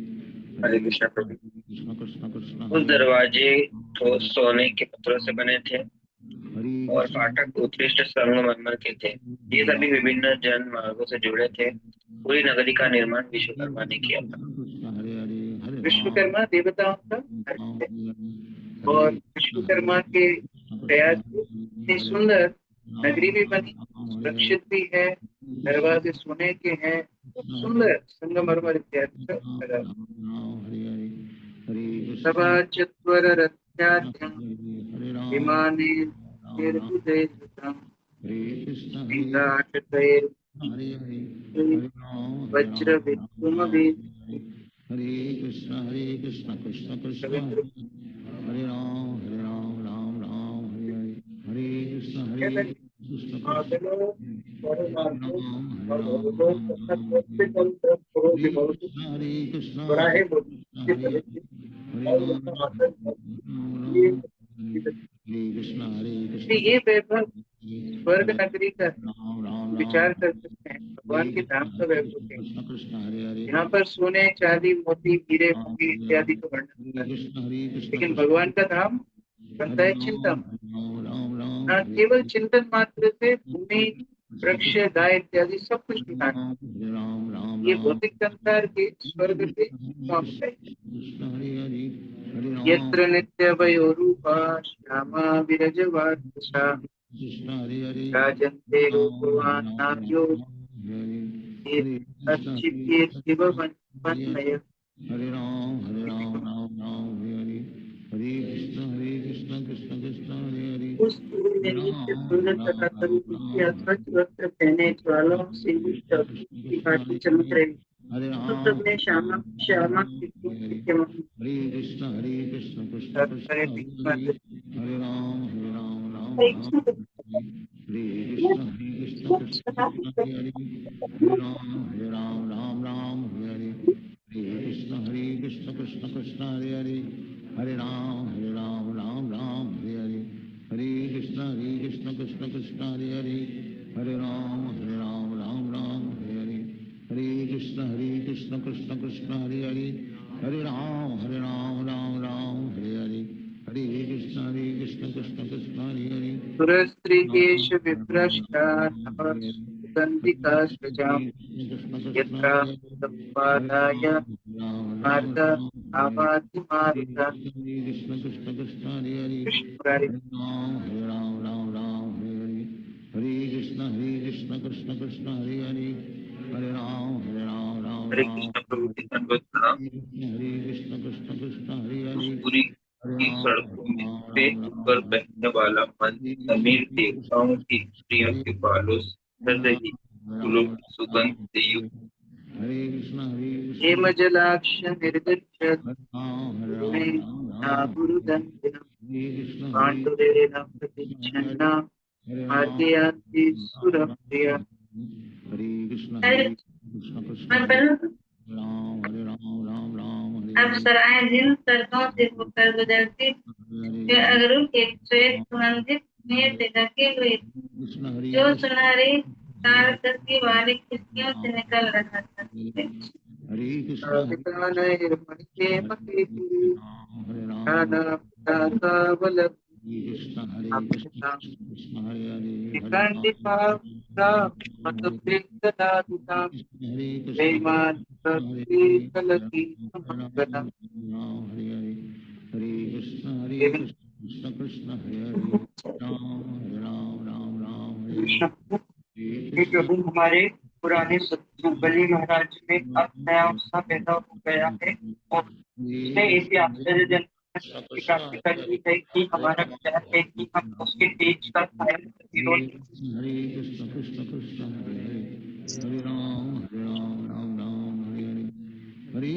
हरे कृष्ण प्रभु। कृष्ण कृष्ण उस दरवाजे तो सोने के पत्थरों से बने थे और फाटक उत्कृष्ट संगमरमर के थे। ये सभी विभिन्न जन मार्गों से जुड़े थे। पूरी नगरी का निर्माण विश्वकर्मा ने किया था। विश्वकर्मा देवताओं का और विश्वकर्मा के प्रयास से इतनी सुंदर नगरी भी बनी, सुरक्षित भी है दरवाजे सोने के हैं, सुंदर संगमरमर इत्यादि सब लगा। सभा चत्वर रथ्याद्यं विमाने निर्बुधैर्युतं वेदाटतैर् वज्रविक्रमवेदिनी। हरे कृष्ण कृष्ण कृष्ण रविंद्र हरे राम राम राम हरे हरे हरे कृष्ण बादलों और मार्गों और भगवतों तथा कृष्ण करों के बहुत हरे कृष्ण बड़ा है मोदी के हरे भविष्य हरे और राम वहाँ आकर ये हरे ये वैभव स्वर्ग हरे नगरी का राम विचार कर सकते हैं। भगवान के धाम का वैभव है। कृष्ण हरे हरे यहाँ पर सोने चांदी मोती हीरे मोती इत्यादि का वर्णन होता है, लेकिन भगवान का धाम बनता है चिंतन। हाँ, केवल चिंतन मात्र से भूमि वृक्ष गाय इत्यादि सब कुछ दिखाना। ये भौतिक संसार के स्वर्ग के समाप्त है। यत्र नित्य वयोरूपा श्यामा विरजवाससा राजन्ते रूपवान् नार्यो अच्छिद्येत्तिवन्नय। हरे राम राम हरे हरे कृष्ण कृष्ण हरे हरे उस गुरु ने नित्य सुंदर तथा स्वरूप किया, स्वच्छ वस्त्र पहने, ज्वालाओं से युक्त की भांति चमक रहे। हरे तो सबने श्यामा श्यामा की हरे कृष्ण कृष्ण हरे हरे राम राम कृष्ण हरे कृष्ण कृष्ण हरे हरे हरे राम राम हरे हरे हरे कृष्ण कृष्ण हरे हरे हरे राम राम हरे हरे हरे कृष्ण कृष्ण हरे हरे हरे राम हरे हरे हरे कृष्ण कृष्ण हरे हरे हरे राम हरे हरे हरे कृष्ण कृष्ण हरे हरे सुरस्त्रीकेश विभ्रष्टा सुगन्धिका सृजाम् यत्रा सम्पादाय मार्ग आवाति मारुता। कृष्ण हरे हरे कृष्ण मुरारी। हरे राम हरे हरे हरे कृष्ण कृष्ण हरे हरे हरे राम हरे कृष्ण प्रभु की संगत था। हरे कृष्ण हरे उस हरे पुरी की सड़कों में पे ऊपर बहने वाला मन समीर देवताओं की स्त्रियों के बालों से भर रही फूलों की सुगंध से युक्त। हरे कृष्ण हेम जलाक्ष निर्गच्छत् गुरुदंडनम् पाण्डुरेण प्रतिच्छन्ना मार्गयान्ति सुरप्रिया। हरे कृष्ण कृष्ण हरे राम अब सराय जिन सड़कों से होकर गुजरती वे अगरू के श्वेत सुगंधित मेघ से ढके हुए थे, जो सुनहरी तारकसी वाली खिड़कियों से निकल रहा था। हरे कृष्ण वितानैर्मणिके मतीति नानाविधावलब्ध कृष्ण हरे मतप्रीतदादिताम् वैमान् कलकी समङ्गलम्। हरे हरे कृष्ण कृष्ण हरे हरे राम हरे हे प्रभु, हमारे पुराने शत्रु बलि महाराज में अब नया उत्साह पैदा हो गया है और उसने ऐसी आश्चर्यजनक की प्राप्ति कर ली है कि हमारा विचार है कि हम उसके तेज का कायम प्रतिरोध हरे कृष्ण हरे हरे हरे राम राम हरे हरे हरे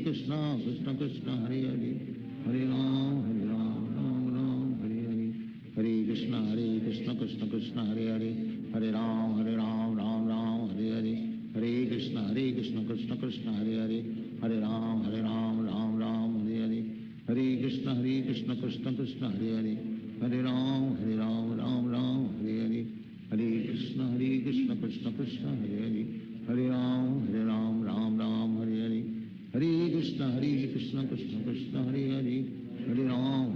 कृष्ण कृष्ण हरे हरे हरे राम राम हरे हरे हरे कृष्ण कृष्ण हरे हरे हरे राम राम हरे हरे हरे कृष्ण कृष्ण हरे हरे हरे राम राम हरे हरे हरे कृष्ण कृष्ण हरे हरे हरे राम राम हरे हरे हरे कृष्ण कृष्ण हरे हरे हरे राम राम हरे हरे हरे कृष्ण कृष्ण हरे हरे हरे राम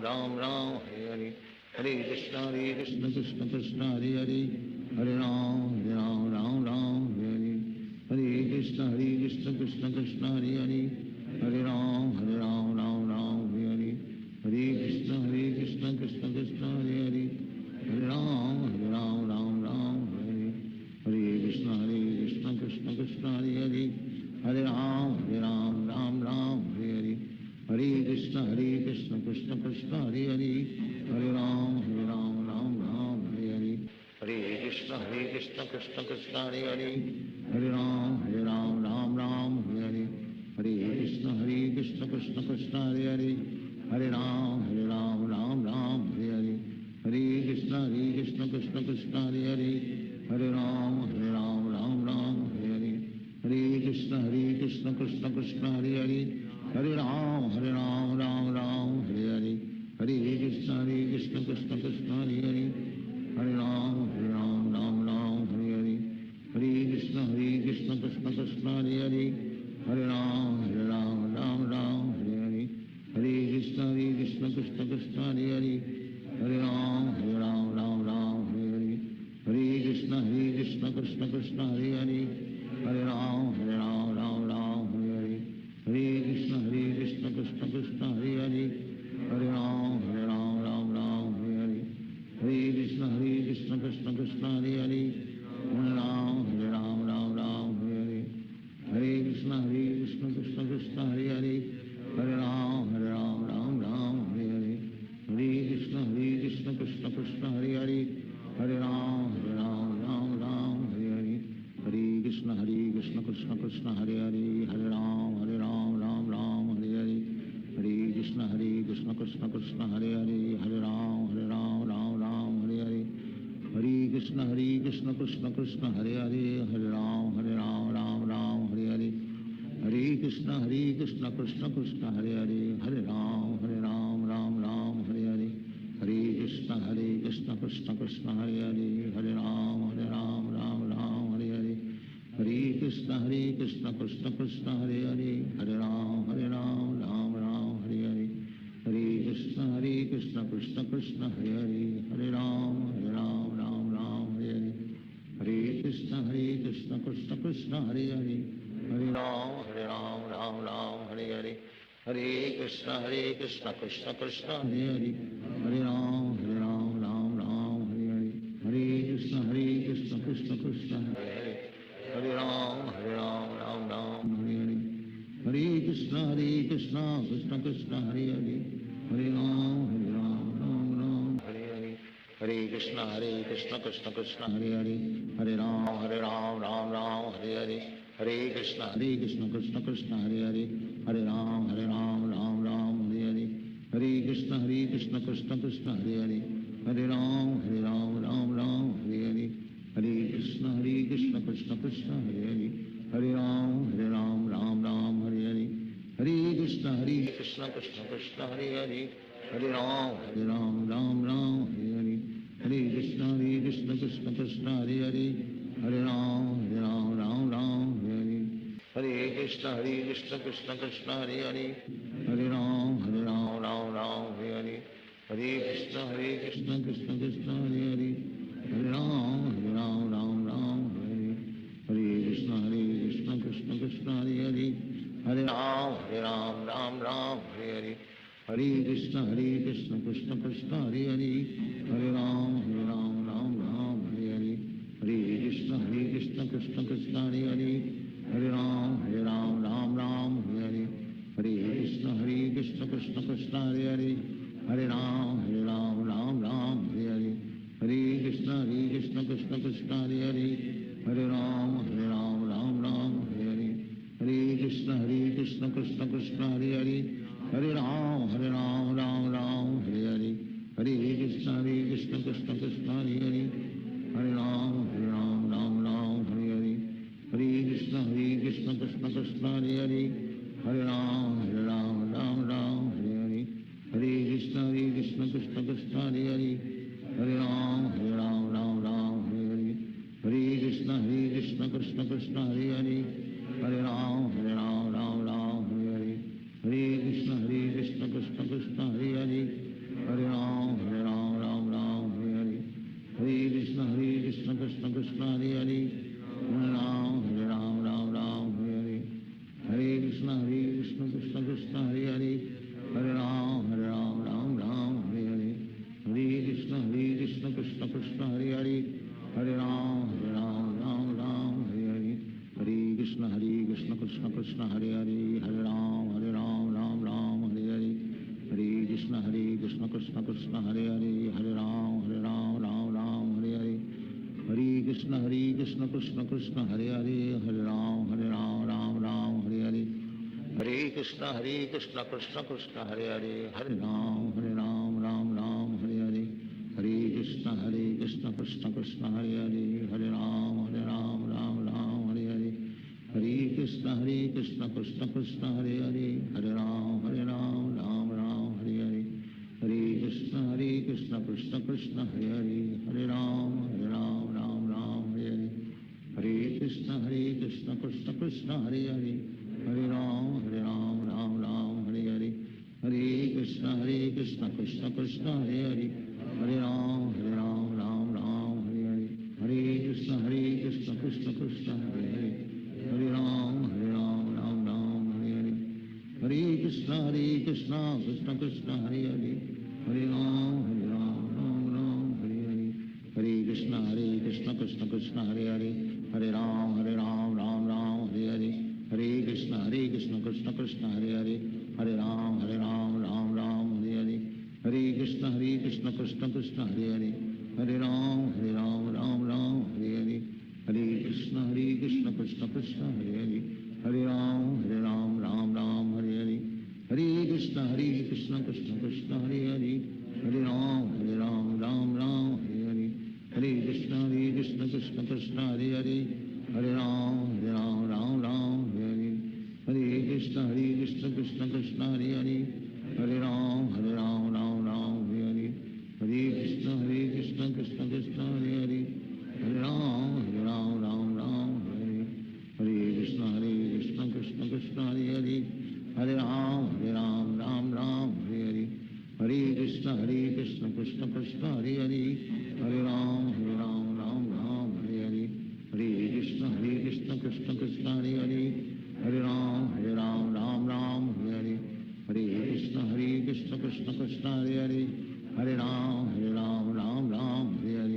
राम हरे हरे हरे कृष्ण कृष्ण हरे हरे हरे राम राम हरे हरे हरे कृष्ण कृष्ण हरे हरे हरे राम राम हरे हरे हरे कृष्ण कृष्ण हरे हरे हरे राम राम हरे हरे Hare Ram, Ram Ram, Hare Hare. Hare Krishna, Krishna Krishna, Hare Hare. Hare Ram, Ram Ram, Hare Hare. Hare Krishna, Krishna Krishna, Hare Hare. Hare Ram, Ram Ram, Hare Hare. Hare Krishna, Krishna Krishna, Hare Hare. Hare Ram, Ram Ram, Hare Hare. Hare Krishna, Krishna Krishna, Hare Hare. Hare Ram, Ram Ram, Hare Hare. Hare Krishna, Krishna Krishna, Hare Hare. Hare Ram, Ram Ram, Hare Hare. Hare Krishna, Krishna Krishna, Hare Hare. Hare Ram, Ram Ram, Hare Hare. Hare Krishna, Krishna Krishna, Hare Hare. Hare Ram, Ram Ram, Hare Hare. Hare Krishna, Krishna Krishna, Hare Hare. Hare Ram, Ram Ram, Hare Hare. Hare Krishna, Krishna Krishna, Hare Hare. Hare Ram, Ram Ram, Hare Hare. Hare Krishna, Krishna Krishna, Hare Hare. Hare Ram, Ram Ram, Hare Hare. Hare Krishna, Krishna Krishna, Hare Hare. Hare Ram, Ram Ram, Hare Hare. Hare Krishna, Krishna Krishna, Hare Hare. Hare Ram, Ram Ram, Hare Hare. Hare Krishna, Krishna Krishna, Hare Hare. Hare Ram, Ram Ram, Hare Hare. Hare Krishna, Krishna Krishna, Hare Hare. Hare Ram, Ram Ram, Hare Hare. Hare Krishna, Krishna Krishna, Hare Hare. Hare Ram, Ram Ram, Hare Hare. Hare Krishna, Krishna Krishna, Hare Hare. Hare Ram, Ram Ram, Hare Hare. Hare Krishna, Krishna Krishna, Hare Hare. Hare Ram, Ram Ram, Hare Hare. Hare Krishna, Krishna Krishna, Hare Hare. Hare Ram, Ram Ram, Hare Hare. Hare Krishna, Krishna Krishna, Hare Hare. Hare Ram, Ram Ram, Hare Hare. Hare Krishna, Krishna Krishna, Hare Hare. Hare Ram, Ram Ram, Hare Hare. Hare Krishna, Krishna Krishna, Hare Hare. Hare Ram, Ram Ram, Hare Hare. Hare Krishna, Krishna Krishna, Hare Hare. Hare Ram, Ram Ram, Hare Hare. Hare Krishna, Krishna Krishna, Hare Hare. Hare Ram, Ram Ram, Hare Hare. Hare Krishna, Krishna Krishna, Hare Hare. Hare Ram, Ram Ram, Hare Hare. Hare Krishna, Krishna Krishna, Hare Hare. Hare Ram, Ram Ram, Hare Hare. Hare Krishna, Krishna Krishna, Hare Hare. Hare Ram, Ram Ram, Hare Hare. Hare Krishna, Krishna Krishna, Hare Hare. Hare Ram, Ram Ram, Hare Hare. Hare Krishna, Krishna Krishna, Hare Hare. Hare Ram, Ram Ram, Hare Hare. Hare Krishna, Krishna Krishna, Hare Hare. Hare Ram, Ram Ram, Hare Hare. Hare Krishna, Krishna Krishna, Hare Hare. Hare Ram, Ram Ram, Hare Hare. Hare Krishna, Krishna Krishna, Hare Hare. Hare Ram, Ram Hare Hare. Hare Krishna, Krishna Krishna, Hare Hare. Hare Ram, Ram Hare Hare. Hare Krishna, Krishna Krishna, Hare Hare. Hare Ram, Ram Hare Hare. Hare Krishna, Krishna Krishna, Hare Hare. Hare Ram, Ram Hare Hare. Hare Krishna, Krishna Krishna, Hare Hare. Hare Ram, Ram Hare Hare. Hare Krishna, Krishna Krishna, Hare Hare. Hare Ram, Ram Hare Hare. Hare Krishna, Krishna Krishna, Hare Hare. Hare Ram, Ram Hare Hare. Hare Krishna, Krishna Krishna, Hare Hare. Hare Ram, Ram Hare Hare. Hare Krishna, Krishna Krishna, Hare Hare. Hare Ram, Ram Hare Hare. Hare Krishna, Krishna Krishna, Hare Hare. Hare Ram, Ram Hare Hare. Hare Krishna, Krishna Krishna, Hare Hare. Hare Ram, Ram Hare Hare. Hare Krishna, Krishna Krishna, Hare Hare. Hare Ram, Ram Hare Hare. Hare Krishna, Krishna Krishna, Hare Hare. Hare Ram, Ram Hare Hare. Hare Krishna, Krishna Krishna, Hare Hare. Hare Ram, Ram Hare Hare. Hare Krishna, Krishna Krishna, Hare Hare. Hare Ram, Ram Hare Hare. Hare Krishna, Krishna Krishna, Hare Hare. Hare Ram, Ram Hare Hare. Hare Krishna, Krishna Hare Hare Ram Ram Ram Hare Hare Hare Krishna Krishna Krishna हरे राम राम राम हरे हरे हरे कृष्ण कृष्ण कृष्ण हरे राम राम राम हरे हरे हरे कृष्ण कृष्ण कृष्ण हरे राम राम राम हरे हरे हरे कृष्ण कृष्ण कृष्ण हरे राम राम राम हरे हरे हरे कृष्ण कृष्ण कृष्ण हरे राम राम राम हरे हरे हरे कृष्ण कृष्ण कृष्ण हरे राम राम राम हरे हरे हरे कृष्ण कृष्ण कृष्ण हरे राम राम राम हरे हरे हरे कृष्ण कृष्ण कृष्ण हरे राम राम राम हरे हरे हरे कृष्ण कृष्ण कृष्ण हरे राम राम राम हरे हरे हरे कृष्ण कृष्ण कृष्ण हरे राम राम राम हरे हरे हरे कृष्ण कृष्ण कृष्ण हरे राम राम राम हरे हरे हरे कृष्ण कृष्ण कृष्ण हरे राम राम राम हरे हरे हरे कृष्ण कृष्ण कृष्ण हरे राम राम राम हरे हरे हरे कृष्ण कृष्ण कृष्ण हरे राम राम राम हरे हरे हरे कृष्ण कृष्ण कृष्ण हरे राम राम राम हरे हरे हरे कृष्ण कृष्ण कृष्ण हरे राम राम राम हरे हरे हरे कृष्ण कृष्ण कृष्ण हरे राम राम राम हरे हरे हरे कृष्ण कृष्ण कृष्ण हरे राम राम राम हरे हरे हरे कृष्ण कृष्ण कृष्ण हरे राम राम राम हरे हरे हरे कृष्ण कृष्ण कृष्ण हरे राम राम राम हरे हरे हरे कृष्ण कृष्ण कृष्ण हरे राम राम राम हरे हरे हरे कृष्ण कृष्ण कृष्ण हरे राम राम राम हरे हरे हरे कृष्ण कृष्ण कृष्ण हरे राम राम राम हरे हरे हरे कृष्ण कृष्ण कृष्ण हरे राम राम राम हरे हरे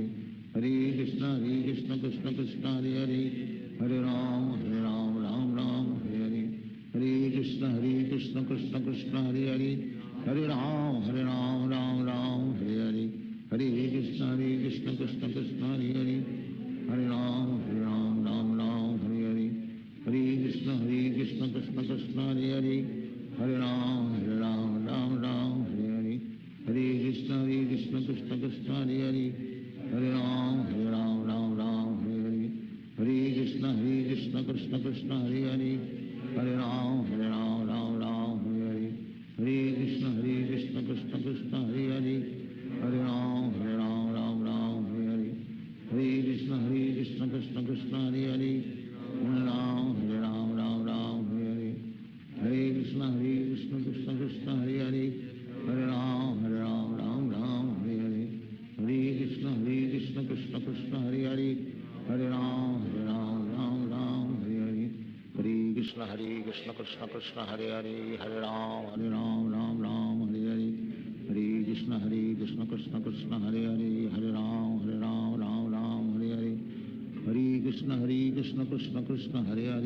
हरे कृष्ण कृष्ण कृष्ण हरे राम राम राम हरे हरे हरे कृष्ण कृष्ण कृष्ण हरे राम राम राम हरे हरे हरे कृष्ण कृष्ण कृष्ण हरे राम राम राम हरे हरे हरे कृष्ण कृष्ण कृष्ण हरे राम राम राम हरे हरे हरे कृष्ण कृष्ण कृष्ण हरे राम राम राम हरे हरे हरे कृष्ण कृष्ण कृष्ण हरे राम राम राम हरे हरे हरे कृष्ण कृष्ण कृष्ण हरे राम राम राम हरे हरे हरे कृष्ण कृष्ण कृष्ण हरे राम राम राम हरे हरे हरे कृष्ण कृष्ण कृष्ण हरे राम राम राम हरे हरे हरे कृष्ण कृष्ण कृष्ण हरे राम राम राम हरे हरे हरे कृष्ण कृष्ण कृष्ण हरे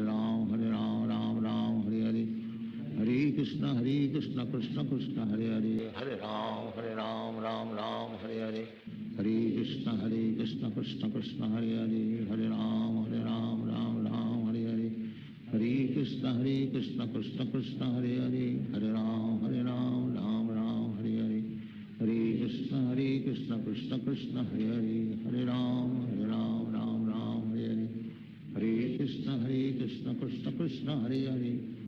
राम राम राम हरे हरे हरे कृष्ण कृष्ण कृष्ण हरे राम राम हरे हरे हरे कृष्ण कृष्ण कृष्ण हरे राम राम राम हरे हरे हरे कृष्ण कृष्ण कृष्ण हरे राम राम राम हरे हरे हरे कृष्ण कृष्ण कृष्ण हरे राम राम राम हरे हरे हरे कृष्ण कृष्ण कृष्ण हरे